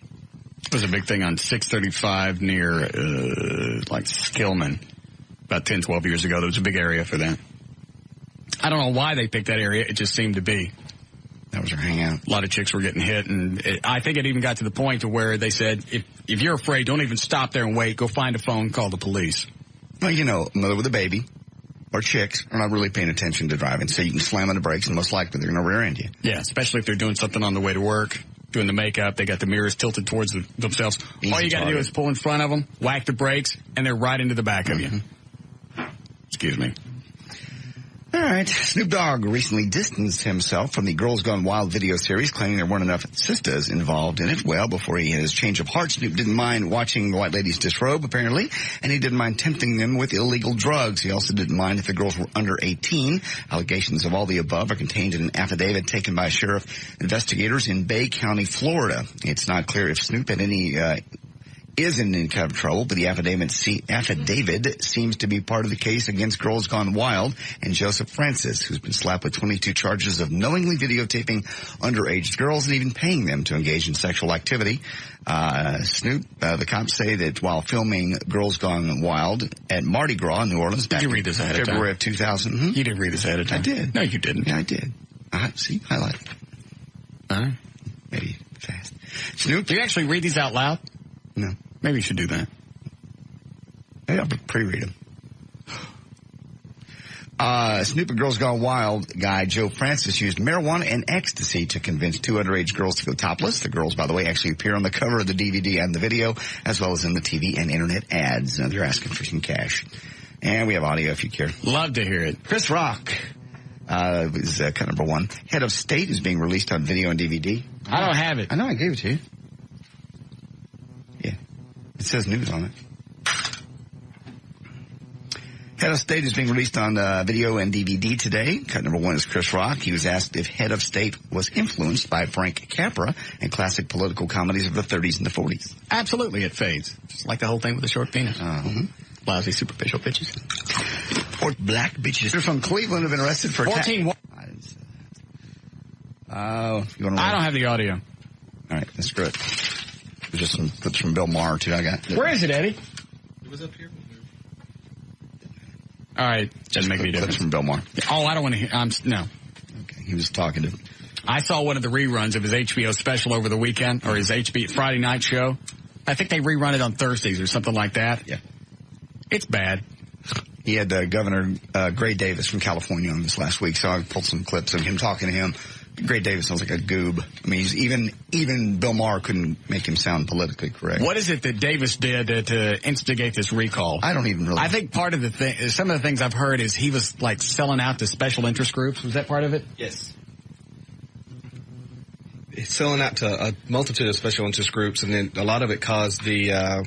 It was a big thing on 635 near, Skillman about 10, 12 years ago. There was a big area for that. I don't know why they picked that area. It just seemed to be. That was their hangout. A lot of chicks were getting hit, and I think it even got to the point to where they said, if you're afraid, don't even stop there and wait. Go find a phone, call the police. Well, a mother with a baby or chicks are not really paying attention to driving, so you can slam on the brakes, and most likely they're going to rear end you. Yeah, especially if they're doing something on the way to work. Doing the makeup, they got the mirrors tilted towards themselves. All you got to do is pull in front of them, whack the brakes, and they're right into the back of you. Excuse me. All right. Snoop Dogg recently distanced himself from the Girls Gone Wild video series, claiming there weren't enough sisters involved in it. Well, before he had his change of heart, Snoop didn't mind watching the white ladies disrobe, apparently, and he didn't mind tempting them with illegal drugs. He also didn't mind if the girls were under 18. Allegations of all the above are contained in an affidavit taken by sheriff investigators in Bay County, Florida. It's not clear if Snoop had is in any kind of trouble, but the affidavit seems to be part of the case against Girls Gone Wild and Joseph Francis, who's been slapped with 22 charges of knowingly videotaping underage girls and even paying them to engage in sexual activity. Snoop, the cops say that while filming Girls Gone Wild at Mardi Gras in New Orleans back in February of 2000. You didn't read this ahead of time. I did. No, you didn't. Yeah, I did. See, highlight. Maybe fast. Snoop, do you actually read these out loud? No. Maybe you should do that. Maybe I'll pre-read them. Snoop and Girls Gone Wild guy Joe Francis used marijuana and ecstasy to convince 2 underage girls to go topless. The girls, by the way, actually appear on the cover of the DVD and the video, as well as in the TV and internet ads. Now, they're asking for some cash. And we have audio if you care. Love to hear it. Chris Rock is cut number 1. Head of State is being released on video and DVD. I don't have it. I know, I gave it to you. It says news on it. Head of State is being released on video and DVD today. Cut number 1 is Chris Rock. He was asked if Head of State was influenced by Frank Capra and classic political comedies of the 30s and the 40s. Absolutely, it fades. Just like the whole thing with the short penis. Lousy superficial bitches. Or black bitches. They're from Cleveland have been arrested for 14. I didn't say that. I don't have the audio. All right, let's screw it. There's just some clips from Bill Maher, too. I got. Where is it, Eddie? It was up here. All right. Doesn't make any difference. From Bill Maher. Oh, I don't want to hear. No. Okay. He was talking to. I saw one of the reruns of his HBO special over the weekend, or his Friday night show. I think they rerun it on Thursdays or something like that. Yeah. It's bad. He had Governor Gray Davis from California on this last week, so I pulled some clips of him talking to him. Gray Davis sounds like a goob. I mean, even Bill Maher couldn't make him sound politically correct. What is it that Davis did to instigate this recall? I don't even really. I think part of the thing, some of the things I've heard is he was like selling out to special interest groups. Was that part of it? Yes. He's selling out to a multitude of special interest groups, and then a lot of it caused the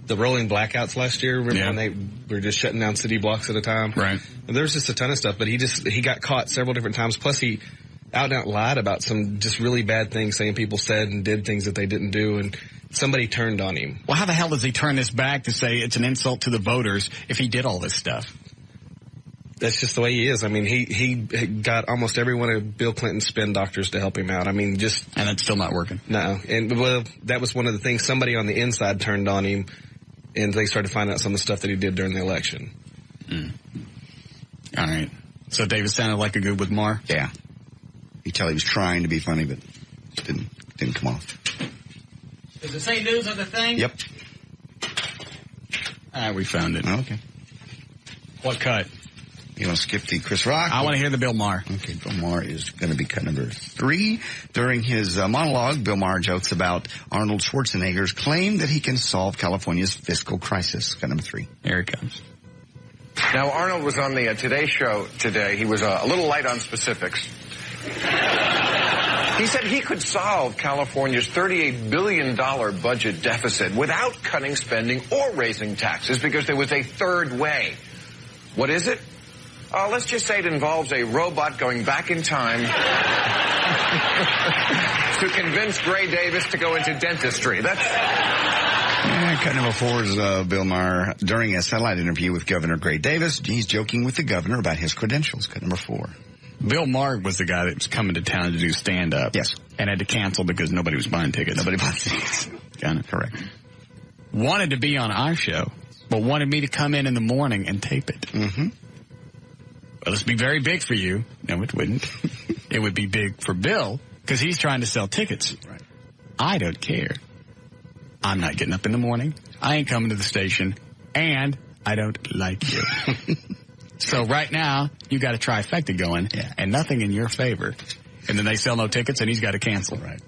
rolling blackouts last year. Remember when they were just shutting down city blocks at a time? Right. And there was just a ton of stuff, but he got caught several different times. Plus, he out and out lied about some just really bad things, saying people said and did things that they didn't do, and somebody turned on him. Well, how the hell does he turn this back to say it's an insult to the voters if he did all this stuff? That's just the way he is. I mean, he got almost every one of Bill Clinton's spin doctors to help him out. I mean, and it's still not working. No. And, well, that was one of the things. Somebody on the inside turned on him, and they started finding out some of the stuff that he did during the election. All right. So Davis sounded like a goob with Maher? Yeah. You tell he was trying to be funny, but it didn't come off. Does it say news on the thing? Yep. We found it. Okay. What cut? You want to skip the Chris Rock? I want to hear the Bill Maher. Okay, Bill Maher is going to be cut number 3. During his monologue, Bill Maher jokes about Arnold Schwarzenegger's claim that he can solve California's fiscal crisis. Cut number 3. Here it comes. Now, Arnold was on the Today Show today. He was a little light on specifics. He said he could solve California's $38 billion budget deficit without cutting spending or raising taxes because there was a third way. What is it? Let's just say it involves a robot going back in time to convince Gray Davis to go into dentistry. Cut number 4 is Bill Maher. During a satellite interview with Governor Gray Davis, he's joking with the governor about his credentials. Cut number 4. Bill Maher was the guy that was coming to town to do stand-up. Yes. And had to cancel because nobody was buying tickets. Nobody bought tickets. Got it. Correct. Wanted to be on our show, but wanted me to come in the morning and tape it. Mm-hmm. Well, this would be very big for you. No, it wouldn't. It would be big for Bill because he's trying to sell tickets. Right. I don't care. I'm not getting up in the morning. I ain't coming to the station. And I don't like you. So right now, you got a trifecta going, and nothing in your favor. And then they sell no tickets, and he's got to cancel. Right.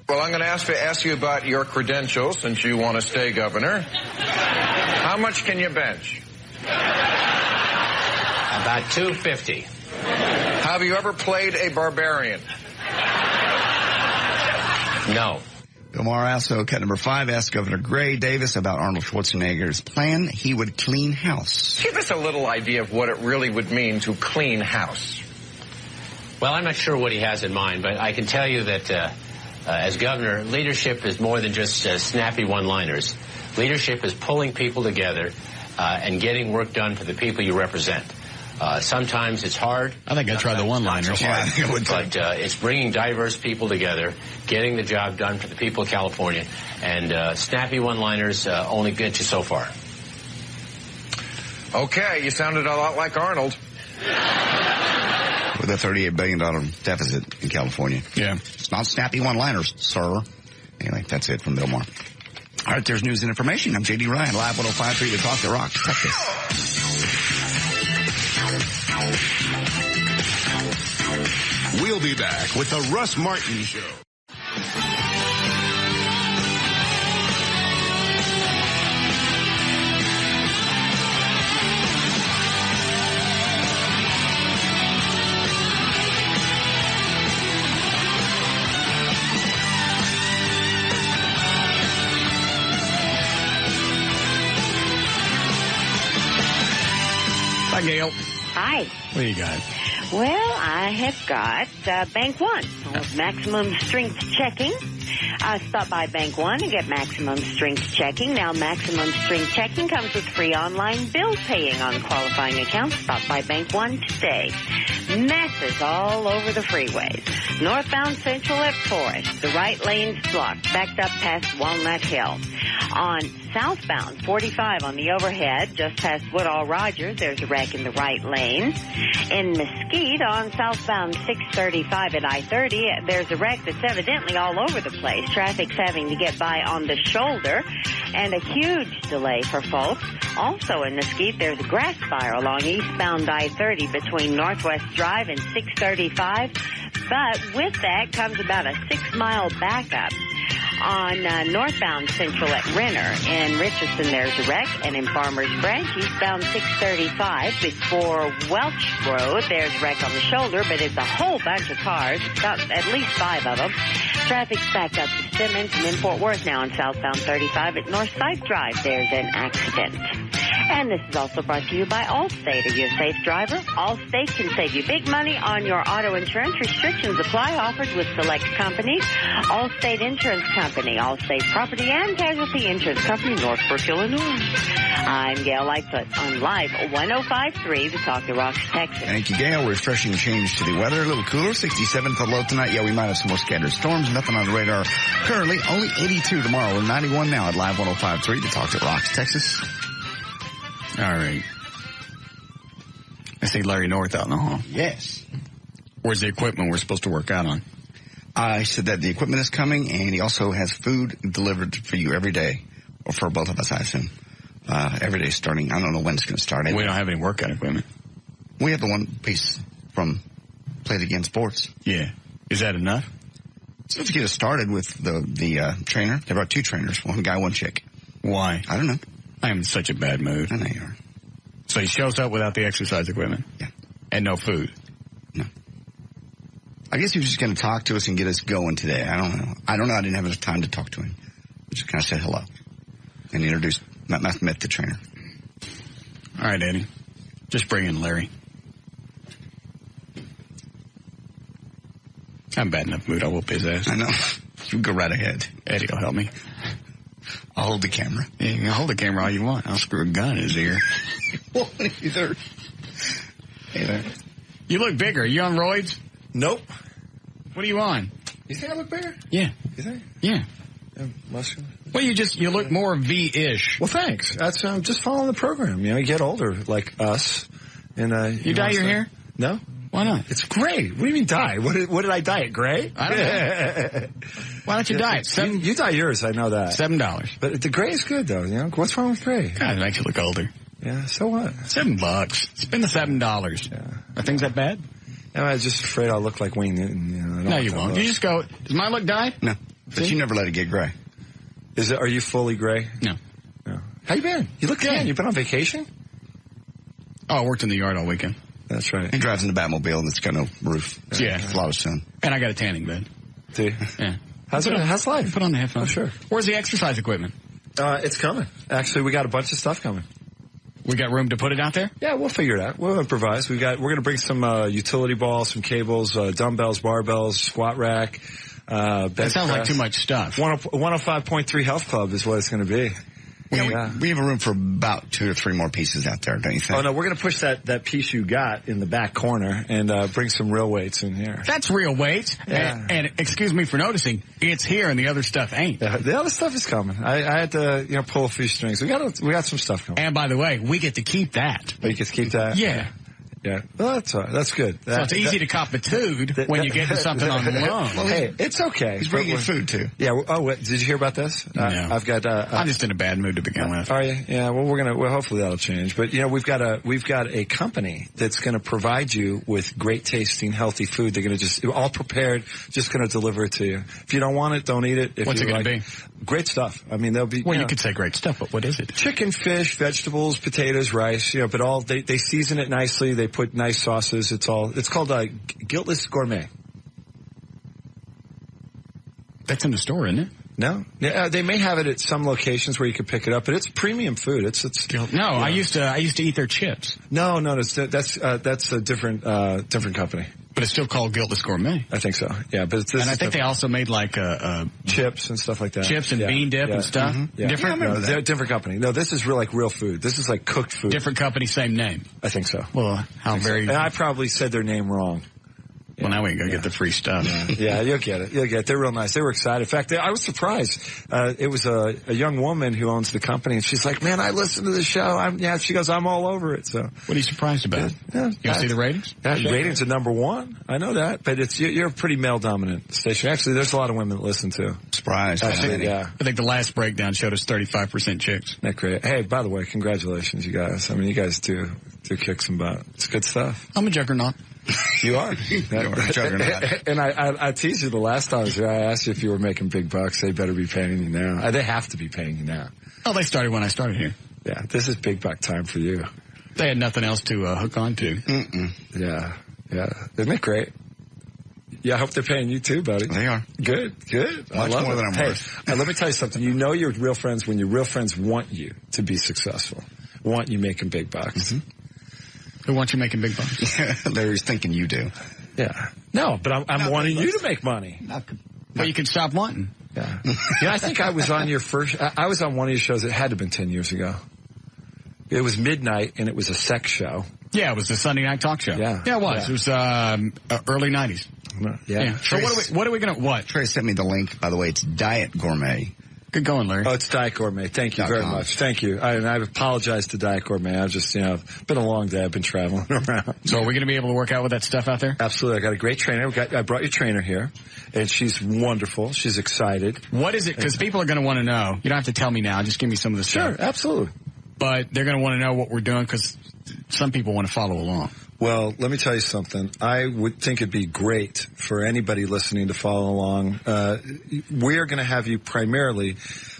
Well, I'm going to ask you about your credentials since you want to stay governor. How much can you bench? About 250. Have you ever played a barbarian? No. Bill Maher also, cut number 5, asked Governor Gray Davis about Arnold Schwarzenegger's plan. He would clean house. Give us a little idea of what it really would mean to clean house. Well, I'm not sure what he has in mind, but I can tell you that as governor, leadership is more than just snappy one-liners. Leadership is pulling people together and getting work done for the people you represent. Sometimes it's hard. I think I tried the one-liners. Yeah, but it's bringing diverse people together, getting the job done for the people of California, and snappy one-liners only get you so far. Okay, you sounded a lot like Arnold. With a $38 billion deficit in California. Yeah. It's not snappy one-liners, sir. Anyway, that's it from Bill Maher. All right, there's news and information. I'm J.D. Ryan, live 105.3 to Talk the Rock, Texas. We'll be back with the Russ Martin Show. Hi, Gail. Hi. What do you got? Well, I have got Bank One, maximum strength checking. Stop by Bank One and get maximum strength checking. Now, maximum strength checking comes with free online bill paying on qualifying accounts. Stop by Bank One today. Messes all over the freeways. Northbound Central at Forest, the right lane's blocked, backed up past Walnut Hill. On southbound 45 on the overhead, just past Woodall Rogers, there's a wreck in the right lane. In Mesquite on southbound 635 at I-30, there's a wreck that's evidently all over the place. Traffic's having to get by on the shoulder, and a huge delay for folks. Also in Mesquite, there's a grass fire along eastbound I-30 between Northwest Drive and 635. But with that comes about a 6-mile backup. On northbound Central at Renner. In Richardson, there's a wreck. And in Farmers Branch, eastbound 635 before Welch Road, there's a wreck on the shoulder, but it's a whole bunch of cars, about at least 5 of them. Traffic's backed up to Simmons and in Fort Worth now on southbound 35 at Northside Drive. There's an accident. And this is also brought to you by Allstate. Are you a safe driver? Allstate can save you big money on your auto insurance. Restrictions apply. Offered with select companies. Allstate Insurance Company, Allstate Property and Casualty Insurance Company, Northbrook, Illinois. I'm Gail Lightfoot on Live 105.3, the Talk the Rocks, Texas. Thank you, Gail. Refreshing change to the weather. A little cooler, 67 for the low tonight. Yeah, we might have some more scattered storms. Nothing on the radar currently. Only 82 tomorrow. We're 91 now at Live 105.3, the Talk the Rocks, Texas. All right. I see Larry North out in the hall. Yes. Where's the equipment we're supposed to work out on? I said that the equipment is coming, and he also has food delivered for you every day, or for both of us, I assume. Every day starting. I don't know when it's going to start. We don't have any workout equipment. We have the one piece from Play It Again Sports. Yeah. Is that enough? So to get us started with the trainer, they brought 2 trainers, one guy, one chick. Why? I don't know. I am in such a bad mood. I know you are. So he shows up without the exercise equipment? Yeah. And no food? No. I guess he was just going to talk to us and get us going today. I don't know. I didn't have enough time to talk to him. I just kind of said hello and met the trainer. All right, Eddie. Just bring in Larry. I'm in bad enough mood. I'll whoop his ass. I know. You go right ahead. Eddie will help me. I'll hold the camera. Yeah, you can hold the camera all you want. I'll screw a gun in his ear. Well, either. Hey there. You look bigger. Are you on roids? Nope. What are you on? You think I look bigger? Yeah. You think? Yeah. Muscular? Well, you look more V-ish. Well, thanks. That's just following the program. You get older like us. And you dye your hair? No. Why not? It's gray. What do you mean dye? What did I dye it? Gray? I don't know. Why don't you dye it? You dye yours. I know that. $7. But the gray is good though. What's wrong with gray? God, it makes you look older. Yeah. So what? $7. Spend the $7. Yeah. Are things that bad? No, I was just afraid I'll look like Wayne Newton. No, you won't. You just go. Does mine look dyed? No. But you never let it get gray. Are you fully gray? No. How you been? You look good. You been on vacation? Oh, I worked in the yard all weekend. That's right. He drives in the Batmobile and it's got no roof. Yeah. It's a lot of sun. And I got a tanning bed. Do you? Yeah. How's life? Put on the headphones. Oh, sure. Where's the exercise equipment? It's coming. Actually, we got a bunch of stuff coming. We got room to put it out there? Yeah, we'll figure it out. We'll improvise. We're going to bring some utility balls, some cables, dumbbells, barbells, squat rack. That sounds like too much stuff. 105.3 Health Club is what it's going to be. We have a room for about 2 or 3 more pieces out there, don't you think? Oh, no, we're going to push that piece you got in the back corner and bring some real weights in here. That's real weights. Yeah. And excuse me for noticing, it's here and the other stuff ain't. Yeah, the other stuff is coming. I had to pull a few strings. We got some stuff coming. And by the way, we get to keep that. Oh, you get to keep that? Yeah. Yeah, well, that's all right. That's good. So it's easy to cop a tude when you get to something on loan. Well, hey, it's okay. He's bringing food, too. Yeah. Did you hear about this? No. I've got. I'm just in a bad mood to begin with. Are you? Yeah. Well, hopefully that'll change. But we've got a company that's going to provide you with great tasting, healthy food. They're going to just all prepared, just going to deliver it to you. If you don't want it, don't eat it. What's it going to be? Great stuff. I mean, they'll be. Well, you could say great stuff, but what is it? Chicken, fish, vegetables, potatoes, rice. But all they season it nicely. They put nice sauces. It's called Guiltless Gourmet. That's in the store, isn't it? No, they may have it at some locations where you can pick it up, but it's premium food. It's no. I used to eat their chips. No, that's a different company. But it's still called Guiltless Gourmet. I think so. Yeah, but I think they also made like chips and stuff like that. Chips and bean dip and stuff. Mm-hmm. Yeah. Different. No, they're a different company. No, this is real food. This is like cooked food. Different company, same name. I think so. Well, how very. So. And I probably said their name wrong. Well, now we can go get the free stuff. Yeah, you'll get it. They're real nice. They were excited. In fact, I was surprised. It was a young woman who owns the company, and she's like, "Man, I listened to the show." She goes, "I'm all over it." So, what are you surprised about? Yeah, you see the ratings? Ratings are number 1. I know that, but you're a pretty male dominant station. Actually, there's a lot of women that listen to. Surprised. I think the last breakdown showed us 35% chicks. That's great. Hey, by the way, congratulations, you guys. I mean, you guys do kick some butt. It's good stuff. I'm a juggernaut. You are. And I teased you the last time I asked you if you were making big bucks. They better be paying you now. They have to be paying you now. Oh, they started when I started here. Yeah, this is big buck time for you. They had nothing else to hook on to. Yeah. Isn't it great? Yeah, I hope they're paying you too, buddy. They are. Good. Much more than I'm worth. Let me tell you something. You know your real friends when your real friends want you to be successful, want you making big bucks. Mm-hmm. Who wants you making big bucks? Larry's thinking you do. Yeah. No, but I'm wanting you to make money. But you can stop wanting. Yeah. I think I was on I was on one of your shows. It had to have been 10 years ago. It was midnight, and it was a sex show. Yeah, it was the Sunday night talk show. Yeah. Yeah, it was. Yeah. It was early 90s. Yeah. So what are we going to, Trey sent me the link, by the way. It's Diet Gourmet. Good going, Larry. Oh, it's Diet Gourmet. Thank you very much. Thank you. I apologize to Diet Gourmet. I've just, been a long day. I've been traveling around. So are we going to be able to work out with that stuff out there? Absolutely. I got a great trainer. I brought your trainer here, and she's wonderful. She's excited. What is it? Because people are going to want to know. You don't have to tell me now. Just give me some of the stuff. Sure, absolutely. But they're going to want to know what we're doing because some people want to follow along. Well, let me tell you something. I would think it'd be great for anybody listening to follow along. We are going to have you primarily.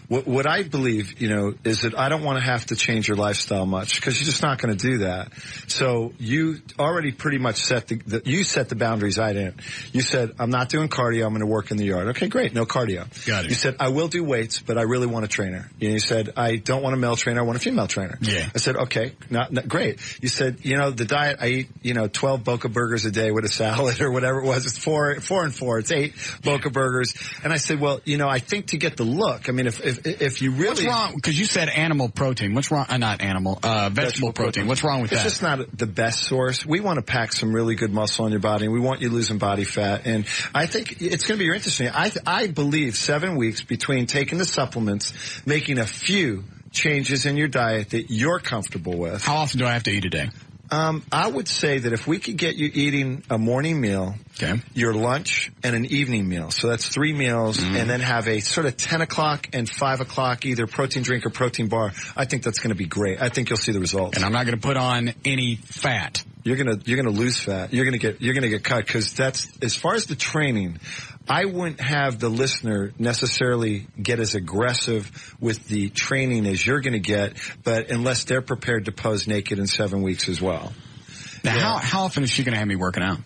What I believe, is that I don't want to have to change your lifestyle much because you're just not going to do that. So you already pretty much set the boundaries I didn't. You said, I'm not doing cardio. I'm going to work in the yard. Okay, great. No cardio. Got it. You said, I will do weights, but I really want a trainer. And you said, I don't want a male trainer. I want a female trainer. Yeah. I said, okay, not great. You said, the diet, I eat, 12 Boca burgers a day with a salad or whatever it was. It's 4 and 4. It's 8 Boca burgers. And I said, well, I think to get the look, I mean, if you really... What's wrong? Because you said animal protein. What's wrong? Not animal. Vegetable protein. What's wrong with that? It's just not the best source. We want to pack some really good muscle on your body, and we want you losing body fat. And I think it's going to be interesting. I believe 7 weeks between taking the supplements, making a few changes in your diet that you're comfortable with. How often do I have to eat a day? I would say that if we could get you eating a morning meal, your lunch, and an evening meal, so that's 3 meals, and then have a sort of 10 o'clock and 5 o'clock either protein drink or protein bar, I think that's going to be great. I think you'll see the results. And I'm not going to put on any fat. You're gonna lose fat. You're gonna get cut because that's as far as the training. I wouldn't have the listener necessarily get as aggressive with the training as you're going to get, but unless they're prepared to pose naked in 7 weeks as well. Now, how often is she going to have me working out?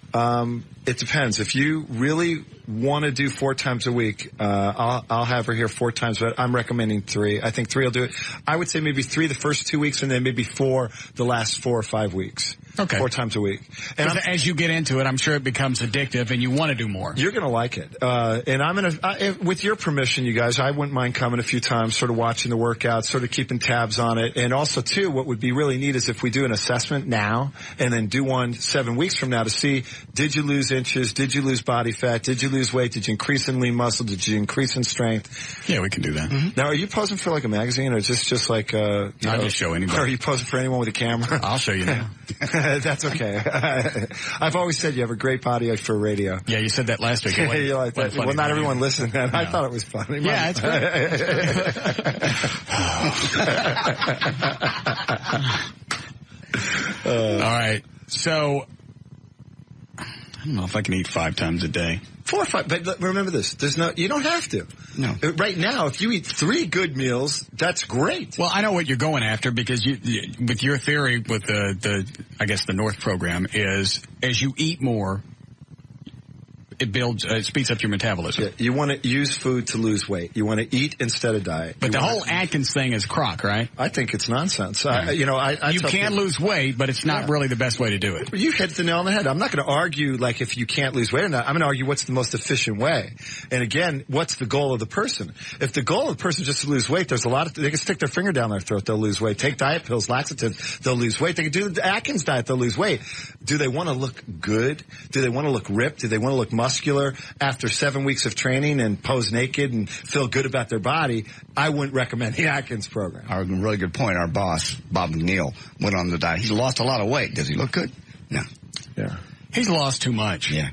It depends. If you really want to do 4 times a week, I'll have her here 4 times, but I'm recommending 3. I think 3 will do it. I would say maybe 3 the first 2 weeks and then maybe 4 the last 4 or 5 weeks. Okay. 4 times a week. And as you get into it, I'm sure it becomes addictive and you want to do more. You're going to like it. And I'm going to, with your permission, you guys, I wouldn't mind coming a few times, sort of watching the workout, sort of keeping tabs on it. And also, too, what would be really neat is if we do an assessment now and then do one 7 weeks from now to see, did you lose inches? Did you lose body fat? Did you lose weight? Did you increase in lean muscle? Did you increase in strength? Yeah, we can do that. Mm-hmm. Now, are you posing for like a magazine or is this just like, I'll just show anybody. Or are you posing for anyone with a camera? I'll show you now. That's okay. I've always said you have a great body for radio. Yeah, you said that last week. You like that. Well, not everyone listened then. No. I thought it was funny. Yeah, it's great. All right. So, I don't know if I can eat 5 times a day. 4 or 5, but remember this. You don't have to. No. Right now, if you eat 3 good meals, that's great. Well, I know what you're going after because with your theory with the North program is as you eat more, it speeds up your metabolism. Yeah, you want to use food to lose weight. You want to eat instead of diet. But the whole Atkins thing is crock, right? I think it's nonsense. Right. You can lose weight, but it's not really the best way to do it. You hit the nail on the head. I'm not going to argue like if you can't lose weight or not. I'm going to argue what's the most efficient way. And again, what's the goal of the person? If the goal of the person is just to lose weight, there's a lot of they can stick their finger down their throat, they'll lose weight. Take diet pills, laxatives, they'll lose weight. They can do the Atkins diet, they'll lose weight. Do they want to look good? Do they want to look ripped? Do they want to look muscular? After 7 weeks of training and pose naked and feel good about their body, I wouldn't recommend the Atkins program. A really good point. Our boss, Bob McNeil, went on the diet. He lost a lot of weight. Does he look good? No. Yeah. He's lost too much. Yeah.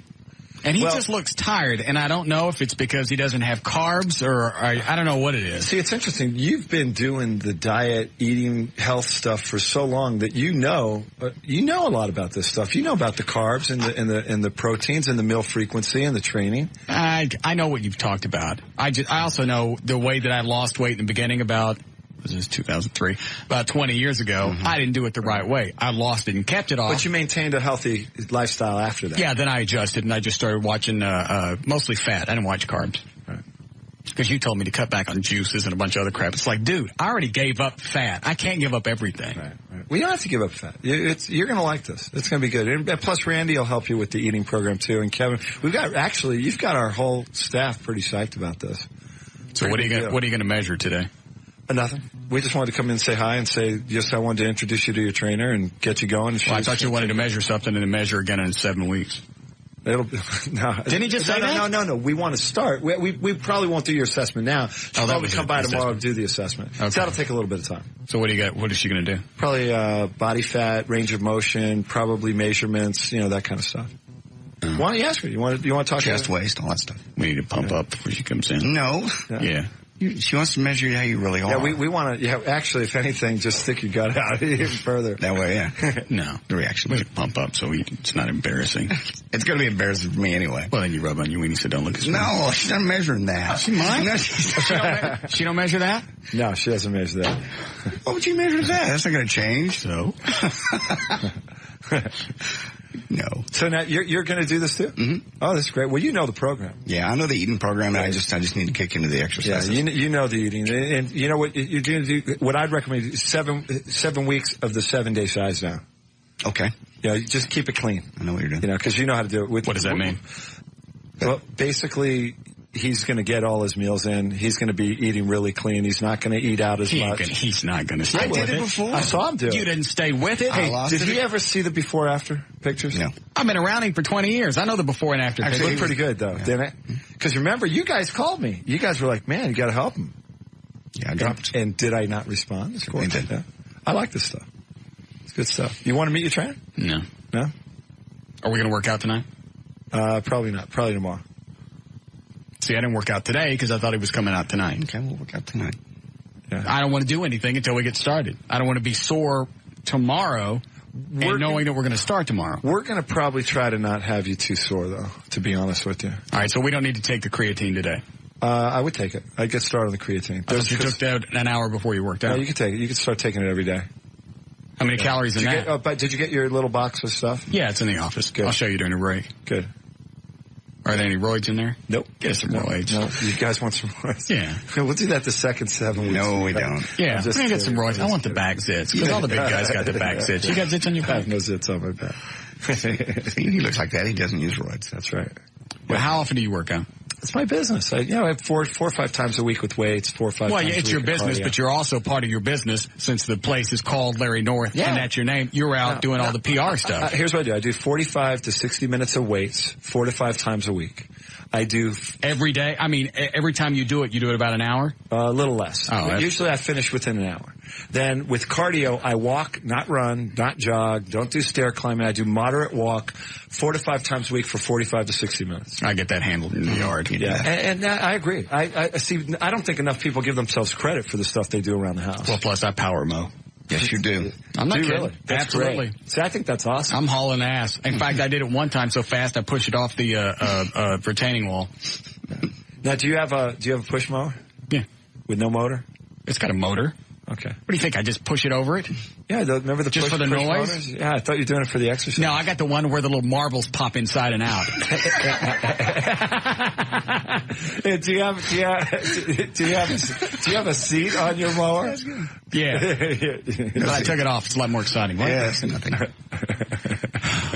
And he just looks tired, and I don't know if it's because he doesn't have carbs or I don't know what it is. See, it's interesting. You've been doing the diet, eating, health stuff for so long that you know a lot about this stuff. You know about the carbs and the proteins and the meal frequency and the training. I know what you've talked about. I also know the way that I lost weight in the beginning about. This is 2003, about 20 years ago. Mm-hmm. I didn't do it the right way. I lost it and kept it off. But you maintained a healthy lifestyle after that. Yeah, then I adjusted and I just started watching mostly fat. I didn't watch carbs. Because you told me to cut back on juices and a bunch of other crap. It's like, dude, I already gave up fat. I can't give up everything. Right. Well, you don't have to give up fat. You're going to like this. It's going to be good. And plus, Randy will help you with the eating program, too. And Kevin, you've got our whole staff pretty psyched about this. So what are you going to measure today? Nothing. We just wanted to come in and say hi and say, yes, I wanted to introduce you to your trainer and get you going. Well, I thought you wanted to measure something and then measure again in 7 weeks. No. Didn't he just say that? No. We want to start. We probably won't do your assessment now. She'll probably come by tomorrow and do the assessment. Okay. So that'll take a little bit of time. So what do you got? What is she going to do? Probably body fat, range of motion, probably measurements, that kind of stuff. Why don't you ask her? You want to talk chest, waist, all that stuff. We need to pump up before she comes in. No. Yeah. She wants to measure how you really are. Yeah, we want to, actually, if anything, just stick your gut out even further. That way, yeah. No. The reaction. We pump up so it's not embarrassing. It's going to be embarrassing for me anyway. Well, then you rub on your weenie so don't look as No, she's not measuring that. She might. No, she don't measure that? No, she doesn't measure that. What would you measure that? That's not going to change. So? No. So now you're going to do this too? Mm-hmm. Oh, that's great. Well, you know the program. Yeah, I know the eating program, and I just need to kick into the exercises. Yeah, you know the eating, and you know what you're going to do. What I'd recommend is 7 weeks of the 7-day size now. Okay. Yeah, just keep it clean. I know what you're doing. Because you know how to do it. What does that mean? Well, basically, he's going to get all his meals in. He's going to be eating really clean. He's not going to eat out as much. He's not going to stay with it. I did it before. I saw him do it. You didn't stay with it? Hey, did he ever see the before-after pictures? No. I've been around him for 20 years. I know the before and after pictures. It looked pretty good, though, didn't it? Because remember, you guys called me. You guys were like, man, you got to help him. Yeah, I dropped. And did I not respond? Of course. Did. Yeah. I like this stuff. It's good stuff. You want to meet your trainer? No. No? Are we going to work out tonight? Probably not. Probably tomorrow. See, I didn't work out today because I thought he was coming out tonight. Okay, we'll work out tonight. Yeah. I don't want to do anything until we get started. I don't want to be sore tomorrow and knowing that we're going to start tomorrow. We're going to probably try to not have you too sore, though, to be honest with you. All right, so we don't need to take the creatine today. I would take it. I'd get started on the creatine. I thought you took that an hour before you worked out. No, you could take it. You could start taking it every day. How many calories in that? But did you get your little box of stuff? Yeah, it's in the office. Good. I'll show you during the break. Good. Are there any roids in there? Nope. Get us some roids. No, you guys want some roids? Yeah. We'll do that the second 7 weeks. No, we don't. Yeah, we're going to get some roids. I want the back zits, because all the big guys got the back zits. You got zits on your I back? have no zits on my back. See, he looks like that. He doesn't use roids. That's right. Well, how often do you work out? It's my business. I have 4 or 5 times a week with weights, 4 or 5 Well, times yeah, a it's week your with business, cardio. but you're also part of your business since the place is called Larry North, and that's your name. You're out doing all the PR stuff. Here's what I do. I do 45 to 60 minutes of weights 4 to 5 times a week. I do every day. I mean, every time you do it about an hour? A little less. Oh, usually I finish within an hour. Then with cardio, I walk, not run, not jog, don't do stair climbing. I do moderate walk 4 to 5 times a week for 45 to 60 minutes. I get that handled in the yard. Yeah, and I agree. I see. I don't think enough people give themselves credit for the stuff they do around the house. Well, plus I power mow. Yes, you do. I'm not kidding. Really? That's Absolutely. Great. See, I think that's awesome. I'm hauling ass. In fact, I did it one time so fast I pushed it off the retaining wall. Now, do you have a push mower? Yeah. With no motor? It's got a motor. Okay. What do you think? I just push it over it? Yeah, remember the just push, for the noise? Motors? Yeah, I thought you were doing it for the exercise. No, I got the one where the little marbles pop inside and out. Do you have a seat on your mower? Yeah. But I took it off. It's a lot more exciting. What? Yeah, that's nothing.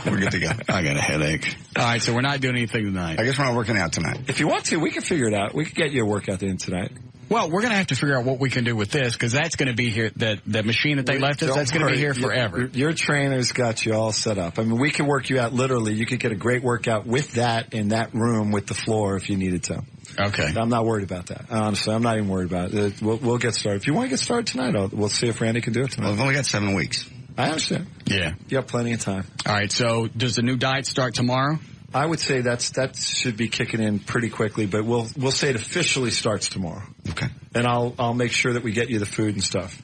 We're good to go. I got a headache. All right, so we're not doing anything tonight. I guess we're not working out tonight. If you want to, we can figure it out. We can get you a workout in tonight. Well, we're going to have to figure out what we can do with this, because that's going to be here, that machine that they left us, that's going to be here forever. Your trainer's got you all set up. I mean, we can work you out literally. You could get a great workout with that in that room with the floor if you needed to. Okay. I'm not worried about that. Honestly, I'm not even worried about it. We'll get started. If you want to get started tonight, we'll see if Randy can do it tonight. Well, we've only got 7 weeks. I understand. Yeah. You have plenty of time. All right, so does the new diet start tomorrow? I would say that should be kicking in pretty quickly, but we'll say it officially starts tomorrow. Okay. And I'll make sure that we get you the food and stuff.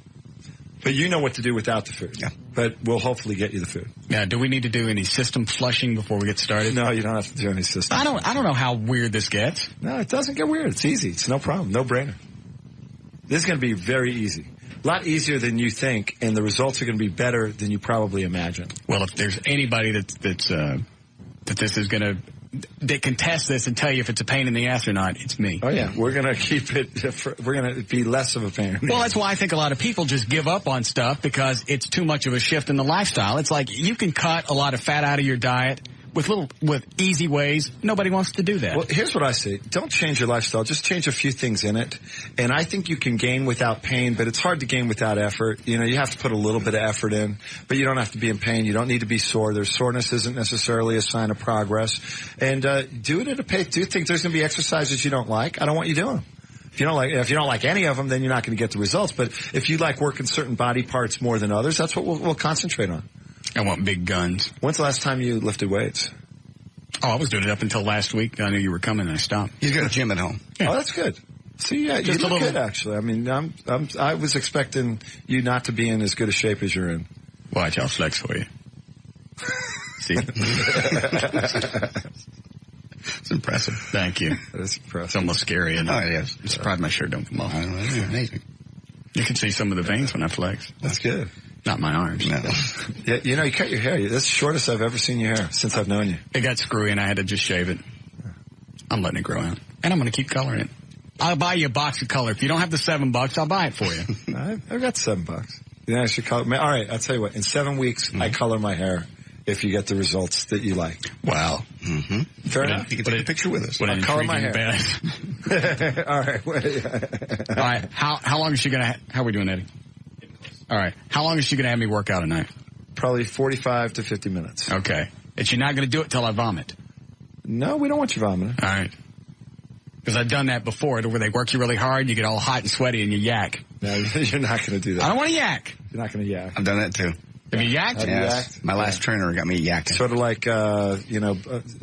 But you know what to do without the food. Yeah. But we'll hopefully get you the food. Yeah. Do we need to do any system flushing before we get started? No, you don't have to do any system. I don't know how weird this gets. No, it doesn't get weird. It's easy. It's no problem. No brainer. This is going to be very easy. A lot easier than you think, and the results are going to be better than you probably imagine. Well, if there's anybody that this is going to, that can test this and tell you if it's a pain in the ass or not, it's me. Oh yeah, we're going to keep it, we're going to be less of a pain. Well, that's why I think a lot of people just give up on stuff, because it's too much of a shift in the lifestyle. It's like you can cut a lot of fat out of your diet with easy ways. Nobody wants to do that. Well, here's what I say. Don't change your lifestyle. Just change a few things in it. And I think you can gain without pain, but it's hard to gain without effort. You know, you have to put a little bit of effort in, but you don't have to be in pain. You don't need to be sore. There's soreness isn't necessarily a sign of progress. And do it at a pace. Do think there's going to be exercises you don't like. I don't want you doing them. If you don't like any of them, then you're not going to get the results. But if you like working certain body parts more than others, that's what we'll concentrate on. I want big guns. When's the last time you lifted weights? Oh, I was doing it up until last week. I knew you were coming and I stopped. He's got a gym at home. Yeah. Oh, that's good. See, yeah, you look good, actually. I mean, I was expecting you not to be in as good a shape as you're in. Watch, I'll flex for you. See? It's impressive. Thank you. That's impressive. It's almost scary, isn't it? Oh, it is. I'm surprised my shirt don't come off. I don't know. Amazing. You can see some of the veins when I flex. That's good. Not my arms. No. Yeah, you know, you cut your hair. That's the shortest I've ever seen your hair since I've known you. It got screwy and I had to just shave it. I'm letting it grow out. And I'm going to keep coloring it. I'll buy you a box of color. If you don't have the $7, I'll buy it for you. I've got $7. Yeah, I should color. All right, I'll tell you what. In 7 weeks, I color my hair if you get the results that you like. Wow. Mm-hmm. Fair enough. You can take a picture with us. I'll color my hair. All right. All right. How long is she going to how are we doing, Eddie? All right. How long is she going to have me work out a night? Probably 45 to 50 minutes. Okay. And she's not going to do it till I vomit? No, we don't want you vomiting. All right. Because I've done that before, where they work you really hard, you get all hot and sweaty, and you yak. No, you're not going to do that. I don't want to yak. You're not going to yak. I've done that too. Have you yacked? Yes. My last trainer got me yakking. Sort of like,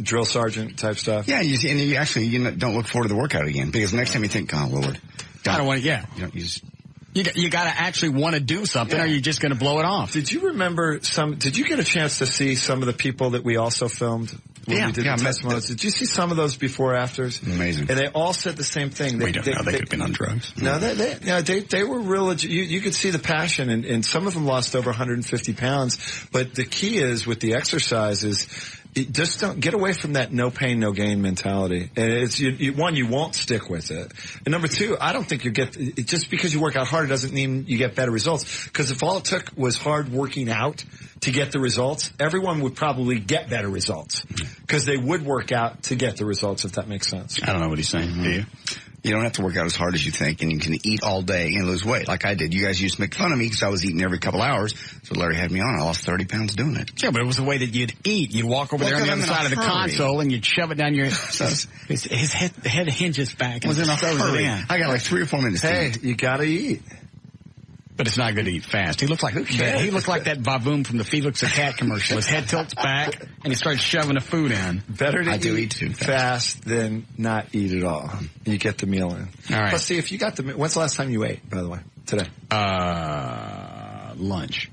drill sergeant type stuff. Yeah, you see, and you actually don't look forward to the workout again, because next time you think, oh, Lord. I don't want to, yeah. You got to actually want to do something, or you're just going to blow it off. Did you remember did you get a chance to see some of the people that we also filmed when we did the testimonials. Did you see some of those before afters? Amazing. And they all said the same thing. We don't know. They could have been on drugs. No, they were real. You could see the passion, and some of them lost over 150 pounds. But the key is with the exercise is just don't get away from that no pain, no gain mentality. And it's one, you won't stick with it. And number two, I don't think just because you work out harder doesn't mean you get better results. Because if all it took was hard working out to get the results, everyone would probably get better results. Because they would work out to get the results, if that makes sense. I don't know what he's saying. Do you? You don't have to work out as hard as you think, and you can eat all day and lose weight, like I did. You guys used to make fun of me because I was eating every couple hours, so Larry had me on. I lost 30 pounds doing it. Yeah, but it was the way that you'd eat. You'd walk over there on the other side of the console, and you'd shove it down your... His head hinges back. Was in a hurry. I got like 3 or 4 minutes to eat. You gotta eat. But it's not good to eat fast. He looked like that Vavoom from the Felix the Cat commercial. His head tilts back, and he starts shoving the food in. Better to eat too fast than not eat at all. You get the meal in. All right. Let's see if you got when's the last time you ate, by the way? Today? Lunch.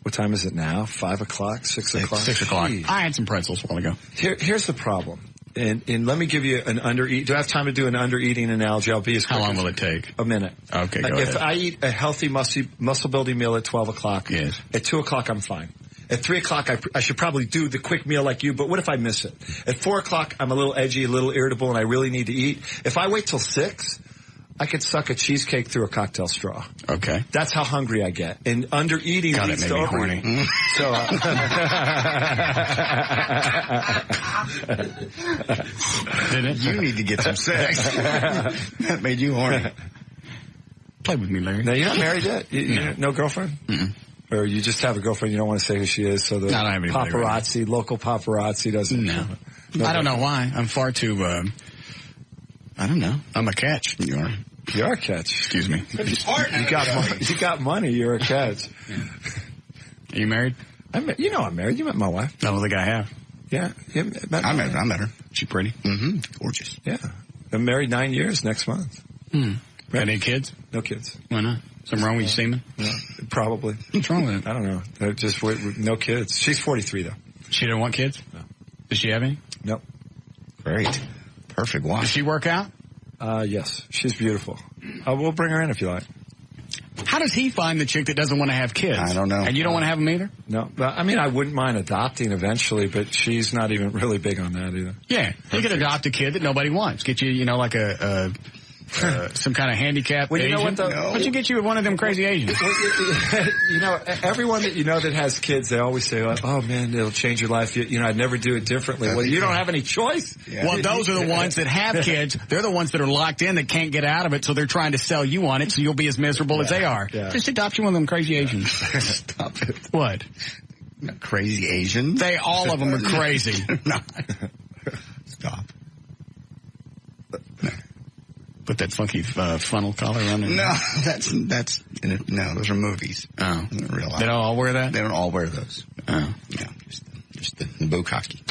What time is it now? 5 o'clock? 6 o'clock? 6 o'clock. Jeez. I had some pretzels a while ago. Here's the problem. And let me give you an under-eat. Do I have time to do an under-eating analogy? I'll be as quick. How long will it take? A minute. Okay, go If ahead. I eat a healthy muscle-building meal at 12 o'clock, yes. At 2 o'clock I'm fine. At 3 o'clock I should probably do the quick meal like you, but what if I miss it? At 4 o'clock I'm a little edgy, a little irritable, and I really need to eat. If I wait till 6, I could suck a cheesecake through a cocktail straw. Okay. That's how hungry I get. And under-eating leads to overeating. So, you need to get some sex. That made you horny. Play with me, Larry. No, you're not married yet? No girlfriend? Mm-mm. Or you just have a girlfriend, you don't want to say who she is, so the No, I don't have anybody paparazzi, local paparazzi doesn't... No. I don't know why. I'm far too... I don't know. I'm a catch. You are a catch. Excuse me. You got money. You're a catch. Yeah. Are you married? I'm married. You met my wife. I don't think I have. Yeah. I met her. She pretty? Mm-hmm. Gorgeous. Yeah. I'm married 9 years next month. Got any kids? No kids. Why not? Something wrong with you, semen? No, probably. What's wrong with it? I don't know. Just no kids. She's 43 though. She don't want kids? No. Does she have any? Nope. Great. Perfect. Why? Does she work out? Yes. She's beautiful. We'll bring her in if you like. How does he find the chick that doesn't want to have kids? I don't know. And you don't want to have them either? No. But, I mean, I wouldn't mind adopting eventually, but she's not even really big on that either. Yeah. You could adopt a kid that nobody wants. Get you, like some kind of handicap well, you Asian. know what, though? Why don't you get you one of them crazy Asians? Everyone that that has kids, they always say, "Oh man, it'll change your life." I'd never do it differently. Well, you don't have any choice. Yeah. Well, those are the ones that have kids. They're the ones that are locked in that can't get out of it, so they're trying to sell you on it, so you'll be as miserable as they are. Yeah. Just adopt you one of them crazy Asians. Stop it. What? Crazy Asians? All of them are crazy. No. Stop. Put that funky funnel collar on it. No, those are movies. Oh. Real life. They don't all wear that? They don't all wear those. Oh. No, just the bukkake.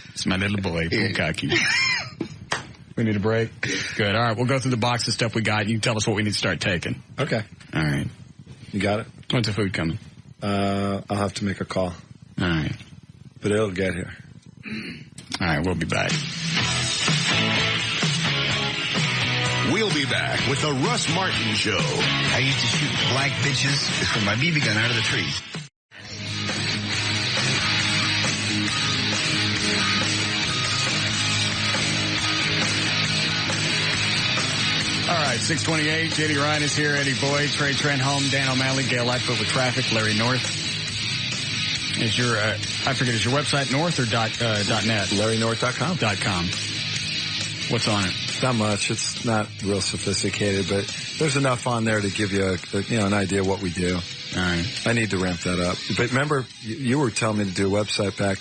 It's my little boy, bukkake. We need a break? Good. All right, we'll go through the box of stuff we got. You can tell us what we need to start taking. Okay. All right. You got it? When's the food coming? I'll have to make a call. All right. But it'll get here. All right, we'll be back. We'll be back with the Russ Martin Show. I used to shoot black bitches with my BB gun out of the trees. All right, 628. JD Ryan is here. Eddie Boyd, Trey Trenholm, Dan O'Malley, Gail Lightfoot with traffic, Larry North. Is your, is your website North or .net? LarryNorth.com. What's on it? Not much. It's not real sophisticated, but there's enough on there to give you an idea of what we do. All right. I need to ramp that up. But remember, you were telling me to do a website back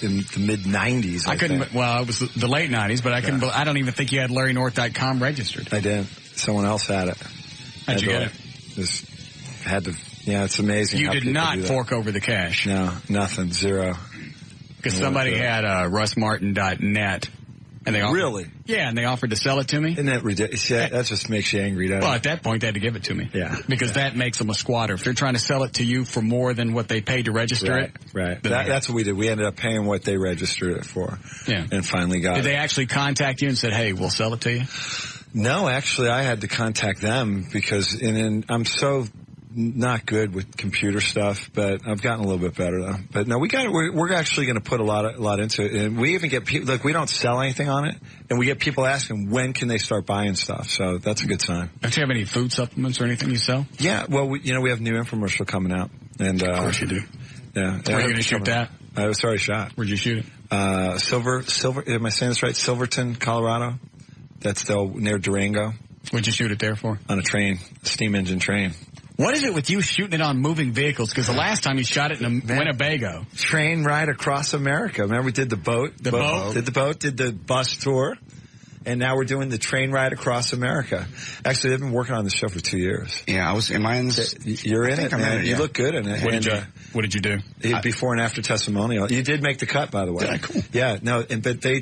in the mid-90s. I couldn't, well, it was the late 90s, but I couldn't, I don't even think you had LarryNorth.com registered. I didn't. Someone else had it. How'd you get it? Just had to, it's amazing. You did not fork over the cash. No, nothing, zero. Because somebody had RussMartin.net And they really? Yeah, and they offered to sell it to me. Isn't that ridiculous? Yeah, that just makes you angry, doesn't it? Well, at that point, they had to give it to me. Yeah. Because that makes them a squatter. If they're trying to sell it to you for more than what they paid to register it. Right. That's what we did. We ended up paying what they registered it for. Yeah. And finally got it. Did they actually contact you and said, hey, we'll sell it to you? No, actually, I had to contact them because I'm so not good with computer stuff, but I've gotten a little bit better though. But no, we're actually going to put a lot into it, and we even get people. Look, we don't sell anything on it, and we get people asking when can they start buying stuff. So that's a good sign. Don't you have any food supplements or anything you sell? Yeah, well, we have new infomercial coming out, and of course you do. Yeah, where are you going to shoot that? It was already shot. Where'd you shoot it? Silver. Am I saying this right? Silverton, Colorado. That's still near Durango. What'd you shoot it there for? On a train, steam engine train. What is it with you shooting it on moving vehicles? Because the last time you shot it in Winnebago. Train ride across America. Remember we did the boat? The boat? Did the boat, did the bus tour. And now we're doing the train ride across America. Actually, they've been working on this show for 2 years. Yeah, am I in this? You're in it, man. You look good in it. What did you do? Before and after testimonial. You did make the cut, by the way. Yeah, cool. Yeah, no, but they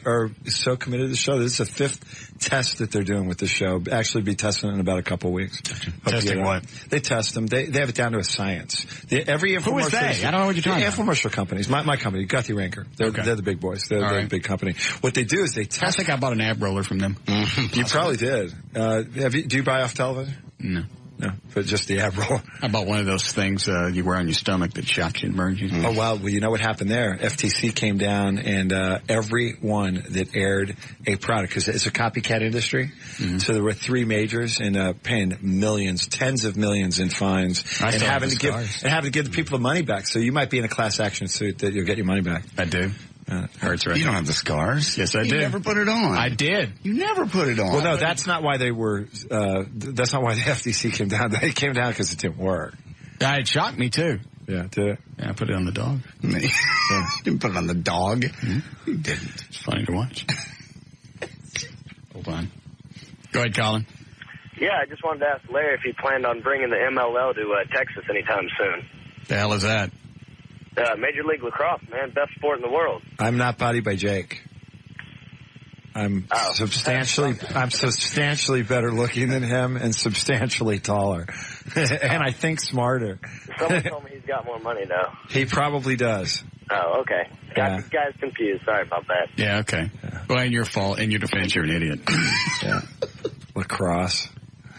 are so committed to the show. This is the 5th test that they're doing with the show. Actually be testing it in about a couple of weeks. Testing what? They test them. They have it down to a science. Every infomercial. Who is they? I don't know what you're talking about. Infomercial companies. My company, Guthrie Ranker. They're the big boys. They're the big company. What they do is they test. I think I bought an ab roller from them. You probably did. Do you buy off television? No. No, but just the ab roller. I bought one of those things you wear on your stomach that shocks you and burns you. Oh, wow. Well, you know what happened there? FTC came down and everyone that aired a product, because it's a copycat industry, so there were 3 majors and paying millions, tens of millions in fines, and having to give the people the money back. So you might be in a class action suit that you'll get your money back. I do. Hurts, right? You don't have the scars. Yes, I did. You never put it on. I did. You never put it on. Well, no, that's not why they were. That's not why the FTC came down. They came down because it didn't work. It shocked me too. Yeah, did it? Yeah, I put it on the dog. You didn't put it on the dog. You didn't. It's funny to watch. Hold on. Go ahead, Colin. Yeah, I just wanted to ask Larry if he planned on bringing the MLL to Texas anytime soon. The hell is that? Major League Lacrosse, man. Best sport in the world. I'm not Body by Jake. I'm substantially better looking than him and substantially taller. And I think smarter. Someone told me he's got more money now. He probably does. Oh, okay. Got these guys confused. Sorry about that. Yeah, okay. Yeah. Well, in your fault, in your defense, you're an idiot. Yeah. Lacrosse.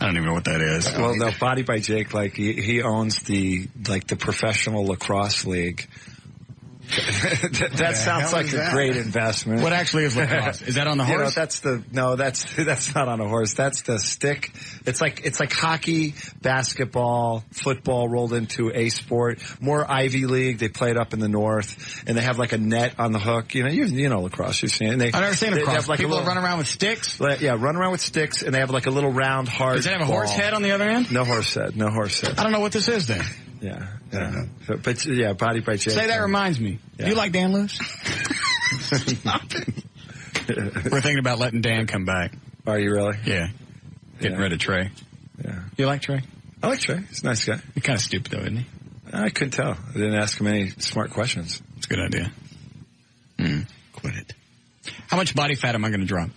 I don't even know what that is. Well, no, Body by Jake, like he owns the professional lacrosse league. That sounds like a great investment. What actually is lacrosse? Is that on the horse? That's not on a horse. That's the stick. It's like hockey, basketball, football rolled into a sport. More Ivy League. They play it up in the north, and they have like a net on the hook. You know lacrosse. You've seen it. I never seen lacrosse. People run around with sticks. Yeah, run around with sticks, and they have like a little round hard. Does it have a horse head on the other end? No horse head. No horse head. I don't know what this is then. Yeah. But yeah, Body by Jake. Say that reminds me. Yeah. Do you like Dan Lewis? We're thinking about letting Dan come back. Are you really? Yeah. Getting rid of Trey. Yeah. You like Trey? I like Trey. He's a nice guy. He's kind of stupid though, isn't he? I couldn't tell. I didn't ask him any smart questions. It's a good idea. Quit it. How much body fat am I going to drop?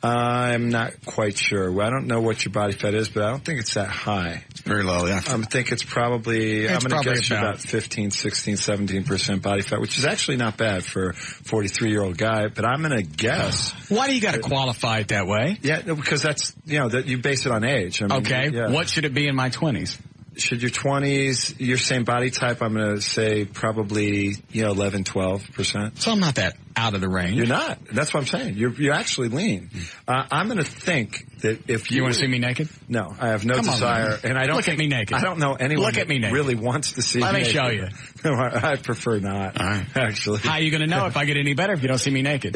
I'm not quite sure. Well, I don't know what your body fat is, but I don't think it's that high. It's very low, yeah. I think it's probably, I'm going to guess about 15, 16, 17% body fat, which is actually not bad for a 43-year-old guy, but I'm going to guess. Why do you got to qualify it that way? Yeah, because that's, that you base it on age. I mean, okay. Yeah. What should it be in my 20s? Should your 20s, your same body type, I'm going to say probably, 11, 12%. So I'm not that out of the range. You're not. That's what I'm saying. You're actually lean. I'm going to think that if you want to see me naked? No, I have no desire. And I don't look at me naked. I don't know anyone look at me naked. Really wants to see me naked. Let me show you. No, I prefer not. All right. Actually. How are you going to know if I get any better if you don't see me naked?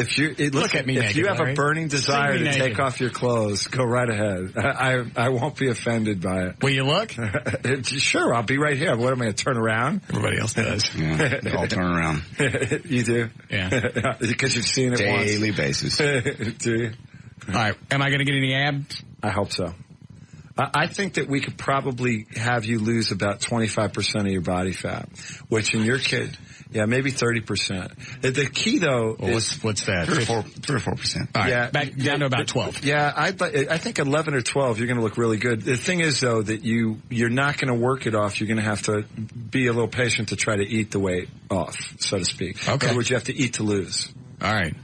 Look at me naked. If you have a burning desire to take off your clothes, go right ahead. I won't be offended by it. Will you look? Sure, I'll be right here. What am I going to turn around? Everybody else does. Yeah, they all turn around. You do? Yeah. Because you've seen it daily once. basis. Do you? All right. Am I going to get any abs? I hope so. I think that we could probably have you lose about 25% of your body fat, which in your case, yeah, maybe 30%. The key, though, is what's that? 3 or 4%. All right, yeah, back down to about 12. Yeah, I think 11 or 12, you're going to look really good. The thing is, though, that you're not going to work it off. You're going to have to be a little patient to try to eat the weight off, so to speak. Okay. In other words, you have to eat to lose. All right.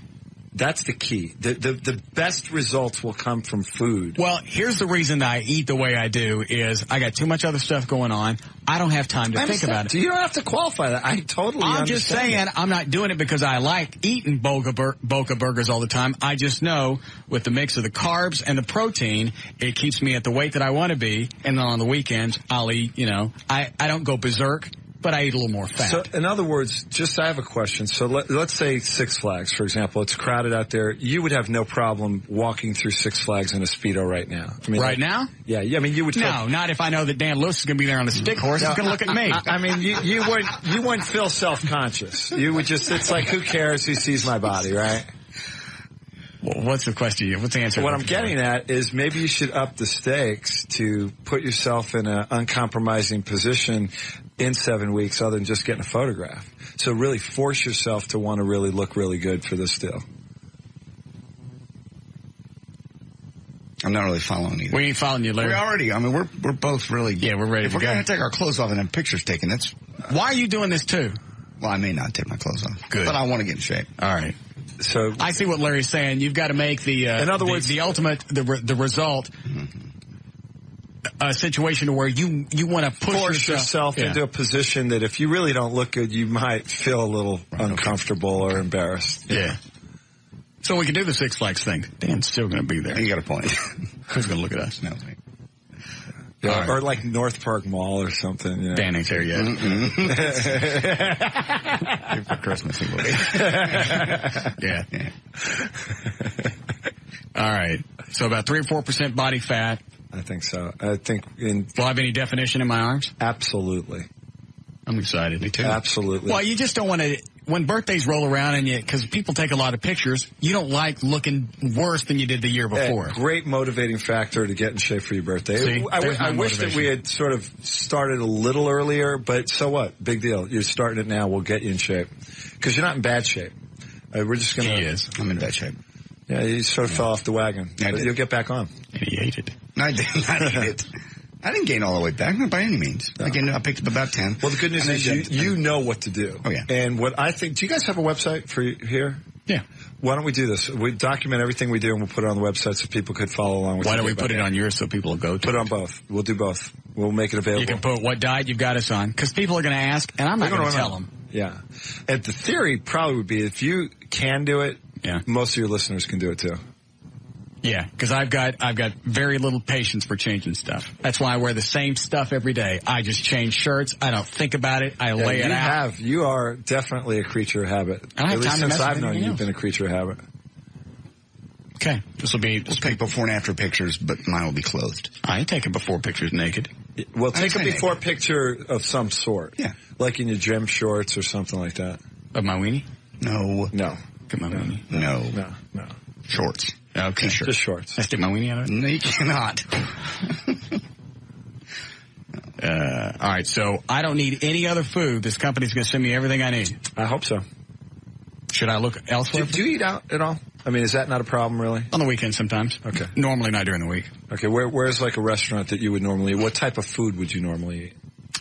That's the key. The best results will come from food. Well, here's the reason that I eat the way I do is I got too much other stuff going on. I don't have time to think about it. You don't have to qualify that. I totally understand. I'm just saying I'm not doing it because I like eating Boca burgers all the time. I just know with the mix of the carbs and the protein, it keeps me at the weight that I want to be. And then on the weekends, I'll eat, I don't go berserk. But I eat a little more fat. So, in other words, I have a question. So let's say Six Flags, for example. It's crowded out there. You would have no problem walking through Six Flags in a Speedo right now. I mean, right now? Yeah. I mean, you would. No, not if I know that Dan Lewis is going to be there on a stick horse. He's going to look at me. I mean, you wouldn't feel self-conscious. You would just, it's like, who cares who sees my body, right? Well, what's the question? What's the answer? What I'm getting at is maybe you should up the stakes to put yourself in an uncompromising position in 7 weeks other than just getting a photograph. So really force yourself to want to really look really good for this deal. I'm not really following either. We ain't following you, Larry. We're both really. Yeah, we're ready if to we're go. going to take our clothes off and have pictures taken, that's. Why are you doing this too? Well, I may not take my clothes off. Good. But I want to get in shape. All right. So I see what Larry's saying. You've got to make in other words, the ultimate, the result, a situation where you want to force yourself into a position that if you really don't look good, you might feel a little uncomfortable or embarrassed. Yeah. So we can do the Six Flags thing. Dan's still going to be there. You got a point. Who's going to look at us? No. Yeah, right. Or like North Park Mall or something. Dan ain't there yet. For Christmas. Yeah. All right. So about 3 or 4% body fat. I think so. I think will I have any definition in my arms? Absolutely. I'm excited. Me too. Absolutely. Well, you just don't want to. When birthdays roll around and because people take a lot of pictures, you don't like looking worse than you did the year before. Great motivating factor to get in shape for your birthday. See, I wish that we had sort of started a little earlier, but so what? Big deal. You're starting it now. We'll get you in shape. Because you're not in bad shape. We're just going to... He is. I'm in bad shape. Yeah, you sort of fell off the wagon. But you'll get back on. And he ate it. I didn't. I didn't gain all the way back, not by any means. No. I picked up about 10. Well, the good news is you know what to do. Oh, yeah. And what I think, do you guys have a website for here? Yeah. Why don't we do this? We document everything we do and we'll put it on the website so people could follow along with it. Why don't we put it on yours so people will go to Put it on both. We'll do both. We'll make it available. You can put what diet you've got us on. Because people are going to ask, and I'm not going to tell them. Yeah. And the theory probably would be if you can do it, most of your listeners can do it too. Yeah, because I've got very little patience for changing stuff. That's why I wear the same stuff every day. I just change shirts. I don't think about it. I lay it out. You are definitely a creature of habit. I don't have time to mess with I've known you've else. been a creature of habit. Okay, We'll take before and after pictures, but mine will be clothed. I ain't taking before pictures naked. Well, take a before picture of some sort. Yeah, like in your gym shorts or something like that. Of my weenie? No. No. Get my weenie. No. Shorts. Okay, sure. Just shorts. I stick my weenie out of it? No, you cannot. All right, so I don't need any other food. This company's going to send me everything I need. I hope so. Should I look elsewhere? Do you eat out at all? I mean, is that not a problem, really? On the weekend sometimes. Okay. Normally not during the week. Okay, where's like a restaurant that you would normally eat? What type of food would you normally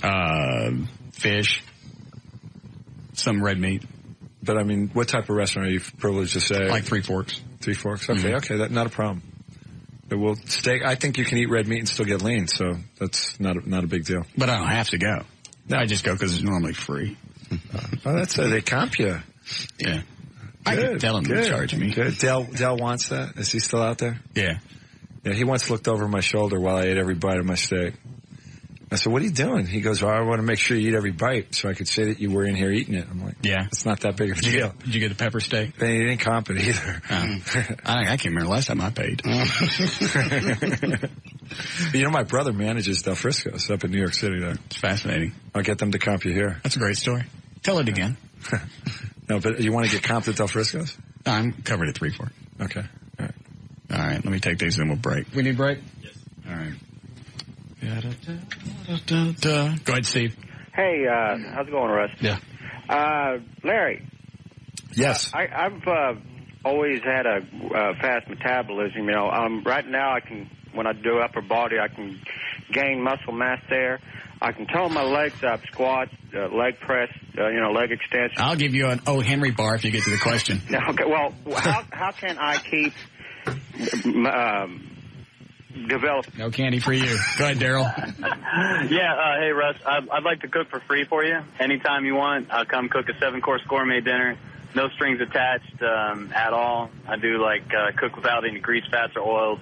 eat? Fish. Some red meat. But, I mean, what type of restaurant are you privileged to say? Like 3 Forks. 3 Forks? Okay, okay, that's not a problem. But we'll steak. I think you can eat red meat and still get lean, so that's not a big deal. But I don't have to go. No, I just go because it's normally free. Oh, that's they comp you. Yeah. I can tell him to charge me. Good. Dell wants that. Is he still out there? Yeah. Yeah, he once looked over my shoulder while I ate every bite of my steak. I said, what are you doing? He goes, I want to make sure you eat every bite so I could say that you were in here eating it. I'm like, yeah, it's not that big of a deal. Did you get the pepper steak? He didn't comp it either. I can't remember the last time I paid. You know, my brother manages Del Frisco's up in New York City there. It's fascinating. I'll get them to comp you here. That's a great story. Tell it again. No, but you want to get comped at Del Frisco's? I'm covered at 3 Forks. Okay. All right. All right. Let me take these and we'll break. We need break? Yes. All right. Go ahead, Steve. Hey, how's it going, Russ? Yeah. Larry. Yes. I've always had a fast metabolism. You know, right now when I do upper body, I can gain muscle mass there. I can tone my legs up, squats, leg press, leg extension. I'll give you an O. Henry bar if you get to the question. Okay. Well, how can I keep develop? No candy for you. Go ahead, Daryl. Hey, Russ. I'd like to cook for free for you. Anytime you want, I'll come cook a 7-course gourmet dinner. No strings attached at all. I do cook without any grease, fats, or oils.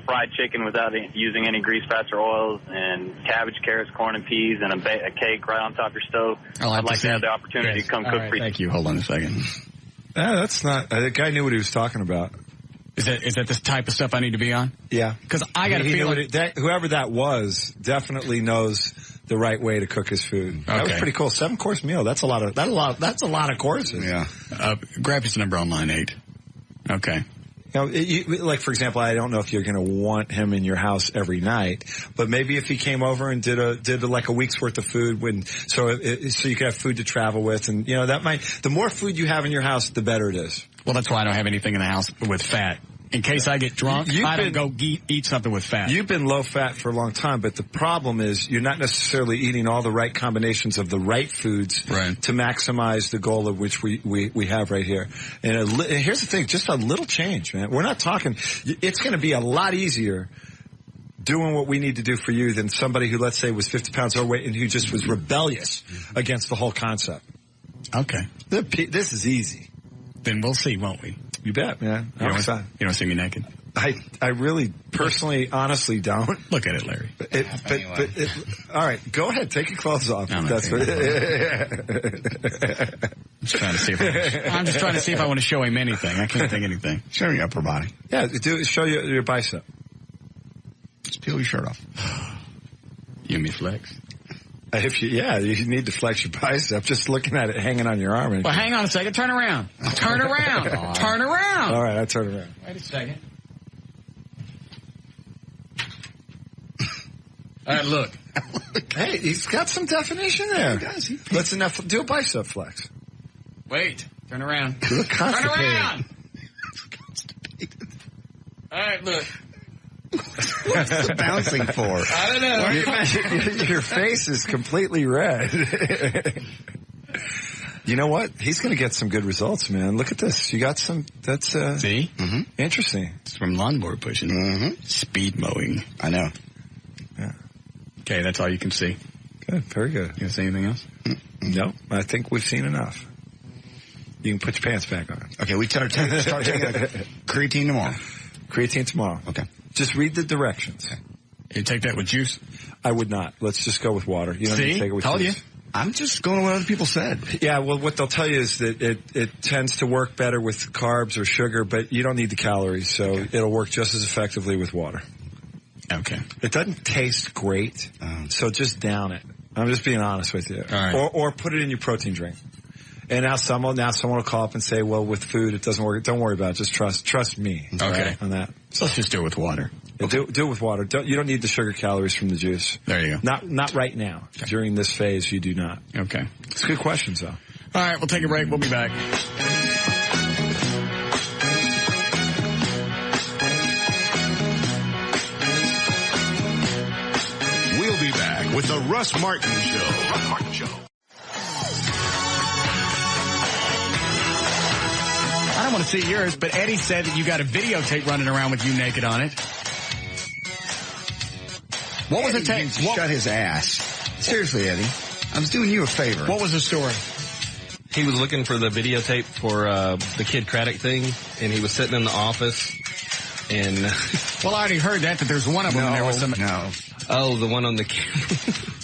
Fried chicken without using any grease, fats, or oils, and cabbage, carrots, corn, and peas, and a cake right on top of your stove. I'd like to have the opportunity to come cook for you. Thank you. Hold on a second. That's not. The guy knew what he was talking about. Is that the type of stuff I need to be on? Yeah. Because I got a feeling whoever that was definitely knows the right way to cook his food. That was pretty cool. 7-course meal. That's a lot of courses. Yeah. Grab his number on line 8. Okay. For example, I don't know if you're going to want him in your house every night, but maybe if he came over and did a week's worth of food, so you could have food to travel with, and the more food you have in your house, the better it is. Well, that's why I don't have anything in the house with fat. In case I get drunk, I don't go eat something with fat. You've been low fat for a long time, but the problem is you're not necessarily eating all the right combinations of the right foods to maximize the goal of which we have right here. And here's the thing, just a little change, man. We're not talking, it's going to be a lot easier doing what we need to do for you than somebody who, let's say, was 50 pounds overweight and who just was rebellious against the whole concept. Okay. This is easy. Then we'll see, won't we? You bet, man. You don't see me naked? I really, personally, honestly don't. Look at it, Larry. All right, go ahead. Take your clothes off. I'm just trying to see if I want to show him anything. I can't think anything. Show your upper body. Yeah, show your bicep. Just peel your shirt off. You mean flex? You need to flex your bicep. Just looking at it hanging on your arm. Well, hang on a second. Turn around. Turn around. Turn around. All right, I turn around. Wait a second. All right, look. Hey, he's got some definition there. He does. Let's do a bicep flex. Wait. Turn around. You look constipated. Turn around. All right, look. What's the bouncing for? I don't know. Your face is completely red. You know what? He's going to get some good results, man. Look at this. You got some. That's see, interesting. It's from lawnmower pushing, speed mowing. I know. Yeah. Okay, that's all you can see. Good. Very good. You see anything else? No, I think we've seen enough. You can put your pants back on. Okay, we start taking creatine tomorrow. Creatine tomorrow. Okay. Just read the directions. Okay. You take that with juice? I would not. Let's just go with water. You don't need to take it with told juice. You. I'm just going with what other people said. Yeah, well, what they'll tell you is that it tends to work better with carbs or sugar, but you don't need the calories, so it'll work just as effectively with water. Okay. It doesn't taste great, so just down it. I'm just being honest with you. All right. Or put it in your protein drink. And now someone will call up and say, well, with food, it doesn't work. Don't worry about it. Just trust me. Okay. On that. So let's just do it with water. Yeah, do it with water. You don't need the sugar calories from the juice. There you go. Not right now. Okay. During this phase, you do not. Okay. It's good questions, though. All right, we'll take a break. We'll be back. We'll be back with the Russ Martin Show. Russ Martin Show. I don't want to see yours, but Eddie said that you got a videotape running around with you naked on it. What was the tape? Shut his ass. Seriously, Eddie. I was doing you a favor. What was the story? He was looking for the videotape for the Kid Craddock thing, and he was sitting in the office, and... Well, I already heard that there's one of them. No, there was some... No. Oh, the one on the camera.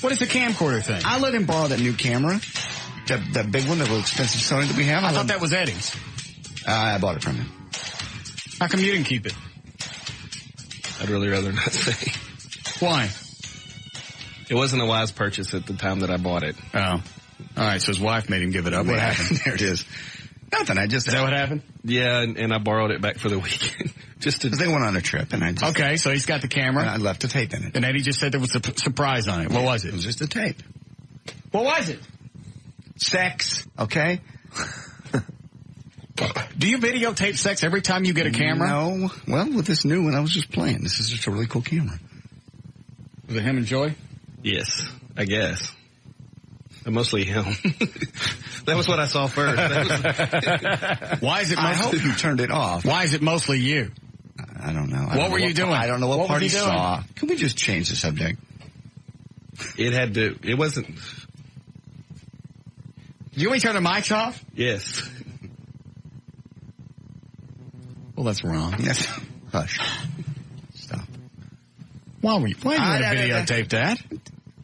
What is the camcorder thing? I let him borrow that new camera, that big one, that little expensive Sony that we have. I thought that was Eddie's. I bought it from him. How come you didn't keep it? I'd really rather not say. Why? It wasn't a wise purchase at the time that I bought it. Oh. All right, so his wife made him give it up. What happened? There it is. Nothing. Is that what happened? Yeah, and I borrowed it back for the weekend. Because they went on a trip, and I just... Okay, so he's got the camera. And I left a tape in it. And Eddie just said there was a surprise on it. What was it? It was just a tape. What was it? Sex, okay? Do you videotape sex every time you get a camera? No. Well, with this new one, I was just playing. This is just a really cool camera. Was it him and Joy? Yes, I guess. Mostly him. That was what I saw first. Why is it? I hope you turned it off. Why is it mostly you? I don't know. What were you doing? I don't know what part he doing? saw. Can we just change the subject? It wasn't. You ain't turn the mics off? Yes. Well, that's wrong. Yes. Hush. Stop. Why did you want to videotape that?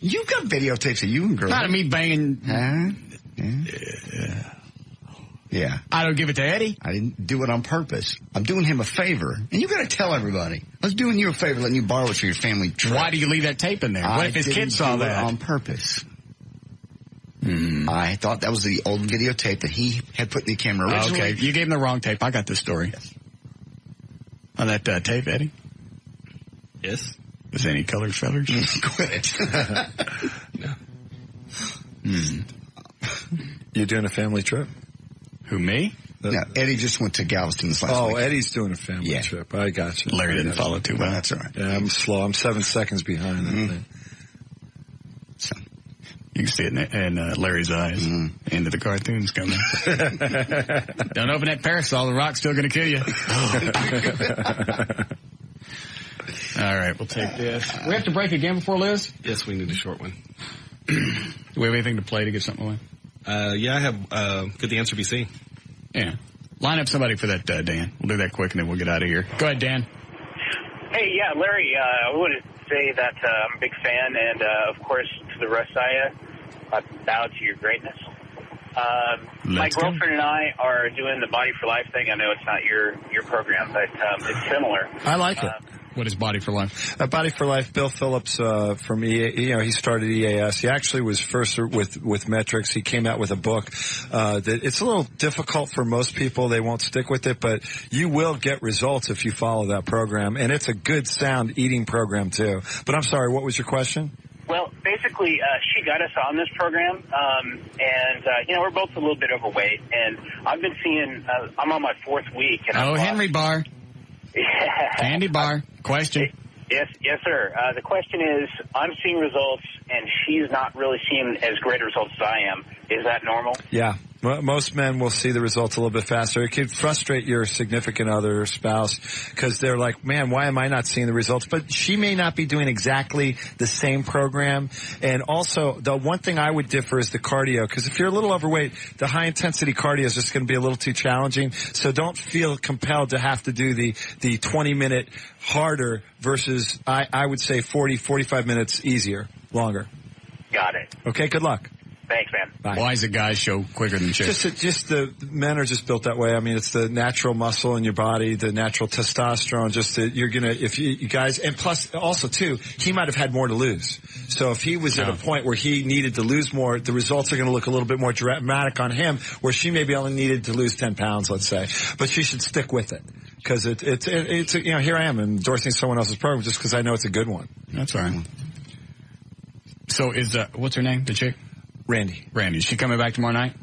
You've got videotapes of you and girls. Not of me banging. Yeah. I don't give it to Eddie. I didn't do it on purpose. I'm doing him a favor. And you got to tell everybody. I was doing you a favor, letting you borrow it for your family trip. Why do you leave that tape in there? What if his kids saw that? On purpose. I thought that was the old videotape that he had put in the camera originally. Okay, you gave him the wrong tape. I got this story. Yes. On that tape, Eddie? Yes. Is there any colored feathers? Quit it. No. You doing a family trip? Who, me? Yeah, Eddie just went to Galveston this last week. Oh, Eddie's doing a family trip. I got you. Larry didn't follow too well. That's all right. Yeah, I'm slow. I'm 7 seconds behind that thing. So. You can see it in Larry's eyes. End of the cartoon's coming. Don't open that parasol. The rock's still going to kill you. All right, we'll take this. We have to break again before Liz? Yes, we need a short one. Do we have anything to play to get something away? Yeah, I have Could the Answer Be Seen? Yeah. Line up somebody for that, Dan. We'll do that quick, and then we'll get out of here. Go ahead, Dan. Hey, yeah, Larry, I want to say that I'm a big fan, and, of course, to the rest of you, I bow to your greatness. My girlfriend and I are doing the Body for Life thing. I know it's not your program, but it's similar. I like it. What is Body for Life? Body for Life, Bill Phillips from EA, he started EAS. He actually was first with Metrics. He came out with a book that it's a little difficult for most people. They won't stick with it, but you will get results if you follow that program. And it's a good sound eating program too. But I'm sorry, what was your question? Well, basically, she got us on this program, and we're both a little bit overweight, and I've been seeing, I'm on my 4th week. And Henry Bar. Candy Bar. Question. Yes, sir. The question is, I'm seeing results, and she's not really seeing as great results as I am. Is that normal? Yeah. Most men will see the results a little bit faster. It could frustrate your significant other or spouse because they're like, man, why am I not seeing the results? But she may not be doing exactly the same program. And also, the one thing I would differ is the cardio, because if you're a little overweight, the high-intensity cardio is just going to be a little too challenging. So don't feel compelled to have to do the 20-minute harder versus, I would say, 40, 45 minutes easier, longer. Got it. Okay, good luck. Thanks, man. Bye. Why is the guys show quicker than chicks? Just the men are just built that way. I mean, it's the natural muscle in your body, the natural testosterone. If you guys, and plus also too, he might have had more to lose. So if he was at a point where he needed to lose more, the results are going to look a little bit more dramatic on him, where she maybe only needed to lose 10 pounds, let's say. But she should stick with it. Because it's here I am endorsing someone else's program just because I know it's a good one. That's all right. So what's her name, the chick? Randy. Is she coming back tomorrow night?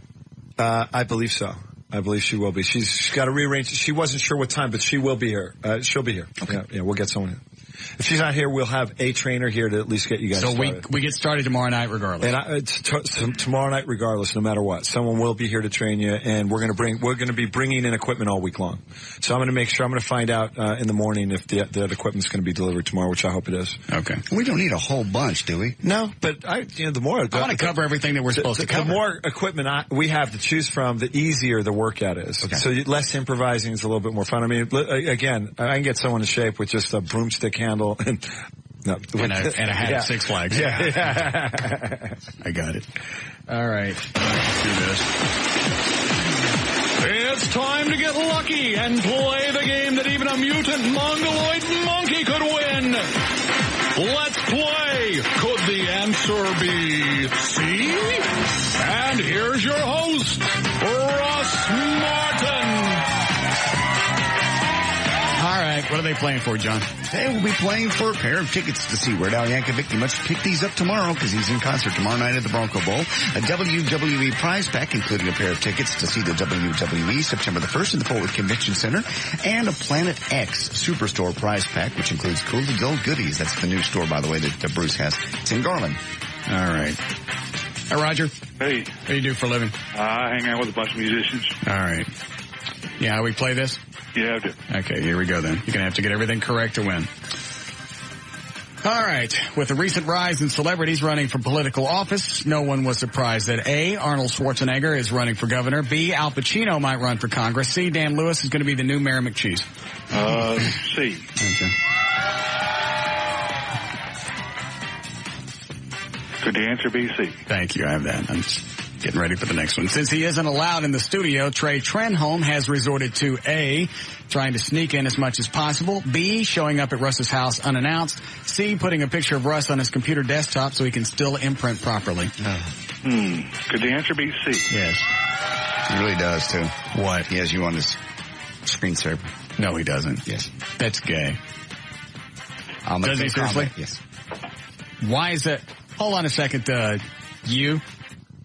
I believe so. I believe she will be. She's got to rearrange. She wasn't sure what time, but she will be here. She'll be here. Okay. Yeah, we'll get someone in. If she's not here, we'll have a trainer here to at least get you guys started. So we get started tomorrow night regardless. And tomorrow night regardless, no matter what. Someone will be here to train you, and we're going to be bringing in equipment all week long. So I'm going to make sure, I'm going to find out in the morning if that equipment's going to be delivered tomorrow, which I hope it is. Okay. We don't need a whole bunch, do we? No, but the more I want to cover everything that we're supposed to cover. The more equipment we have to choose from, the easier the workout is. Okay. So less improvising is a little bit more fun. I mean, again, I can get someone in shape with just a broomstick handle and a hat at Six Flags. Yeah. I got it. All right. Let's do this. It's time to get lucky and play the game that even a mutant mongoloid monkey could win. Let's play. Could the answer be C? And here's your host, Russ Martin. What are they playing for, John? They will be playing for a pair of tickets to see Weird Al Yankovic. You must pick these up tomorrow because he's in concert tomorrow night at the Bronco Bowl. A WWE prize pack, including a pair of tickets to see the WWE September the 1st in the Fort Worth Convention Center, and a Planet X Superstore prize pack, which includes cool adult goodies. That's the new store, by the way, that Bruce has. It's in Garland. All right. Hey, Roger. Hey. What do you do for a living? I hang out with a bunch of musicians. All right. Yeah, how we play this? Yeah, I do. Okay, here we go then. You're going to have to get everything correct to win. All right. With the recent rise in celebrities running for political office, no one was surprised that A, Arnold Schwarzenegger is running for governor. B, Al Pacino might run for Congress. C, Dan Lewis is going to be the new Mayor McCheese. C. Okay. Could the answer be C? Thank you. I have that. I'm just getting ready for the next one. Since he isn't allowed in the studio, Trey Trenholm has resorted to A, trying to sneak in as much as possible. B, showing up at Russ's house unannounced. C, putting a picture of Russ on his computer desktop so he can still imprint properly. Could the answer be C? Yes. He really does, too. What? He has you on his screensaver. No, he doesn't. Yes. That's gay. Does he seriously? Yes. Why is that? Hold on a second, you.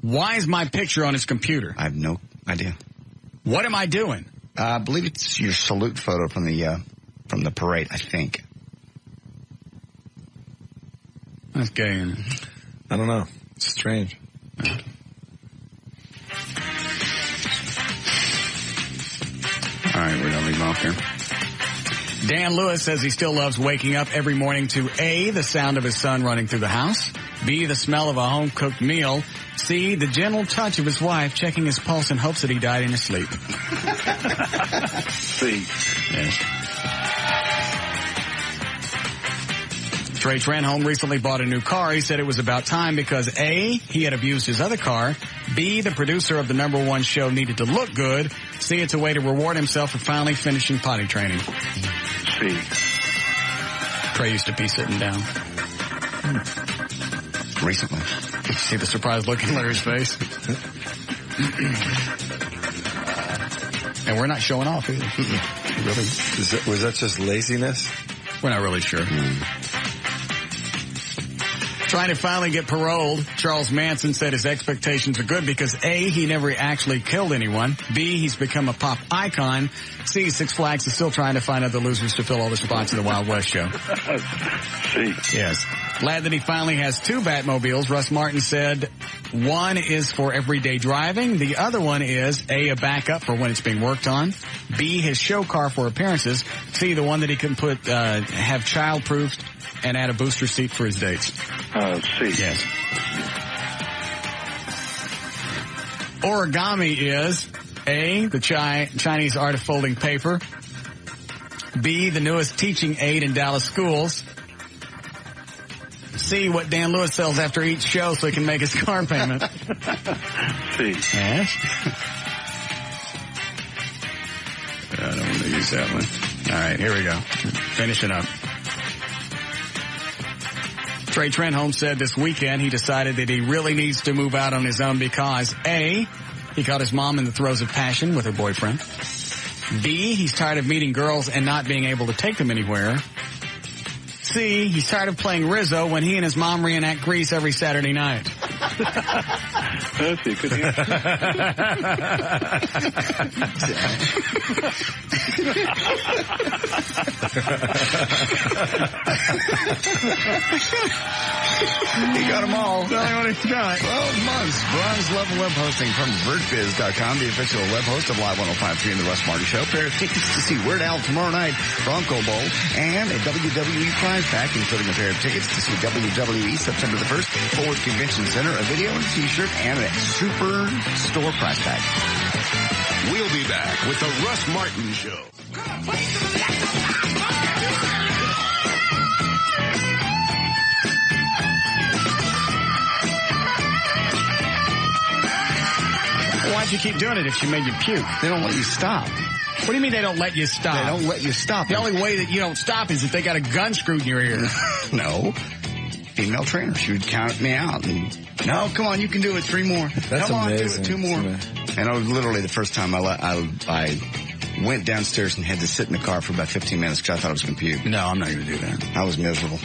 Why is my picture on his computer? I have no idea. What am I doing? I believe it's your salute photo from the parade, I think. That's gay, isn't it? I don't know. It's strange. All right, we're going to leave off here. Dan Lewis says he still loves waking up every morning to A, the sound of his son running through the house, B, the smell of a home-cooked meal, C, the gentle touch of his wife checking his pulse in hopes that he died in his sleep. C. Yes. Trey Trenholm recently bought a new car. He said it was about time because A, he had abused his other car, B, the producer of the #1 show needed to look good, C, it's a way to reward himself for finally finishing potty training. C. Trey used to be sitting down. Recently. See the surprised look in Larry's face? And we're not showing off either. Really? Was that just laziness? We're not really sure. Trying to finally get paroled, Charles Manson said his expectations are good because A, he never actually killed anyone. B, he's become a pop icon. C, Six Flags is still trying to find other losers to fill all the spots in the Wild West show. C. Yes. Glad that he finally has 2 Batmobiles. Russ Martin said one is for everyday driving. The other one is A, a backup for when it's being worked on. B, his show car for appearances. C, the one that he can put, have child-proofed and add a booster seat for his dates. C. Yes. Origami is A, the Chinese art of folding paper. B, the newest teaching aid in Dallas schools. C, what Dan Lewis sells after each show so he can make his car payment. C. Yes. I don't want to use that one. All right, here we go. Finishing up. Trey Trenholm said this weekend he decided that he really needs to move out on his own because A, he caught his mom in the throes of passion with her boyfriend. B, he's tired of meeting girls and not being able to take them anywhere. C, he's tired of playing Rizzo when he and his mom reenact Grease every Saturday night. That's a good answer. He got them all. Tell me what he's got. 12 months. Bronze level web hosting from VertBiz.com, the official web host of Live 105.3 and the Russ Martin Show. Pair of tickets to see Weird Al tomorrow night, Bronco Bowl, and a WWE prize pack, including a pair of tickets to see WWE September the 1st, Fort Worth Convention Center, a video and a t-shirt, and a super store prize pack. We'll be back with the Russ Martin Show. Why'd you keep doing it if she made you puke? They don't let you stop. What do you mean they don't let you stop? They don't let you stop. The only way that you don't stop is if they got a gun screwed in your ear. No. Female trainer. She would count me out. And, no, come on, you can do it. 3 more. That's come on, amazing. do it. 2 more. And it was literally the first time I went downstairs and had to sit in the car for about 15 minutes because I thought I was going to puke. No, I'm not going to do that. I was miserable.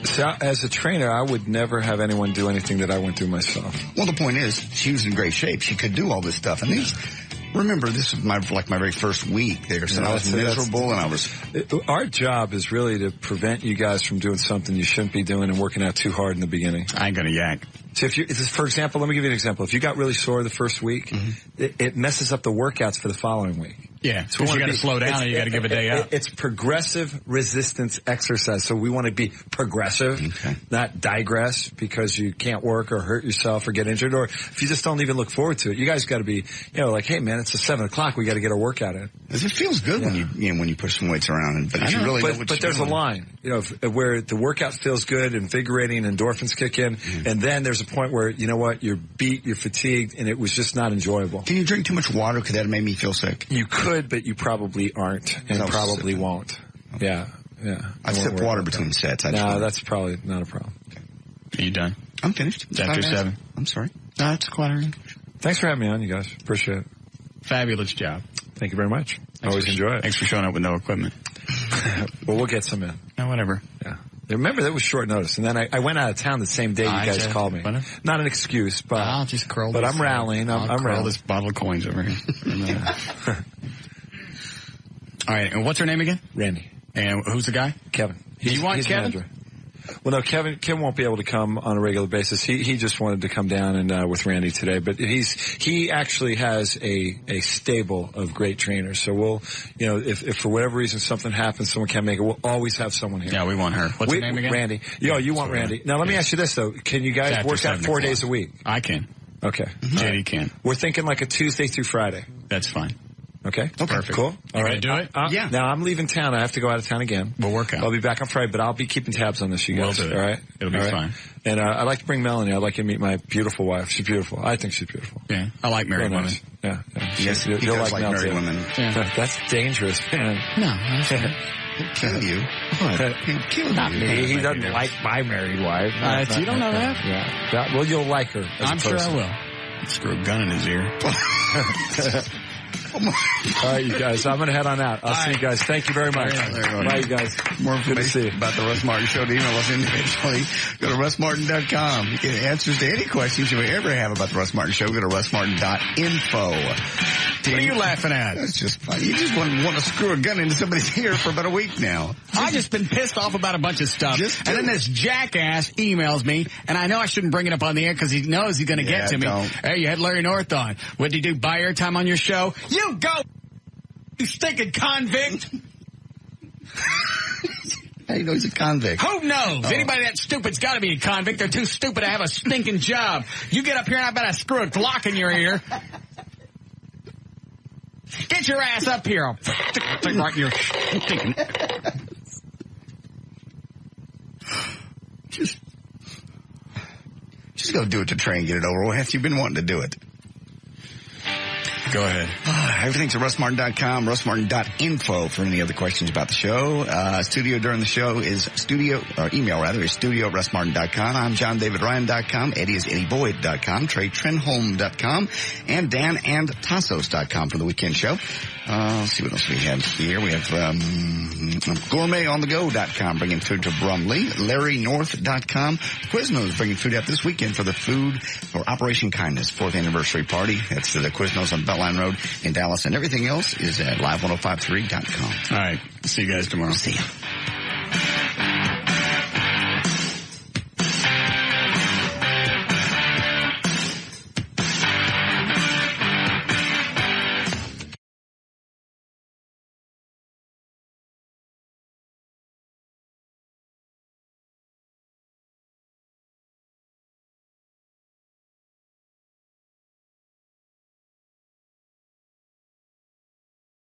So, as a trainer, I would never have anyone do anything that I wouldn't do myself. Well, the point is, she was in great shape. She could do all this stuff. And remember, this was my very first week there, so I was miserable and I was... Our job is really to prevent you guys from doing something you shouldn't be doing and working out too hard in the beginning. I ain't going to yak. So for example, let me give you an example. If you got really sore the first week, it messes up the workouts for the following week. Yeah, so you got to slow down and you got to give a day up. It's progressive resistance exercise. So we want to be progressive, not digress because you can't work or hurt yourself or get injured, or if you just don't even look forward to it. You guys got to be, like, hey man, it's 7:00. We got to get our workout in. It feels good when you push some weights around, but if you really know what but there's a line, where the workout feels good, invigorating, endorphins kick in, and then there's a point where you know what, you're beat, you're fatigued, and it was just not enjoyable. Can you drink too much water? Could that have made me feel sick? You could, but you probably aren't, and probably won't. Yeah. I sip water between sets. No, that's probably not a problem. Okay. Are you done? I'm finished. It's after 7. I'm sorry. No, it's quite. Thanks for having me on, you guys. Appreciate it. Fabulous job. Thank you very much. Always enjoy it. Thanks for showing up with no equipment. Well, we'll get some in. No, whatever. Yeah. Remember, that was short notice, and then I went out of town the same day you guys called me. Not an excuse, but I'll just curl. But I'm rallying. I'm curl this bottle of coins over here. All right, and what's her name again? Randy. And who's the guy? Kevin. Do you want Kevin? Manager. Well, no, Kevin won't be able to come on a regular basis. He just wanted to come down and with Randy today, but he actually has a stable of great trainers. So we'll, if for whatever reason something happens, someone can't make it, we'll always have someone here. Yeah, we want her. What's her name again? Randy. You want Randy. Now let me ask you this though: can you guys work out 4 days a week? I can. Okay. JD can. We're thinking like a Tuesday through Friday. That's fine. Okay. Perfect. Cool. All right. Do it? Yeah. Now I'm leaving town. I have to go out of town again. We'll work out. I'll be back on Friday, but I'll be keeping tabs on this, you guys. We'll do it. All right. It'll be fine. And I'd like to bring Melanie. I'd like you to meet my beautiful wife. She's beautiful. I think she's beautiful. Yeah. I like married women. Yeah. Yes, you'll does like married women. Yeah. That's dangerous, man. No. He'll kill you. He'll kill Not you. me. He doesn't like my married wife. You don't know that? Yeah. Well, you'll like her. I'm sure I will. Screw a gun in his ear. All right, you guys. I'm going to head on out. I'll see you guys. Thank you very much. Bye, you guys. More information about the Russ Martin Show to email us individually. Go to russmartin.com. You get answers to any questions you may ever have about the Russ Martin Show. Go to russmartin.info. What are you laughing at? That's just funny. You just want to screw a gun into somebody's ear for about a week now. I've just been pissed off about a bunch of stuff. And then this jackass emails me, and I know I shouldn't bring it up on the air because he knows he's going to get to me. Hey, you had Larry North on. What did he do? Buy airtime on your show? You go, you stinking convict. How do you know he's a convict? Who knows? Anybody that stupid's got to be a convict. They're too stupid to have a stinking job. You get up here and I bet I screw a Glock in your ear. Get your ass up here. I'll stick right in your stinking. Just go do it to try and get it over with. You've been wanting to do it. Go ahead. Everything's at russmartin.com, russmartin.info for any other questions about the show. Studio during the show is email is studio@russmartin.com. I'm JohnDavidRyan.com. Eddie is EddieBoyd.com. TreyTrenholm.com. And DanandTassos.com for the weekend show. Let's see what else we have here. We have GourmetOnTheGo.com bringing food to Brumley. LarryNorth.com. Quiznos bringing food out this weekend for the Food for Operation Kindness 4th anniversary party. That's the Quiznos on Beltline Road in Dallas. And everything else is at live1053.com. All right. See you guys tomorrow. See ya.